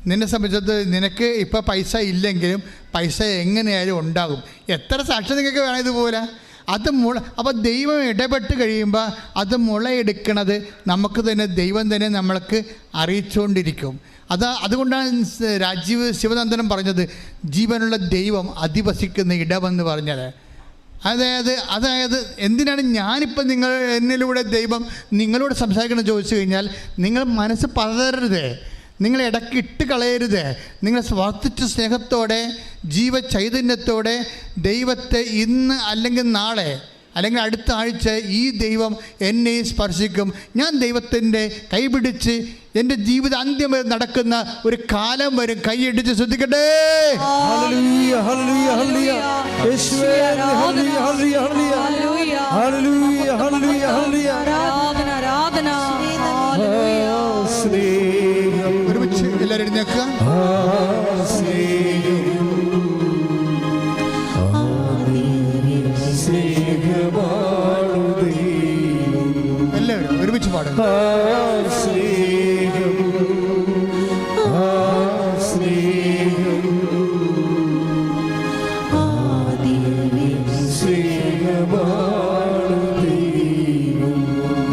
S2: നിന്നെ സംബന്ധിച്ചത് നിനക്ക് ഇപ്പോൾ പൈസ ഇല്ലെങ്കിലും പൈസ എങ്ങനെയായാലും ഉണ്ടാകും. എത്ര സാക്ഷ്യം നിങ്ങൾക്ക് വേണം ഇതുപോലെ. അത് അപ്പോൾ ദൈവം ഇടപെട്ട് കഴിയുമ്പോൾ അത് മുളയെടുക്കണത് നമുക്ക് തന്നെ ദൈവം തന്നെ നമ്മൾക്ക് അറിയിച്ചുകൊണ്ടിരിക്കും. അതുകൊണ്ടാണ് രാജീവ് ശിവനന്ദനം പറഞ്ഞത് ജീവനുള്ള ദൈവം അധിവസിക്കുന്ന ഇടമെന്ന് പറഞ്ഞത്. അതായത് എന്തിനാണ് ഞാനിപ്പോൾ എന്നിലൂടെ ദൈവം നിങ്ങളോട് സംസാരിക്കണം ചോദിച്ചു കഴിഞ്ഞാൽ, നിങ്ങൾ മനസ്സ് പതറരുത്, നിങ്ങൾ ഇടയ്ക്ക് ഇട്ട് കളയരുത്. നിങ്ങൾ വർദ്ധിച്ച സ്നേഹത്തോടെ ജീവചൈതന്യത്തോടെ ദൈവത്തെ ഇന്ന് അല്ലെങ്കിൽ നാളെ അല്ലെങ്കിൽ അടുത്ത ആഴ്ച ഈ ദൈവം എന്നെ സ്പർശിക്കും, ഞാൻ ദൈവത്തിൻ്റെ കൈപിടിച്ച് എൻ്റെ ജീവിത അന്ത്യം വരെ നടക്കുന്ന ഒരു കാലം വരും. കൈയടിച്ച് ശ്രദ്ധിക്കട്ടെ. ഒരുമിച്ച് എല്ലാവരും എഴുന്നേൽക്കുക. എല്ലാവരും ഒരുമിച്ച് പാടുക.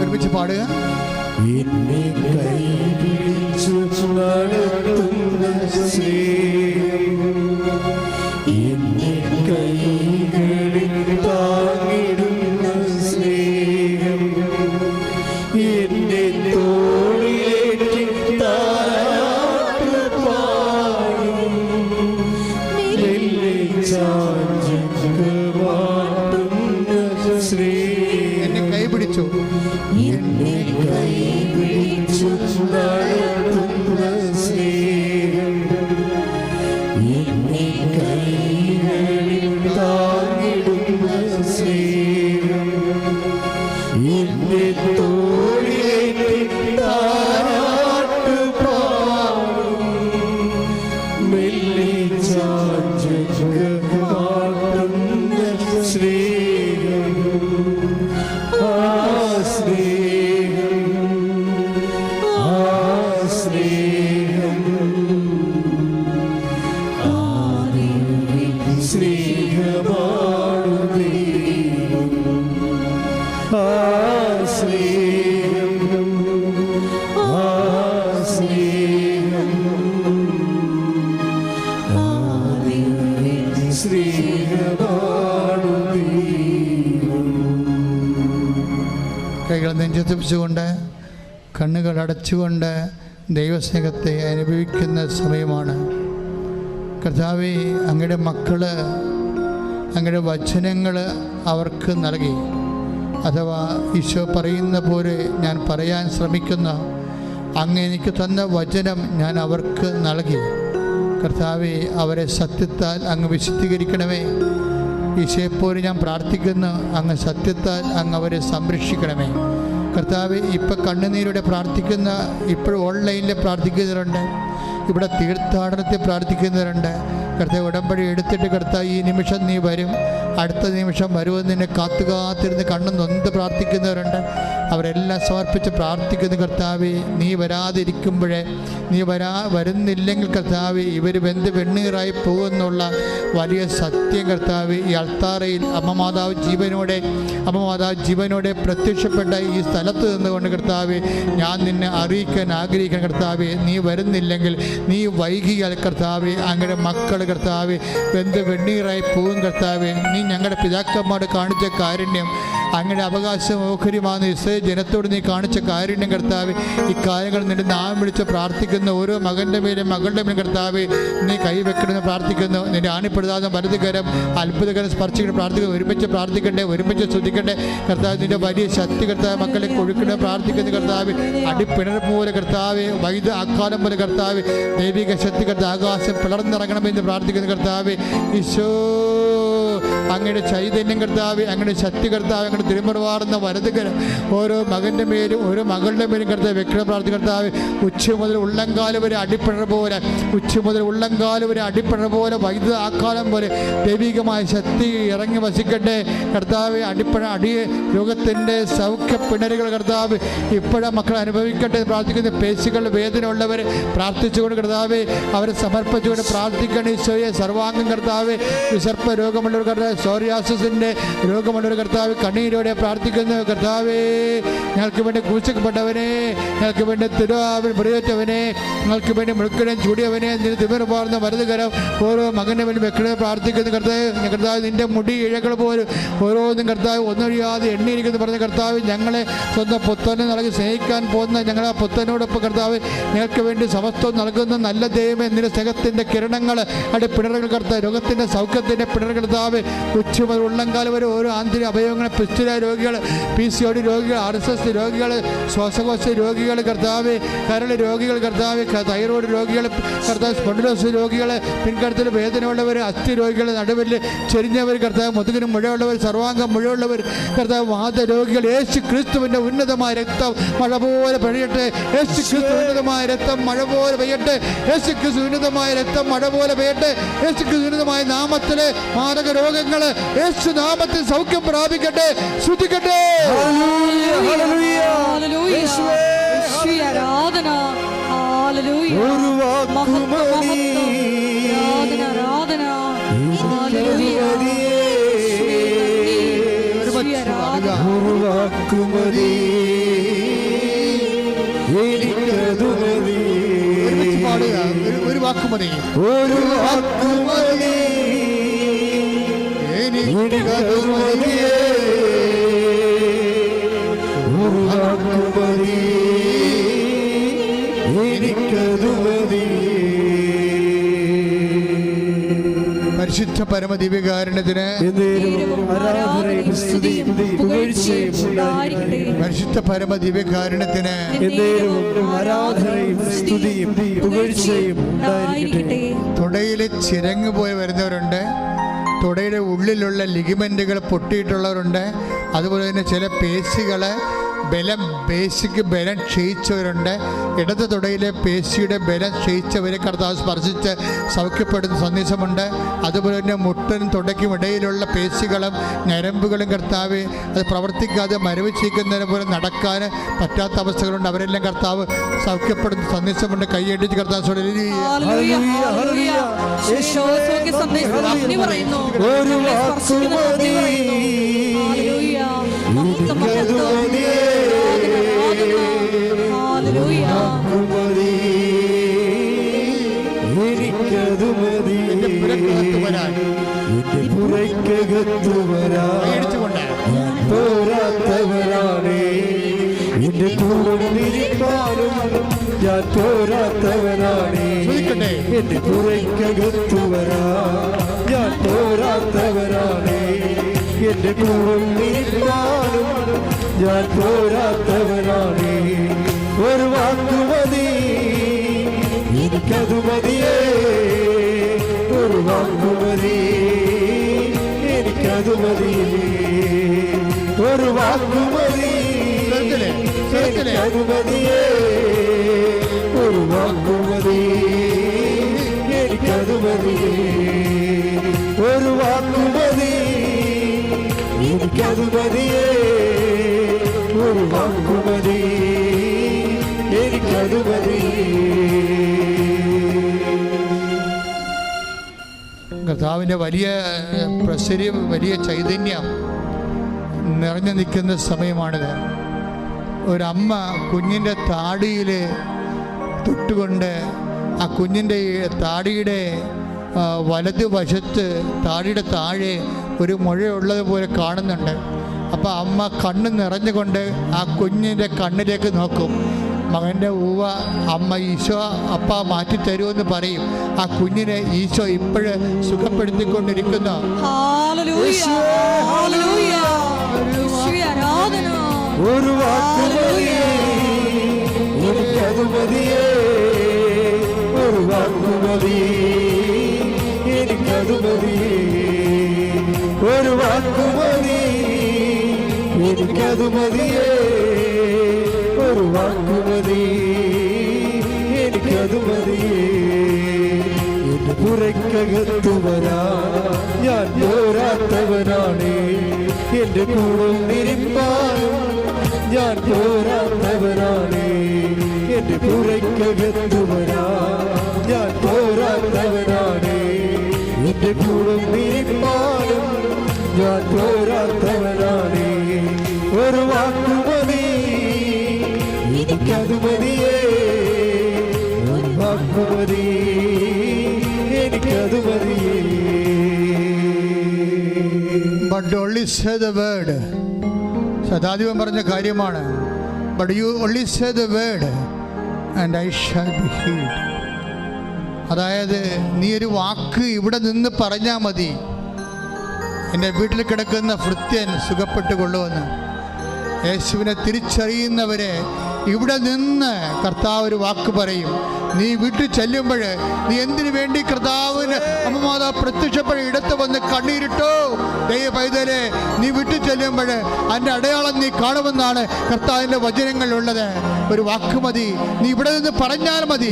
S2: ഒരുമിച്ച് പാടുക.
S5: എന്നെ കൈപിടിച്ചു നടത്തുന്ന സ്നേഹം, എന്നെ കൈകളിൽ താങ്ങിടുന്ന സ്നേഹം, എന്നെ തോളിലേറ്റി താരാട്ട് പാടും, മെല്ലെ ചാഞ്ചുമാട്ടുന്ന സ്നേഹം.
S2: എന്നെ കൈപിടിച്ചു
S5: എന്നെ കൈപിടിച്ചു നടത്തുന്ന സ്നേഹം, എന്നെ കൈകളിൽ താങ്ങിടുന്ന സ്നേഹം, എന്നെ തോളിലേറ്റി താരാട്ട് പാടും, മെല്ലെ ചാഞ്ചുമാട്ടുന്ന സ്നേഹം.
S2: കൈകൾ നെഞ്ചത്തിപ്പിച്ചുകൊണ്ട് കണ്ണുകൾ അടച്ചുകൊണ്ട് ദൈവസ്നേഹത്തെ അനുഭവിക്കുന്ന സമയമാണ്. കർത്താവേ, അങ്ങയുടെ മക്കൾ അങ്ങയുടെ വചനങ്ങൾ അവർക്ക് നൽകി. അഥവാ ഈശോ പറയുന്ന പോലെ ഞാൻ പറയാൻ ശ്രമിക്കുന്ന അങ്ങ് എനിക്ക് തന്ന വചനം ഞാൻ അവർക്ക് നൽകി. കർത്താവേ, അവരെ സത്യത്താൽ അങ്ങ് വിശുദ്ധീകരിക്കണമേ. ഈശോയെപ്പോലെ ഞാൻ പ്രാർത്ഥിക്കുന്നു, അങ്ങ് സത്യത്താൽ അങ്ങ് അവരെ സംരക്ഷിക്കണമേ. കർത്താവേ, ഇപ്പം കണ്ണുനീരോടെ പ്രാർത്ഥിക്കുന്ന, ഇപ്പോൾ ഓൺലൈനിൽ പ്രാർത്ഥിക്കുന്നവരുണ്ട്, ഇവിടെ തീർത്ഥാടനത്തിൽ പ്രാർത്ഥിക്കുന്നവരുണ്ട്. കർത്താവ് ഉടമ്പടി എടുത്തിട്ട് കർത്താവ് ഈ നിമിഷം നീ വരും, അടുത്ത നിമിഷം വരുമെന്ന് നിന്നെ കാത്തിരുന്ന് കണ്ണു നൊന്ത് പ്രാർത്ഥിക്കുന്നവരുണ്ട്. അവരെല്ലാം സമർപ്പിച്ച് പ്രാർത്ഥിക്കുന്ന കർത്താവേ, നീ വരാതിരിക്കുമ്പോഴേ, നീ വരുന്നില്ലെങ്കിൽ കർത്താവേ ഇവർ വെണ്ണീറായി പോകുന്നുള്ള വലിയ സത്യം കർത്താവേ ഈ അൾത്താറയിൽ അമ്മ മാതാവ് ജീവനോടെ പ്രത്യക്ഷപ്പെട്ട ഈ സ്ഥലത്ത് നിന്നുകൊണ്ട് കർത്താവേ ഞാൻ നിന്നെ അറിയിക്കാൻ ആഗ്രഹിക്കണം. കർത്താവേ, നീ വരുന്നില്ലെങ്കിൽ, നീ വൈകിയാൽ കർത്താവേ അങ്ങയുടെ മക്കൾ കർത്താവേ വെണ്ണീറായി പോകും. കർത്താവേ, നീ ഞങ്ങളുടെ പിതാക്കന്മാരോട് കാണിച്ച കാരുണ്യം, അങ്ങയുടെ അവകാശം ഓഹരിമാകുന്ന ഇസ്രായേൽ ജനത്തോട് നീ കാണിച്ച കാരുണ്യം കർത്താവേ, ഈ കാര്യങ്ങൾ നിന്റെ നാമം വിളിച്ച് പ്രാർത്ഥിക്കുന്ന ഓരോ മകൻ്റെ മേലും മകളുടെ മേലും കർത്താവേ നീ കൈവെക്കണമെന്ന് പ്രാർത്ഥിക്കുന്നു. നിന്റെ ആണിപ്പെടുതാതെ വലതുകരം അത്ഭുതകരം സ്പർശിക്കണം പ്രാർത്ഥിക്കുന്നു. ഒരുമിച്ച് പ്രാർത്ഥിക്കണ്ടേ, ഒരുമിച്ച് സ്തുതിക്കണ്ടേ. കർത്താവ് നിന്റെ വലിയ ശക്തി കർത്താവ് മക്കളെ കൊഴുക്കണേ പ്രാർത്ഥിക്കുന്നു. കർത്താവ് അടിപ്പിണർ പോലെ കർത്താവെ വൈദ്യ അക്കാലം പോലെ കർത്താവ് ദൈവിക ശക്തി കർത്താവ് ആകാശം പിളർന്നിറങ്ങണമെന്ന് പ്രാർത്ഥിക്കുന്നു. കർത്താവ് ഈശോ അങ്ങയുടെ ചൈതന്യം കർത്താവ്, അങ്ങയുടെ ശക്തി കർത്താവ്, അങ്ങയുടെ തിരുമുറവാറുന്ന വലതുകരം ഓരോ മകൻ്റെ മേലും ഓരോ മകളുടെ മേലും കർത്താവ് വ്യക്തി പ്രാർത്ഥി. കർത്താവ് ഉച്ച മുതൽ ഉള്ളംകാലം വരെ അടിപ്പിണർ പോലെ, ഉച്ച മുതൽ ഉള്ളംകാലം വരെ അടിപ്പിണർ പോലെ വൈദ്യുത ആക്കാലം പോലെ ദൈവികമായ ശക്തി ഇറങ്ങി വസിക്കട്ടെ. കർത്താവ് രോഗത്തിൻ്റെ സൗഖ്യ പിണരുകൾ കർത്താവ് ഇപ്പോഴും മക്കൾ അനുഭവിക്കട്ടെ പ്രാർത്ഥിക്കുന്ന. പേശികളുടെ വേദന ഉള്ളവരെ പ്രാർത്ഥിച്ചുകൊണ്ട് കർത്താവ് അവരെ സമർപ്പിച്ചുകൊണ്ട് പ്രാർത്ഥിക്കണം. ഈശോയെ സർവാംഗം കർത്താവ് വിസർപ്പ രോഗമുള്ളവർ കർത്താവ് സോറിയാസിന്റെ രോഗമുള്ളൊരു കർത്താവ് കണ്ണീരോടെ പ്രാർത്ഥിക്കുന്നു. കർത്താവേ, ഞങ്ങൾക്ക് വേണ്ടി ക്രൂശിക്കപ്പെട്ടവനെ, ഞങ്ങൾക്ക് വേണ്ടി മുറിവേറ്റവനെ, ഞങ്ങൾക്ക് വേണ്ടി മുഴുക്കനും ചൂടിയവനെ, നിന്റെ തിമിർ പാർന്ന വലതുകരം ഓരോ മകൻ്റെ വേണ്ടി വെക്കണേ പ്രാർത്ഥിക്കുന്നു. കർത്താവ് നിന്റെ മുടി ഇഴകൾ പോലും ഓരോന്നും കർത്താവ് ഒന്നൊഴിയാതെ എണ്ണിയിരിക്കുന്നു പറഞ്ഞ കർത്താവ്, ഞങ്ങളെ സ്വന്തം പുത്തനെ നൽകി സ്നേഹിക്കാൻ പോകുന്ന ഞങ്ങളെ പുത്തനോടൊപ്പം കർത്താവ് ഞങ്ങൾക്ക് വേണ്ടി സമസ്തവും നൽകുന്ന നല്ല ദൈവമേ, നിന്റെ സ്നേഹത്തിൻ്റെ കിരണങ്ങൾ അടി പിണറുകൾ കർത്താവ്, രോഗത്തിൻ്റെ സൗഖ്യത്തിൻ്റെ പിണറുകൾ കർത്താവ്, ഉച്ചമുതൽ ഉള്ളംകാലം വരെ ഓരോ ആന്തരിക അവയവങ്ങൾ, പിസ്തുല രോഗികൾ, PCOD രോഗികൾ, RSS രോഗികൾ, ശ്വാസകോശ രോഗികൾ കർത്താവ്, കരൾ രോഗികൾ കർത്താവ്, തൈറോയ്ഡ് രോഗികൾ കർത്താവ്, സ്പോണ്ടിലോസിസ് രോഗികൾ, പിൻകഴുത്തിൽ വേദനയുള്ളവർ, അസ്ഥി രോഗികൾ, നടുവിൽ ചെരിഞ്ഞവർ കർത്താവ്, മുതുകിന് മുഴയുള്ളവർ, സർവാംഗം മുഴയുള്ളവർ കർത്താവ്, വാതരോഗികൾ, യേശു ക്രിസ്തുവിൻ്റെ ഉന്നതമായ രക്തം മഴ പോലെ പെയ്യട്ടെ. യേശു ക്രിസ്തു ഉന്നതമായ രക്തം മഴ പോലെ പെയ്യട്ടെ. യേശു ക്രിസ്തു ഉന്നതമായ രക്തം മഴ പോലെ പെയ്യട്ടെ. യേശു ക്രിസ്തു ഉന്നതമായ നാമത്തിലെ മാരക രോഗങ്ങൾ യേശു നാമത്തിൽ സൗഖ്യം പ്രാപിക്കട്ടെ. ശ്രുതിക്കട്ടെ.
S4: ആരാധന,
S5: ഒരു വാക്കുമതി,
S4: ആരാധന,
S5: ഒരു വാക്കുമതി, എനിക്കതു മതി.
S2: ഒരു വാക്കുമതി,
S5: ഒരു വാക്കുമതി, എനിക്കതു മതിയേ. ഒരു വാക്കുമതി, എനിക്കതു മതി.
S2: പരിശുദ്ധ പരമദിവ്യകാരുണ്യത്തിന് പരിശുദ്ധ പരമദിവ്യകാരുണ്യത്തിന് തുടയിൽ ചിരങ്ങ് പോയി വരുന്നവരുണ്ട്, തുടയുടെ ഉള്ളിലുള്ള ലിഗമെൻറ്റുകൾ പൊട്ടിയിട്ടുള്ളവരുണ്ട്, അതുപോലെ തന്നെ ചില പേശികൾ ബലം ക്ഷയിച്ചവരുണ്ട്. ഇടത് തുടയിലെ പേശിയുടെ ബലം ക്ഷയിച്ചവരെ കർത്താവ് സ്പർശിച്ച് സൗഖ്യപ്പെടുന്ന സന്ദേശമുണ്ട്. അതുപോലെ തന്നെ മുട്ടനും തുടയ്ക്കും ഇടയിലുള്ള പേശികളും ഞരമ്പുകളും കർത്താവ് അത് പ്രവർത്തിക്കാതെ മരവിച്ചിരിക്കുന്നതിന് പോലെ നടക്കാൻ പറ്റാത്ത അവസ്ഥകളുണ്ട്. അവരെല്ലാം കർത്താവ് സൗഖ്യപ്പെടുന്ന സന്ദേശമുണ്ട്. കൈയടിച്ച് കർത്താവ്
S5: എനിക്കതു മതി. എന്റെ പുറക്കകത്ത് വരാൻ പോരാത്തവരാണേ. എന്റെ കൂടിരിക്കാനും ഞാൻ പോരാത്തവരാണേ. എന്റെ പുറക്കകത്തു വരാൻ ഞാൻ പോരാത്തവരാണേ. എന്റെ കൂടിരിക്കാനും ഞാൻ പോരാത്തവരാണേ. ഒരു വാക്കുമതി, എനിക്കതു മതിയേ. ഒരു വാക്കുമതി, എനിക്കതു മതിയേ. ഒരു വാക്കുമതി, എനിക്കതു മതിയേ. ഒരു വാക്കുമതി, എനിക്കതു മതിയേ. ഒരു വാക്കുമതി, എനിക്കതു മതിയേ. ഒരു വാക്കുമതി, എനിക്കതു മതിയേ.
S2: കർത്താവിൻ്റെ വലിയ പ്രസര്യം, വലിയ ചൈതന്യം നിറഞ്ഞു നിൽക്കുന്ന സമയമാണിത്. ഒരമ്മ കുഞ്ഞിൻ്റെ താടിയിൽ തൊട്ടുകൊണ്ട് ആ കുഞ്ഞിൻ്റെ താടിയുടെ വലതുവശത്ത് താടിയുടെ താഴെ ഒരു മുഴയുള്ളതുപോലെ കാണുന്നുണ്ട്. അപ്പോൾ അമ്മ കണ്ണ് നിറഞ്ഞുകൊണ്ട് ആ കുഞ്ഞിൻ്റെ കണ്ണിലേക്ക് നോക്കും. മകൻ്റെ ഊവ അമ്മ ഈശോ അപ്പ മാറ്റിത്തരുമെന്ന് പറയും. ആ കുഞ്ഞിനെ ഈശോ ഇപ്പോഴ് സുഖപ്പെടുത്തിക്കൊണ്ടിരിക്കുന്നു.
S5: ഒരു വാക്കുമതി, എനിക്കതു മതിയേ. ഒരു വാക്കുമതി, എനിക്കതു മതിയേ. ഒരു വാക്കുമതി, എനിക്കതു മതിയേ. ഒരു വാക്കുമതി, എനിക്കതു മതിയേ. എന്റെ പുറക്കകത്തു വരാൻ ഞാൻ പോരാത്തവനാണേ. എന്റെ കൂടെ നിരിപ്പാനും ഞാൻ പോരാത്തവനാണേ. എന്റെ പുറക്കകത്തു വരാൻ ഞാൻ പോരാത്തവനാണേ. എന്റെ കൂടെ നിരിപ്പാനും ഞാൻ പോരാത്തവനാണ്. ഒരു വാക്കുമതി എനിക്കത് മതിയേ, ഒരു വാക്കുമതി എനിക്കത് മതിയേ.
S2: But only say the word. സദാധിപൻ പറഞ്ഞ കാര്യമാണ്. But you only say the word and I shall be healed. അതായത് നീ ഒരു വാക്ക് ഇവിടെ നിന്ന് പറഞ്ഞാൽ മതി, എൻ്റെ വീട്ടിൽ കിടക്കുന്ന ഭൃത്യൻ സുഖപ്പെട്ടുകൊള്ളുമെന്ന്. യേശുവിനെ തിരിച്ചറിയുന്നവരെ ഇവിടെ നിന്ന് കർത്താവ് ഒരു വാക്ക് പറയും. നീ വീട്ടിൽ ചെല്ലുമ്പോൾ നീ എന്തിനു വേണ്ടി കർത്താവിന് അമ്മമാതാവ് പ്രത്യക്ഷപ്പെട്ട് ഇടത്ത് വന്ന് കണ്ണീരിട്ടോ ദൈവ പൈതലെ, നീ വീട്ടിൽ ചെല്ലുമ്പോൾ അതിൻ്റെ അടയാളം നീ കാണുമെന്നാണ് കർത്താവിൻ്റെ വചനങ്ങളിലുള്ളത്. ഒരു വാക്ക് മതി, നീ ഇവിടെ നിന്ന് പറഞ്ഞാൽ മതി.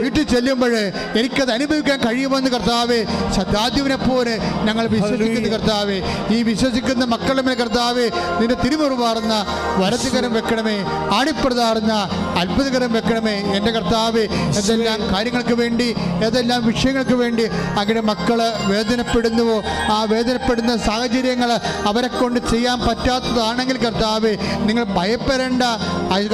S2: വീട്ടിൽ ചെല്ലുമ്പോൾ എനിക്കത് അനുഭവിക്കാൻ കഴിയുമെന്ന് കർത്താവേ, സദാധിപനെ പോലെ ഞങ്ങൾ വിശ്വസിക്കുന്ന കർത്താവേ, ഈ വിശ്വസിക്കുന്ന മക്കളുടെ മേൽ കർത്താവേ നിന്റെ തിരുമുറുമാറുന്ന വരത്തുകരം വെക്കണമേ, ആണിപ്രതാറുന്ന അത്ഭുതകരം വെക്കണമേ. എൻ്റെ കർത്താവേ, ഏതെല്ലാം കാര്യങ്ങൾക്ക് വേണ്ടി, ഏതെല്ലാം വിഷയങ്ങൾക്ക് വേണ്ടി അങ്ങനെ മക്കള് വേദനപ്പെടുന്നുവോ, ആ വേദനപ്പെടുന്ന സാഹചര്യങ്ങൾ അവരെ കൊണ്ട് ചെയ്യാൻ പറ്റാത്തതാണെങ്കിൽ കർത്താവേ നിങ്ങൾ ഭയപ്പെടേണ്ട.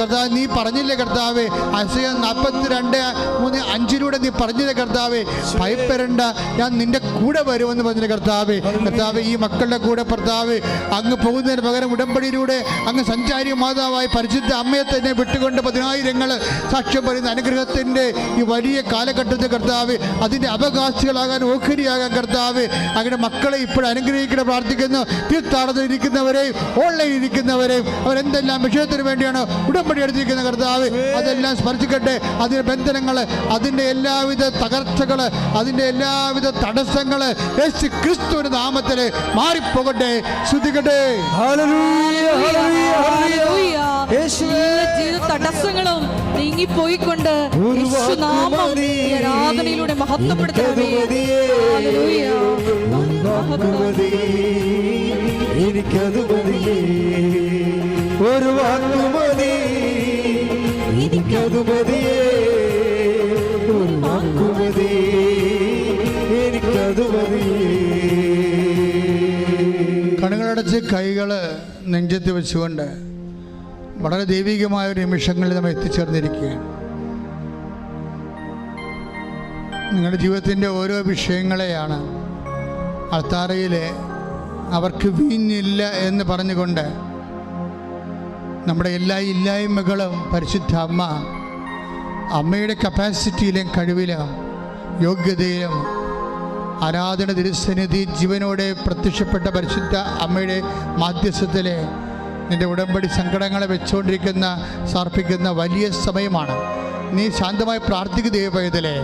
S2: കർത്താവ് നീ പറഞ്ഞില്ലേ കർത്താവേ, ഐസയ്യാ 42:3-5 നീ പറഞ്ഞില്ലേ കർത്താവേ, ഭയപ്പെടേണ്ട, ഞാൻ നിന്റെ കൂടെ വരുമെന്ന് പറഞ്ഞില്ലേ കർത്താവേ. കർത്താവേ, ഈ മക്കളുടെ കൂടെ കർത്താവേ അങ്ങ് പോകുന്നതിന് പകരം ഉടമ്പടിയിലൂടെ അങ്ങ് സഞ്ചാരി മാതാവായി പരിശുദ്ധ അമ്മയെ തന്നെ വിട്ടുകൊണ്ട് 10,000 സാക്ഷ്യം പറയുന്ന അനുഗ്രഹത്തിൻ്റെ ഈ വലിയ കാലഘട്ടത്തിൽ കർത്താവ് അതിൻ്റെ അവകാശികളാകാൻ, ഓഹരിയാകാൻ കർത്താവ് അങ്ങനെ മക്കളെ ഇപ്പോൾ അനുഗ്രഹിക്കണം പ്രാർത്ഥിക്കുന്നു. തീർത്ഥാടനത്തിൽ ഇരിക്കുന്നവരെയും ഓൺലൈനിൽ ഇരിക്കുന്നവരെയും അവരെന്തെല്ലാം വിഷയത്തിന് വേണ്ടിയാണ് ഉടമ്പടി എടുത്തിരിക്കുന്ന കർത്താവ് അതെല്ലാം സ്പർശിക്കട്ടെ. അതിൻ്റെ ബന്ധനങ്ങൾ, അതിൻ്റെ എല്ലാവിധ തകർച്ചകൾ, അതിൻ്റെ എല്ലാവിധ തടസ്സങ്ങൾ യേശു ക്രിസ്തുവിന്റെ നാമത്തിൽ മാറിപ്പോകട്ടെ. സ്തുതിക്കട്ടെ.
S4: തടസ്സങ്ങളും നീങ്ങിപ്പോയിക്കൊണ്ട് യേശുനാമം ആരാധനയിലൂടെ മഹത്വപ്പെടുത്തണമേ.
S5: എനിക്കത് മതിയേ, ഒരു വാക്കുമതി എനിക്കത് മതിയേ, ഒരു വാക്കുമതി എനിക്കത് മതിയേ.
S2: കണ്ണുകളടച്ച് കൈകൾ നെഞ്ചത്ത് വെച്ചുകൊണ്ട് വളരെ ദൈവികമായ ഒരു നിമിഷങ്ങളിൽ നമ്മൾ എത്തിച്ചേർന്നിരിക്കുകയാണ്. നിങ്ങളുടെ ജീവിതത്തിൻ്റെ ഓരോ വിഷയങ്ങളെയാണ് അൾത്താരയിൽ അവർക്ക് വീഞ്ഞില്ല എന്ന് പറഞ്ഞുകൊണ്ട് നമ്മുടെ എല്ലാ ഇല്ലായ്മകളും പരിശുദ്ധ അമ്മയുടെ കപ്പാസിറ്റിയിലും കഴിവിലും യോഗ്യതയിലും ആരാധന തിരുസന്നിധി ജീവനോടെ പ്രത്യക്ഷപ്പെട്ട പരിശുദ്ധ അമ്മയുടെ മാധ്യസ്ഥത്തിലെ നിൻ്റെ ഉടമ്പടി സങ്കടങ്ങളെ വെച്ചുകൊണ്ടിരിക്കുന്ന സമർപ്പിക്കുന്ന വലിയ സമയമാണ്. നീ ശാന്തമായി പ്രാർത്ഥിക്കുക ദൈവപൈതലേ.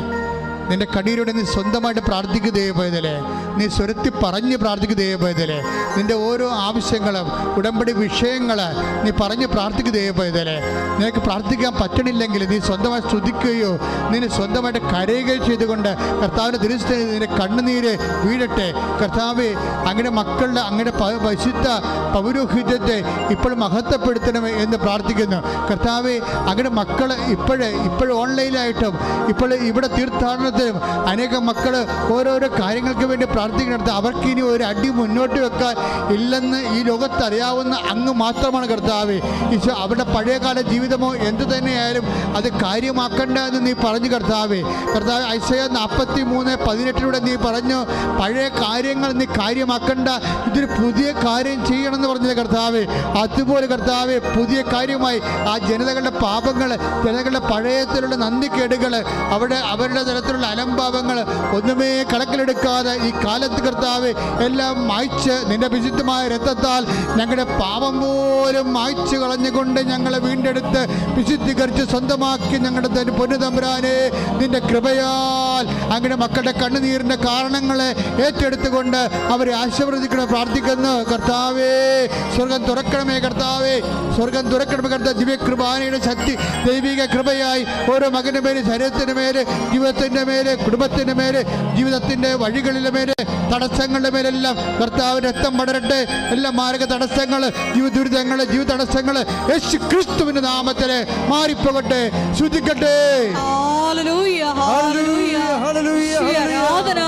S2: നിന്റെ കണ്ണീരോടെ നീ സ്വന്തമായിട്ട് പ്രാർത്ഥിക്കുക ദൈവപൈതലേ. നീ സ്വരത്തി പറഞ്ഞ് പ്രാർത്ഥിക്കുക ദൈവപൈതലേ. നിന്റെ ഓരോ ആവശ്യങ്ങളും ഉടമ്പടി വിഷയങ്ങൾ നീ പറഞ്ഞ് പ്രാർത്ഥിക്കുക ദൈവപൈതലേ. നിനക്ക് പ്രാർത്ഥിക്കാൻ പറ്റണില്ലെങ്കിൽ നീ സ്വന്തമായി സ്തുതിക്കുകയോ നിന്നെ സ്വന്തമായിട്ട് കരയുകയോ ചെയ്തുകൊണ്ട് കർത്താവിൻ്റെ തിരുസ്ഥിതി നിന്റെ കണ്ണുനീര് വീഴട്ടെ. കർത്താവെ, അങ്ങനെ മക്കളുടെ അങ്ങനെ പരിശുദ്ധ പൗരോഹിത്യത്തെ ഇപ്പോൾ മഹത്വപ്പെടുത്തണമേ എന്ന് പ്രാർത്ഥിക്കുന്നു. കർത്താവെ, അങ്ങനെ മക്കൾ ഇപ്പോൾ ഓൺലൈനായിട്ടും ഇപ്പോൾ ഇവിടെ തീർത്ഥാടനത്തിലും അനേകം മക്കൾ ഓരോരോ കാര്യങ്ങൾക്ക് വേണ്ടി പ്രാർത്ഥിക്കുന്നിടത്ത് അവർക്ക് ഇനി ഒരു അടി മുന്നോട്ട് വെക്കാൻ ഇല്ലെന്ന് ഈ ലോകത്ത് അറിയാവുന്ന അങ്ങ് മാത്രമാണ് കർത്താവെ. ഈശോ, അവരുടെ പഴയകാല ജീവിതമോ എന്ത് തന്നെയായാലും അത് കാര്യമാക്കണ്ട എന്ന് നീ പറഞ്ഞു കർത്താവെ. കർത്താവ് ഐസയ്യാ 43:18 നീ പറഞ്ഞു, പഴയ കാര്യങ്ങൾ നീ കാര്യമാക്കണ്ട, ഇതൊരു പുതിയ കാര്യം ചെയ്യണമെന്ന് പറഞ്ഞത് കർത്താവെ. അതുപോലെ കർത്താവെ, പുതിയ കാര്യമായി ആ ജനതകളുടെ പാപങ്ങൾ, ജനതകളുടെ പഴയത്തിലുള്ള നന്ദിക്കേടുകൾ, അവരുടെ തരത്തിലുള്ള അലംഭാവങ്ങൾ ഒന്നുമേ കണക്കിലെടുക്കാതെ ഈ കാലത്ത് കർത്താവെ എല്ലാം മായ്ച്ച് നിന്റെ വിശുദ്ധമായ രക്തത്താൽ ഞങ്ങളുടെ പാപം പോലും മായ്ച്ച് കളഞ്ഞുകൊണ്ട് ഞങ്ങളെ വീണ്ടെടുത്ത് വിശുദ്ധീകരിച്ച് സ്വന്തമാക്കി ഞങ്ങളുടെ പൊന്നുതമ്പുരാനെ നിന്റെ കൃപയാൽ അങ്ങനെ മക്കളുടെ കണ്ണുനീരിൻ്റെ കാരണങ്ങളെ ഏറ്റെടുത്തുകൊണ്ട് അവരെ ആശീർവദിക്കണം പ്രാർത്ഥിക്കുന്നു. കർത്താവേ, സ്വർഗം തുറക്കണമേ കർത്താവേ, സ്വർഗം തുറക്കണമേ കർത്താവ്. ദിവ്യകൃപാനയുടെ ശക്തി, ദൈവിക കൃപയായി ഓരോ മകൻ്റെ മേലെ, ശരീരത്തിൻ്റെ മേലെ, ജീവിതത്തിൻ്റെ മേലെ, കുടുംബത്തിൻ്റെ മേലെ, ജീവിതത്തിൻ്റെ വഴികളിലെ മേലെ, തടസ്സങ്ങളുടെ മേലെല്ലാം കർത്താവ് രക്തം പടരട്ടെ. എല്ലാ മാരക തടസ്സങ്ങൾ, ജീവിത ദുരിതങ്ങൾ, ജീവിത തടസ്സങ്ങൾ യേശു ക്രിസ്തുവിന്റെ നാമത്തിൽ മാറിപ്പോകട്ടെ. ശ്രദ്ധിക്കട്ടെ.
S4: ആരാധന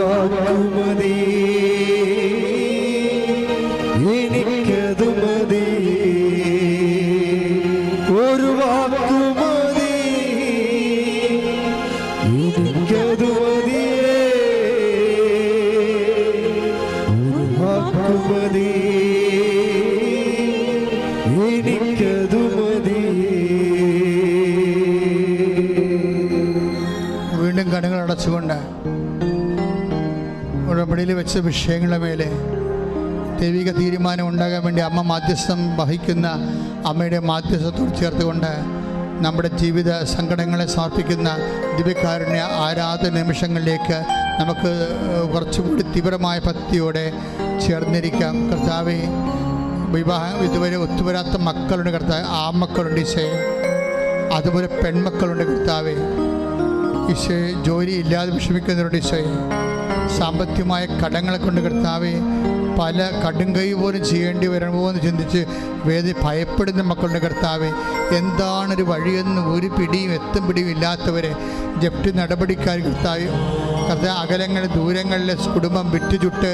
S5: വാക്കുമതി എനിക്കതു മതി ഒരു വാക്കുമതി എനിക്കതു മതിയേ ഒരു വാക്കുമതി എനിക്കതു മതിയേ.
S2: വീണ്ടും കണ്ണുകൾ അടച്ചുകൊണ്ട് ഉടമ്പടിയിൽ വെച്ച വിഷയങ്ങളുടെ മേലെ ദൈവിക തീരുമാനം ഉണ്ടാകാൻ വേണ്ടി അമ്മ മാധ്യസ്ഥം വഹിക്കുന്ന അമ്മയുടെ മാധ്യസ്ഥത്തോട് ചേർത്തുകൊണ്ട് നമ്മുടെ ജീവിത സങ്കടങ്ങളെ സമർപ്പിക്കുന്ന ദിവ്യകാരുണ്യ ആരാധന നിമിഷങ്ങളിലേക്ക് നമുക്ക് കുറച്ചുകൂടി തീവ്രമായ ഭക്തിയോടെ ചേർന്നിരിക്കാം. കർത്താവേ, വിവാഹം ഇതുവരെ ഒത്തുവരാത്ത മക്കളുണ്ട് കർത്താവ്, ആൺമക്കളുണ്ട് ഈശോയെ, അതുപോലെ പെൺമക്കളുണ്ട് കർത്താവേ. ഈശോയെ, ജോലി ഇല്ലാതെ വിഷമിക്കുന്നവരുണ്ട് ഈശോയെ, സാമ്പത്തികമായ കടങ്ങളെ കൊണ്ട് കർത്താവേ പല കടുംകൈ പോലും ചെയ്യേണ്ടി വരണമോ എന്ന് ചിന്തിച്ച് ഭയപ്പെടുന്ന മക്കളുടെ കർത്താവെ, എന്താണൊരു വഴിയെന്ന് ഒരു പിടിയും എത്തും പിടിയും ഇല്ലാത്തവരെ ജപ്തി നടപടിക്കാർ കർത്താവ് അകലങ്ങൾ ദൂരങ്ങളിൽ കുടുംബം വിറ്റുചുട്ട്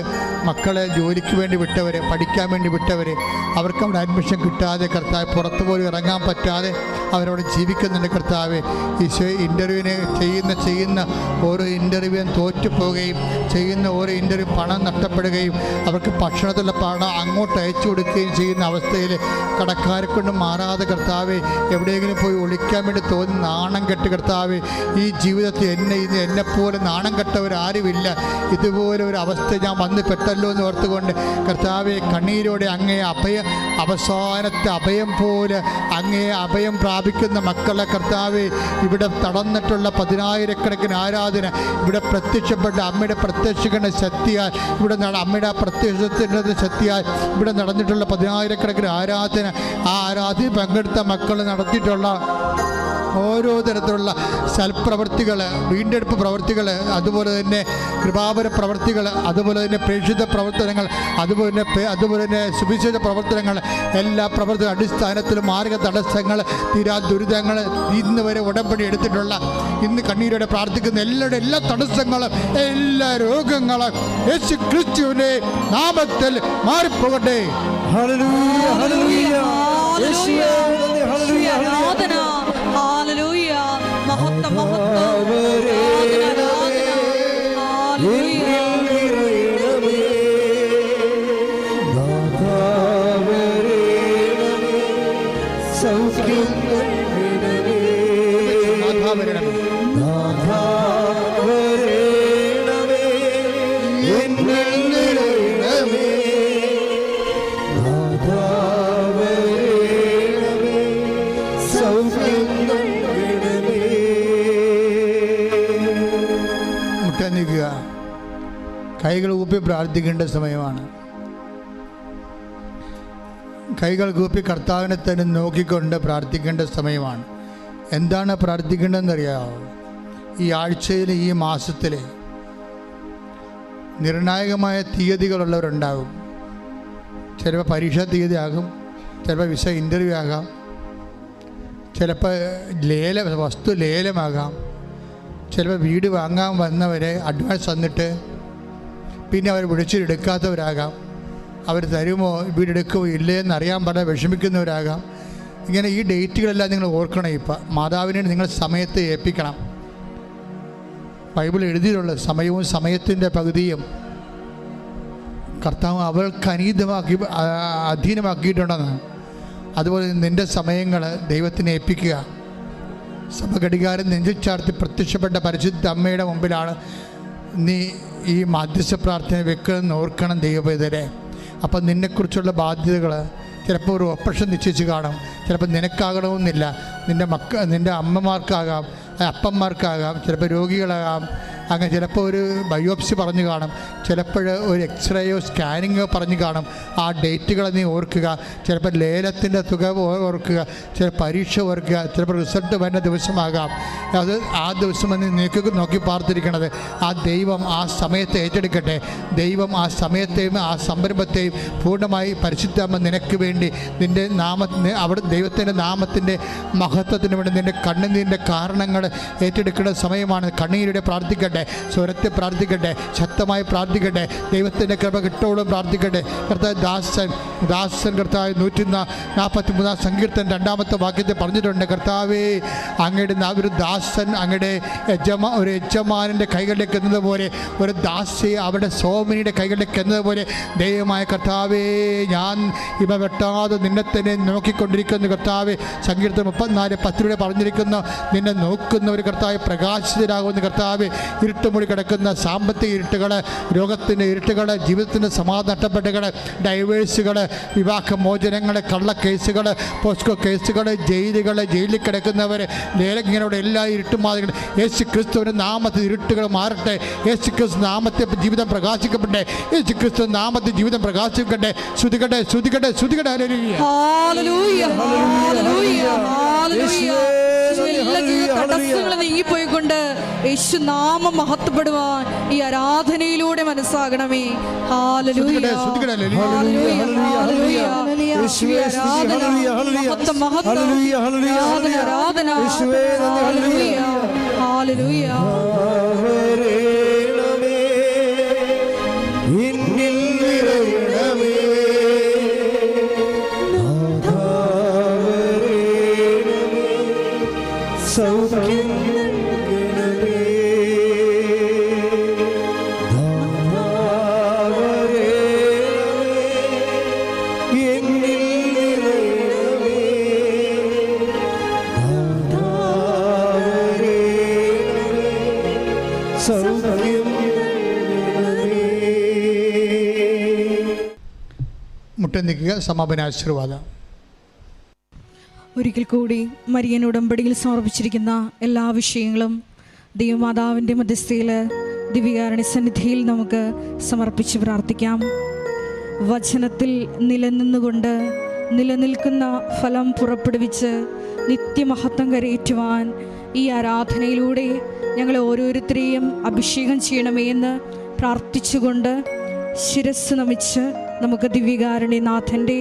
S2: മക്കളെ ജോലിക്ക് വേണ്ടി വിട്ടവരെ, പഠിക്കാൻ വേണ്ടി വിട്ടവരെ, അവർക്ക് അവിടെ അഡ്മിഷൻ കിട്ടാതെ കർത്താവ് പുറത്തു പോലും ഇറങ്ങാൻ പറ്റാതെ അവരവിടെ ജീവിക്കുന്നുണ്ട് കർത്താവ്. ഈശോ, ഇൻ്റർവ്യൂവിന് ചെയ്യുന്ന ഓരോ ഇൻ്റർവ്യൂവും തോറ്റുപോവുകയും ചെയ്യുന്ന ഓരോ ഇൻ്റർവ്യൂ പണം നഷ്ടപ്പെടുകയും അവർക്ക് ഭക്ഷണത്തിലുള്ള പണം അങ്ങോട്ട് അയച്ചു കൊടുക്കുകയും ചെയ്യുന്ന അവസ്ഥയിൽ കടക്കാരെ കൊണ്ട് മാറാതെ കർത്താവ് എവിടെയെങ്കിലും പോയി ഒളിക്കാൻ വേണ്ടി തോന്നി നാണം കെട്ട് കർത്താവ്, ഈ ജീവിതത്തിൽ എന്നെപ്പോലെ നാണം കെട്ടവരാരുമില്ല, ഇതുപോലെ ഒരു അവസ്ഥ ഞാൻ വന്ന് പെട്ടല്ലോ എന്ന് ഓർത്തുകൊണ്ട് കർത്താവെ കണ്ണീരോടെ അങ്ങേ അവസാനത്തെ അഭയം പോലെ അങ്ങേ അഭയം പ്രാപിക്കുന്ന മക്കളെ കർത്താവെ, ഇവിടെ തടന്നിട്ടുള്ള 10,000-കണക്കിന് ആരാധന ഇവിടെ പ്രത്യക്ഷപ്പെട്ട അമ്മയുടെ പ്രത്യക്ഷങ്ങളുടെ ശക്തിയാൽ, ഇവിടെ അമ്മയുടെ പ്രത്യക്ഷത്തിൻ്റെ ശക്തിയാൽ ഇവിടെ നടന്നിട്ടുള്ള 10,000-കണക്കിന് ആരാധന, ആ ആരാധന പങ്കെടുത്ത മക്കൾ നടത്തിയിട്ടുള്ള ഓരോ തരത്തിലുള്ള സൽപ്രവൃത്തികൾ, വീണ്ടെടുപ്പ് പ്രവൃത്തികൾ, അതുപോലെ തന്നെ കൃപാപര പ്രവൃത്തികൾ, അതുപോലെ തന്നെ പ്രേക്ഷിത പ്രവർത്തനങ്ങൾ, അതുപോലെ തന്നെ സുവിശേഷ പ്രവർത്തനങ്ങൾ, എല്ലാ പ്രവർത്തന അടിസ്ഥാനത്തിലും മാർഗ തടസ്സങ്ങൾ, തീരാ ദുരിതങ്ങൾ, ഇന്ന് വരെ ഉടമ്പടി എടുത്തിട്ടുള്ള, ഇന്ന് കണ്ണീരോടെ പ്രാർത്ഥിക്കുന്ന എല്ലാവരുടെ എല്ലാ തടസ്സങ്ങളും എല്ലാ രോഗങ്ങളും യേശു ക്രിസ്തുവിന്റെ നാമത്തിൽ മാറിപ്പോകട്ടെ.
S1: ഹല്ലേലൂയ, ഹല്ലേലൂയ, യേശുവേ നന്ദി, ഹല്ലേലൂയ,
S4: ആരാധന, ഹല്ലേലൂയ, മഹത്വം, മഹത്വം, ആരാധന, ഹല്ലേലൂയ.
S5: സൗഖ്യം
S2: കൈകൾ കൂപ്പി പ്രാർത്ഥിക്കേണ്ട സമയമാണ്. കൈകൾ കൂപ്പി കർത്താവിനെ തന്നെ നോക്കിക്കൊണ്ട് പ്രാർത്ഥിക്കേണ്ട സമയമാണ്. എന്താണ് പ്രാർത്ഥിക്കേണ്ടതെന്നറിയാമോ? ഈ ആഴ്ചയിൽ, ഈ മാസത്തിൽ നിർണായകമായ തീയതികളുള്ളവരുണ്ടാകും. ചിലപ്പോൾ പരീക്ഷാ തീയതി ആകും, ചിലപ്പോൾ വിസ ഇൻ്റർവ്യൂ ആകാം, ചിലപ്പോൾ വസ്തു ലേലമാകാം, ചിലപ്പോൾ വീട് വാങ്ങാൻ വന്നവരെ അഡ്വാൻസ് തന്നിട്ട് പിന്നെ അവർ വിളിച്ചെടുക്കാത്തവരാകാം, അവർ തരുമോ വീടെടുക്കുമോ ഇല്ലേ എന്നറിയാൻ പറഞ്ഞാൽ വിഷമിക്കുന്നവരാകാം. ഇങ്ങനെ ഈ ഡേറ്റുകളെല്ലാം നിങ്ങൾ ഓർക്കണം. ഇപ്പം മാതാവിനെ നിങ്ങൾ സമയത്തെ ഏൽപ്പിക്കണം. ബൈബിൾ എഴുതിയിട്ടുള്ള സമയവും സമയത്തിൻ്റെ പകുതിയും കർത്താവ് അവൾക്ക് അധീനമാക്കിയിട്ടുണ്ടെന്ന്. അതുപോലെ നിൻ്റെ സമയങ്ങൾ ദൈവത്തിനെ ഏൽപ്പിക്കുക. സഭഘടികാരം നെഞ്ചിൽ ചാർത്തി പ്രത്യക്ഷപ്പെട്ട പരിശുദ്ധ അമ്മയുടെ മുമ്പിലാണ് നീ ഈ മാധ്യസ്ഥ പ്രാർത്ഥന വെക്കണമെന്ന് ഓർക്കണം ദൈവപൈതരെ. അപ്പം നിന്നെക്കുറിച്ചുള്ള ബാധ്യതകൾ ചിലപ്പോൾ ഒരു ഓപ്പറേഷൻ നിശ്ചയിച്ച് കാണും, ചിലപ്പോൾ നിനക്കാകണമെന്നില്ല, നിൻ്റെ അമ്മമാർക്കാകാം, അപ്പന്മാർക്കാകാം, ചിലപ്പോൾ രോഗികളാകാം, അങ്ങനെ ചിലപ്പോൾ ഒരു ബയോപ്സി പറഞ്ഞു കാണും, ചിലപ്പോൾ ഒരു എക്സ്റേയോ സ്കാനിങ്ങോ പറഞ്ഞു കാണും. ആ ഡേറ്റുകളെ നീ ഓർക്കുക. ചിലപ്പോൾ ലേലത്തിൻ്റെ തുക ഓർക്കുക, ചില പരീക്ഷ ഓർക്കുക, ചിലപ്പോൾ റിസൾട്ട് വരുന്ന ദിവസമാകാം. അത് ആ ദിവസം നീക്ക് നോക്കി പാർത്തിരിക്കണത്. ആ ദൈവം ആ സമയത്തെ ഏറ്റെടുക്കട്ടെ. ദൈവം ആ സമയത്തെയും ആ സംരംഭത്തെയും പൂർണ്ണമായി പരിശുദ്ധമ്മ നിനക്ക് വേണ്ടി നിൻ്റെ അവിടെ ദൈവത്തിൻ്റെ നാമത്തിൻ്റെ മഹത്വത്തിന് വേണ്ടി നിൻ്റെ കണ്ണുനീരിൻ്റെ കാരണങ്ങൾ ഏറ്റെടുക്കേണ്ട സമയമാണ്. കണ്ണീരുടെ പ്രാർത്ഥിക്കട്ടെ. പ്രാർത്ഥിക്കട്ടെ, സ്വരത്തെ പ്രാർത്ഥിക്കട്ടെ, ശക്തമായി പ്രാർത്ഥിക്കട്ടെ, ദൈവത്തിൻ്റെ കൃപ കിട്ടോളം പ്രാർത്ഥിക്കട്ടെ. കർത്താവ് ദാസൻ കർത്താവ് 143 സങ്കീർത്തനം 2-ാമത്തെ വാക്യത്തിൽ പറഞ്ഞിട്ടുണ്ട്, കർത്താവേ അങ്ങയുടെ ഒരു ദാസൻ അങ്ങയുടെ ഒരു യജമാനൻ്റെ കൈകളിലേക്ക് എന്നതുപോലെ, ഒരു ദാസി അവരുടെ സോമനിയുടെ കൈകളിലേക്ക് എന്നതുപോലെ ദൈവമായ കർത്താവേ ഞാൻ ഇവ വെട്ടാതെ നിന്നെ തന്നെ നോക്കിക്കൊണ്ടിരിക്കുന്നു. കർത്താവെ സങ്കീർത്തനം 34:10 പറഞ്ഞിരിക്കുന്നു, നിന്നെ നോക്കുന്ന ഒരു കർത്താവ് പ്രകാശിതരാകുന്ന കർത്താവ്. ഇരുട്ടുമൂടി കിടക്കുന്ന സാമ്പത്തിക ഇരുട്ടുകൾ, രോഗത്തിൻ്റെ ഇരുട്ടുകൾ, ജീവിതത്തിൻ്റെ സമാധാനം നഷ്ടപ്പെട്ടുകൾ, ഡൈവേഴ്സുകൾ, വിവാഹമോചനങ്ങൾ, കള്ളക്കേസുകൾ, പോസ്കോ കേസുകൾ, ജയിലിൽ കിടക്കുന്നവർ, ലേലങ്ങനോടെ എല്ലാ ഇരുട്ടുമാതികൾ യേശു ക്രിസ്തുവിൻ്റെ നാമത്തിൽ ഇരുട്ടുകൾ മാറട്ടെ. യേശു ക്രിസ്തു നാമത്തെ ജീവിതം പ്രകാശിക്കപ്പെട്ടെ. യേശു ക്രിസ്തു നാമത്തിൽ ജീവിതം പ്രകാശിക്കട്ടെ. ശ്രുതികട്ടെ, ശ്രുതികട്ടെ, ശ്രുതികട്ടെ.
S4: നീങ്ങിപ്പോയിക്കൊണ്ട് യേശു നാമം മഹത്വപ്പെടുവാൻ ഈ ആരാധനയിലൂടെ മനസ്സാകണമേ.
S5: സൗഖ്യം
S2: മുട്ടനിക്കുക. സമാപനാശീർവാദം.
S4: ഒരിക്കൽ കൂടി മരിയൻ ഉടമ്പടിയിൽ സമർപ്പിച്ചിരിക്കുന്ന എല്ലാ വിഷയങ്ങളും ദൈവമാതാവിൻ്റെ മധ്യസ്ഥയിൽ ദിവ്യകാരുണ്യ സന്നിധിയിൽ നമുക്ക് സമർപ്പിച്ച് പ്രാർത്ഥിക്കാം. വചനത്തിൽ നിലനിന്നുകൊണ്ട് നിലനിൽക്കുന്ന ഫലം പുറപ്പെടുവിച്ച് നിത്യമഹത്വം കരയേറ്റുവാൻ ഈ ആരാധനയിലൂടെ ഞങ്ങളെ ഓരോരുത്തരെയും അഭിഷേകം ചെയ്യണമേ എന്ന് പ്രാർത്ഥിച്ചുകൊണ്ട് ശിരസ് നമിച്ച് നമുക്ക് ദിവ്യകാരുണ്യനാഥൻ്റെ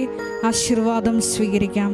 S4: ആശീർവാദം സ്വീകരിക്കാം.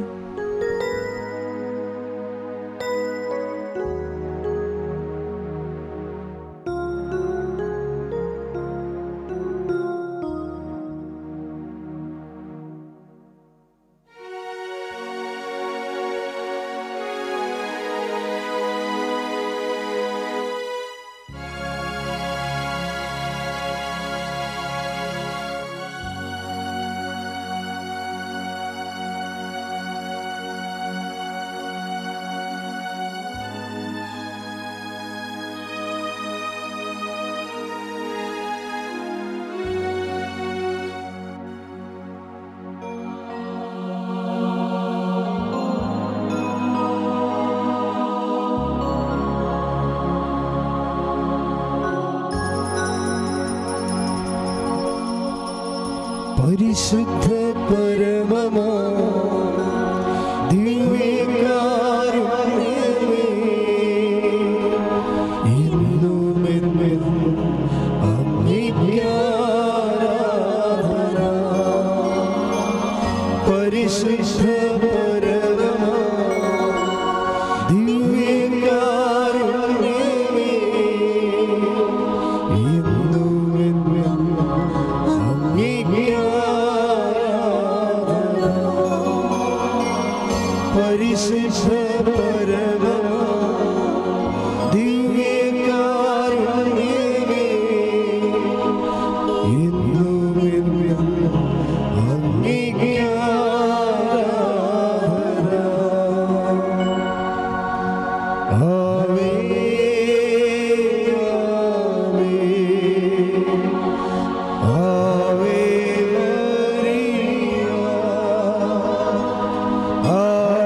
S5: പരിശുദ്ധ പരമമാ ദിവ്യകാരുണ്യമേ, എന്നുമെന്നും അങ്ങേക്ക് ആരാധന. പരിശുദ്ധ പരമമാ ദിവ്യകാരുണ്യമേ, എന്നുമെന്നും അങ്ങേക്ക് പരിശുദ്ധ പരമമാ ദിവ്യകാരുണ്യമേ, എന്നുമെന്നും അങ്ങേക്ക് ആരാധന. ആവേ ആവേ ആവേ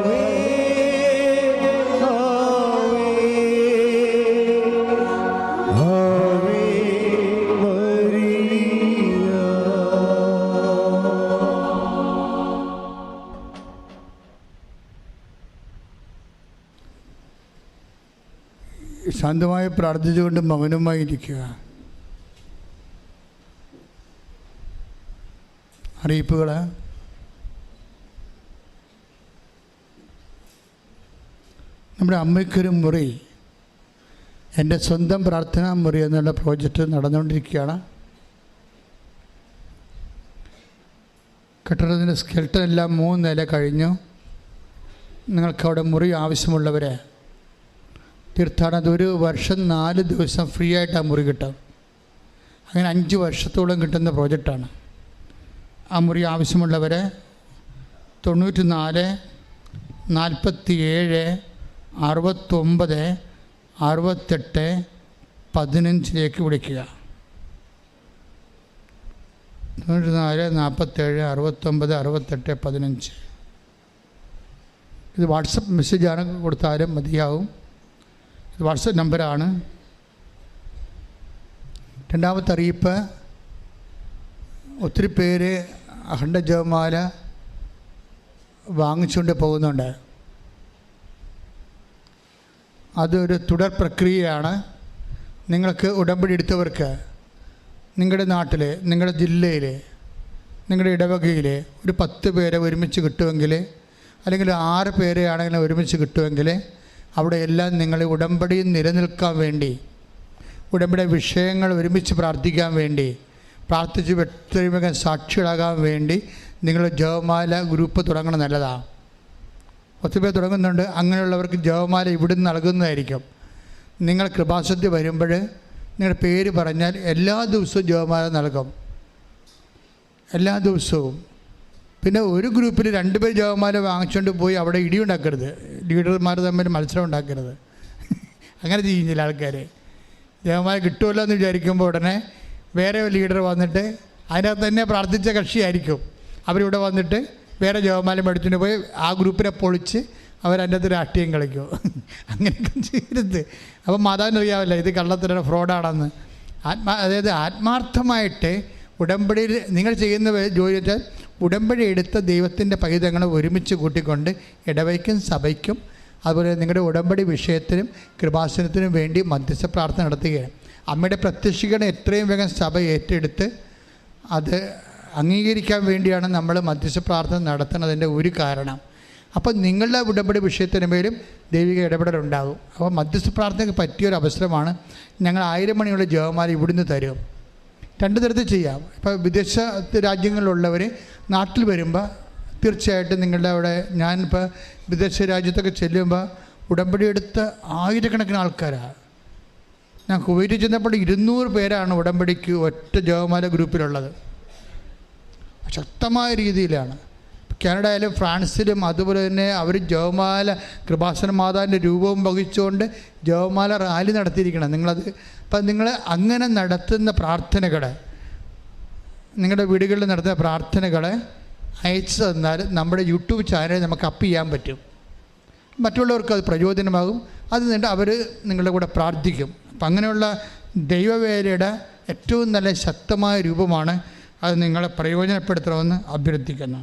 S2: ശാന്തമായി പ്രാർത്ഥിച്ചുകൊണ്ട് മൗനമായി ഇരിക്കുക. അറിയിപ്പുകൾ. നമ്മുടെ അമ്മയ്ക്കൊരു മുറി എൻ്റെ സ്വന്തം പ്രാർത്ഥനാ മുറി എന്നുള്ള പ്രോജക്റ്റ് നടന്നുകൊണ്ടിരിക്കുകയാണ്. കെട്ടിടത്തിൻ്റെ സ്കെൽട്ടൻ എല്ലാം 3 നില കഴിഞ്ഞു. നിങ്ങൾക്കവിടെ മുറി ആവശ്യമുള്ളവരെ തീർത്ഥാടനത്തിൽ 1 വർഷം 4 ദിവസം ഫ്രീ ആയിട്ട് ആ മുറി കിട്ടും. അങ്ങനെ 5 വർഷത്തോളം കിട്ടുന്ന പ്രോജക്റ്റാണ്. ആ മുറി ആവശ്യമുള്ളവരെ 94 47 69 68 15 വിളിക്കുക. 94 47 69 68 15. ഇത് വാട്സപ്പ് മെസ്സേജാണ്, കൊടുത്താലും മതിയാവും. ഇത് വാട്സപ്പ് നമ്പറാണ്. രണ്ടാമത്തെ അറിയിപ്പ്, ഒത്തിരി പേര് അഖണ്ഡ ജപമാല വാങ്ങിച്ചുകൊണ്ട് പോകുന്നുണ്ട്. അതൊരു തുടർ പ്രക്രിയയാണ്. നിങ്ങൾക്ക് ഉടമ്പടി എടുത്തവർക്ക് നിങ്ങളുടെ നാട്ടിൽ, നിങ്ങളുടെ ജില്ലയിൽ, നിങ്ങളുടെ ഇടവകയിൽ ഒരു 10 പേരെ ഒരുമിച്ച് കിട്ടുമെങ്കിൽ, അല്ലെങ്കിൽ 6 പേരെ ആണെങ്കിലും ഒരുമിച്ച് കിട്ടുമെങ്കിൽ, അവിടെ എല്ലാം നിങ്ങൾ ഉടമ്പടി നിലനിൽക്കാൻ വേണ്ടി, ഉടമ്പടി വിഷയങ്ങൾ ഒരുമിച്ച് പ്രാർത്ഥിക്കാൻ വേണ്ടി, പ്രാർത്ഥിച്ച് വ്യക്തിപരം സാക്ഷികളാകാൻ വേണ്ടി നിങ്ങൾ ജപമാല ഗ്രൂപ്പ് തുടങ്ങണം. നല്ലതാണ്. 10 പേർ തുടങ്ങുന്നുണ്ട്. അങ്ങനെയുള്ളവർക്ക് ജപമാല ഇവിടുന്ന് നൽകുന്നതായിരിക്കും. നിങ്ങൾ കൃപാസനത്തിൽ വരുമ്പോൾ നിങ്ങളുടെ പേര് പറഞ്ഞാൽ എല്ലാ ദിവസവും ജപമാല നൽകും, എല്ലാ ദിവസവും. പിന്നെ ഒരു ഗ്രൂപ്പിൽ 2 പേർ ജപമാല വാങ്ങിച്ചുകൊണ്ട് പോയി അവിടെ ഇടിയുണ്ടാക്കരുത്, ലീഡർമാർ തമ്മിൽ മത്സരം ഉണ്ടാക്കരുത്. അങ്ങനെ ചെയ്യുന്നില്ല ആൾക്കാർ. ജപമാല കിട്ടുമല്ലോ എന്ന് വിചാരിക്കുമ്പോൾ ഉടനെ വേറെ ലീഡർ വന്നിട്ട് അതിനകത്ത് തന്നെ പ്രാർത്ഥിച്ച കക്ഷിയായിരിക്കും. അവരിവിടെ വന്നിട്ട് വേറെ ജപമാല മേടിച്ചുകൊണ്ട് പോയി ആ ഗ്രൂപ്പിനെ പൊളിച്ച് അവരതിൻ്റെ അകത്ത് രാഷ്ട്രീയം കളിക്കും. അങ്ങനെയൊക്കെ ചെയ്യരുത്. അപ്പം മാതാവിനറിയാവില്ല ഇത് കള്ളത്തര ഫ്രോഡാണെന്ന്. അതായത് ആത്മാർത്ഥമായിട്ട് ഉടമ്പടിയിൽ നിങ്ങൾ ചെയ്യുന്ന ജോലി വെച്ചാൽ ഉടമ്പടി എടുത്ത ദൈവത്തിൻ്റെ പൈതങ്ങളെ ഒരുമിച്ച് കൂട്ടിക്കൊണ്ട് ഇടവയ്ക്കും സഭയ്ക്കും അതുപോലെ നിങ്ങളുടെ ഉടമ്പടി വിഷയത്തിനും കൃപാസനത്തിനും വേണ്ടി മധ്യസ്ഥ പ്രാർത്ഥന നടത്തുകയാണ്. അമ്മയുടെ പ്രത്യക്ഷീകരണം എത്രയും വേഗം സഭ ഏറ്റെടുത്ത് അത് അംഗീകരിക്കാൻ വേണ്ടിയാണ് നമ്മൾ മധ്യസ്ഥ പ്രാർത്ഥന നടത്തുന്നതിൻ്റെ ഒരു കാരണം. അപ്പോൾ നിങ്ങളുടെ ഉടമ്പടി വിഷയത്തിന് മേലും ദൈവിക ഇടപെടലുണ്ടാകും. അപ്പോൾ മധ്യസ്ഥ പ്രാർത്ഥനയ്ക്ക് പറ്റിയൊരു അവസരമാണ്. ഞങ്ങൾ 1000 മണിയുള്ള ജപമാല ഇവിടുന്ന് തരും. 2 തരത്തിൽ ചെയ്യാം. ഇപ്പോൾ വിദേശ രാജ്യങ്ങളിലുള്ളവർ നാട്ടിൽ വരുമ്പോൾ തീർച്ചയായിട്ടും നിങ്ങളുടെ അവിടെ, ഞാനിപ്പോൾ വിദേശ രാജ്യത്തൊക്കെ ചെല്ലുമ്പോൾ ഉടമ്പടി എടുത്ത 1000കണക്കിന് ആൾക്കാരാണ്. ഞാൻ കുവൈറ്റിൽ ചെന്നപ്പോൾ 200 പേരാണ് ഉടമ്പടിക്ക് ഒറ്റ ജപമാല ഗ്രൂപ്പിലുള്ളത്. ശക്തമായ രീതിയിലാണ്. കാനഡയിലും ഫ്രാൻസിലും അതുപോലെ തന്നെ അവർ ജപമാല കൃപാസന മാതാവിൻ്റെ രൂപവും വഹിച്ചുകൊണ്ട് ജപമാല റാലി നടത്തിയിരിക്കണം. നിങ്ങളത് അപ്പം നിങ്ങൾ അങ്ങനെ നടത്തുന്ന പ്രാർത്ഥനകൾ, നിങ്ങളുടെ വീടുകളിൽ നടത്തുന്ന പ്രാർത്ഥനകൾ അയച്ചു തന്നാൽ നമ്മുടെ യൂട്യൂബ് ചാനൽ നമുക്ക് അപ്പ് ചെയ്യാൻ പറ്റും. മറ്റുള്ളവർക്ക് അത് പ്രചോദനമാകും. അത് നിന്നിട്ട് അവർ നിങ്ങളുടെ കൂടെ പ്രാർത്ഥിക്കും. അപ്പം അങ്ങനെയുള്ള ദൈവവേലയുടെ ഏറ്റവും നല്ല ശക്തമായ രൂപമാണ്. അത് നിങ്ങളെ പ്രയോജനപ്പെടുത്തണമെന്ന് അഭ്യർത്ഥിക്കുന്നു.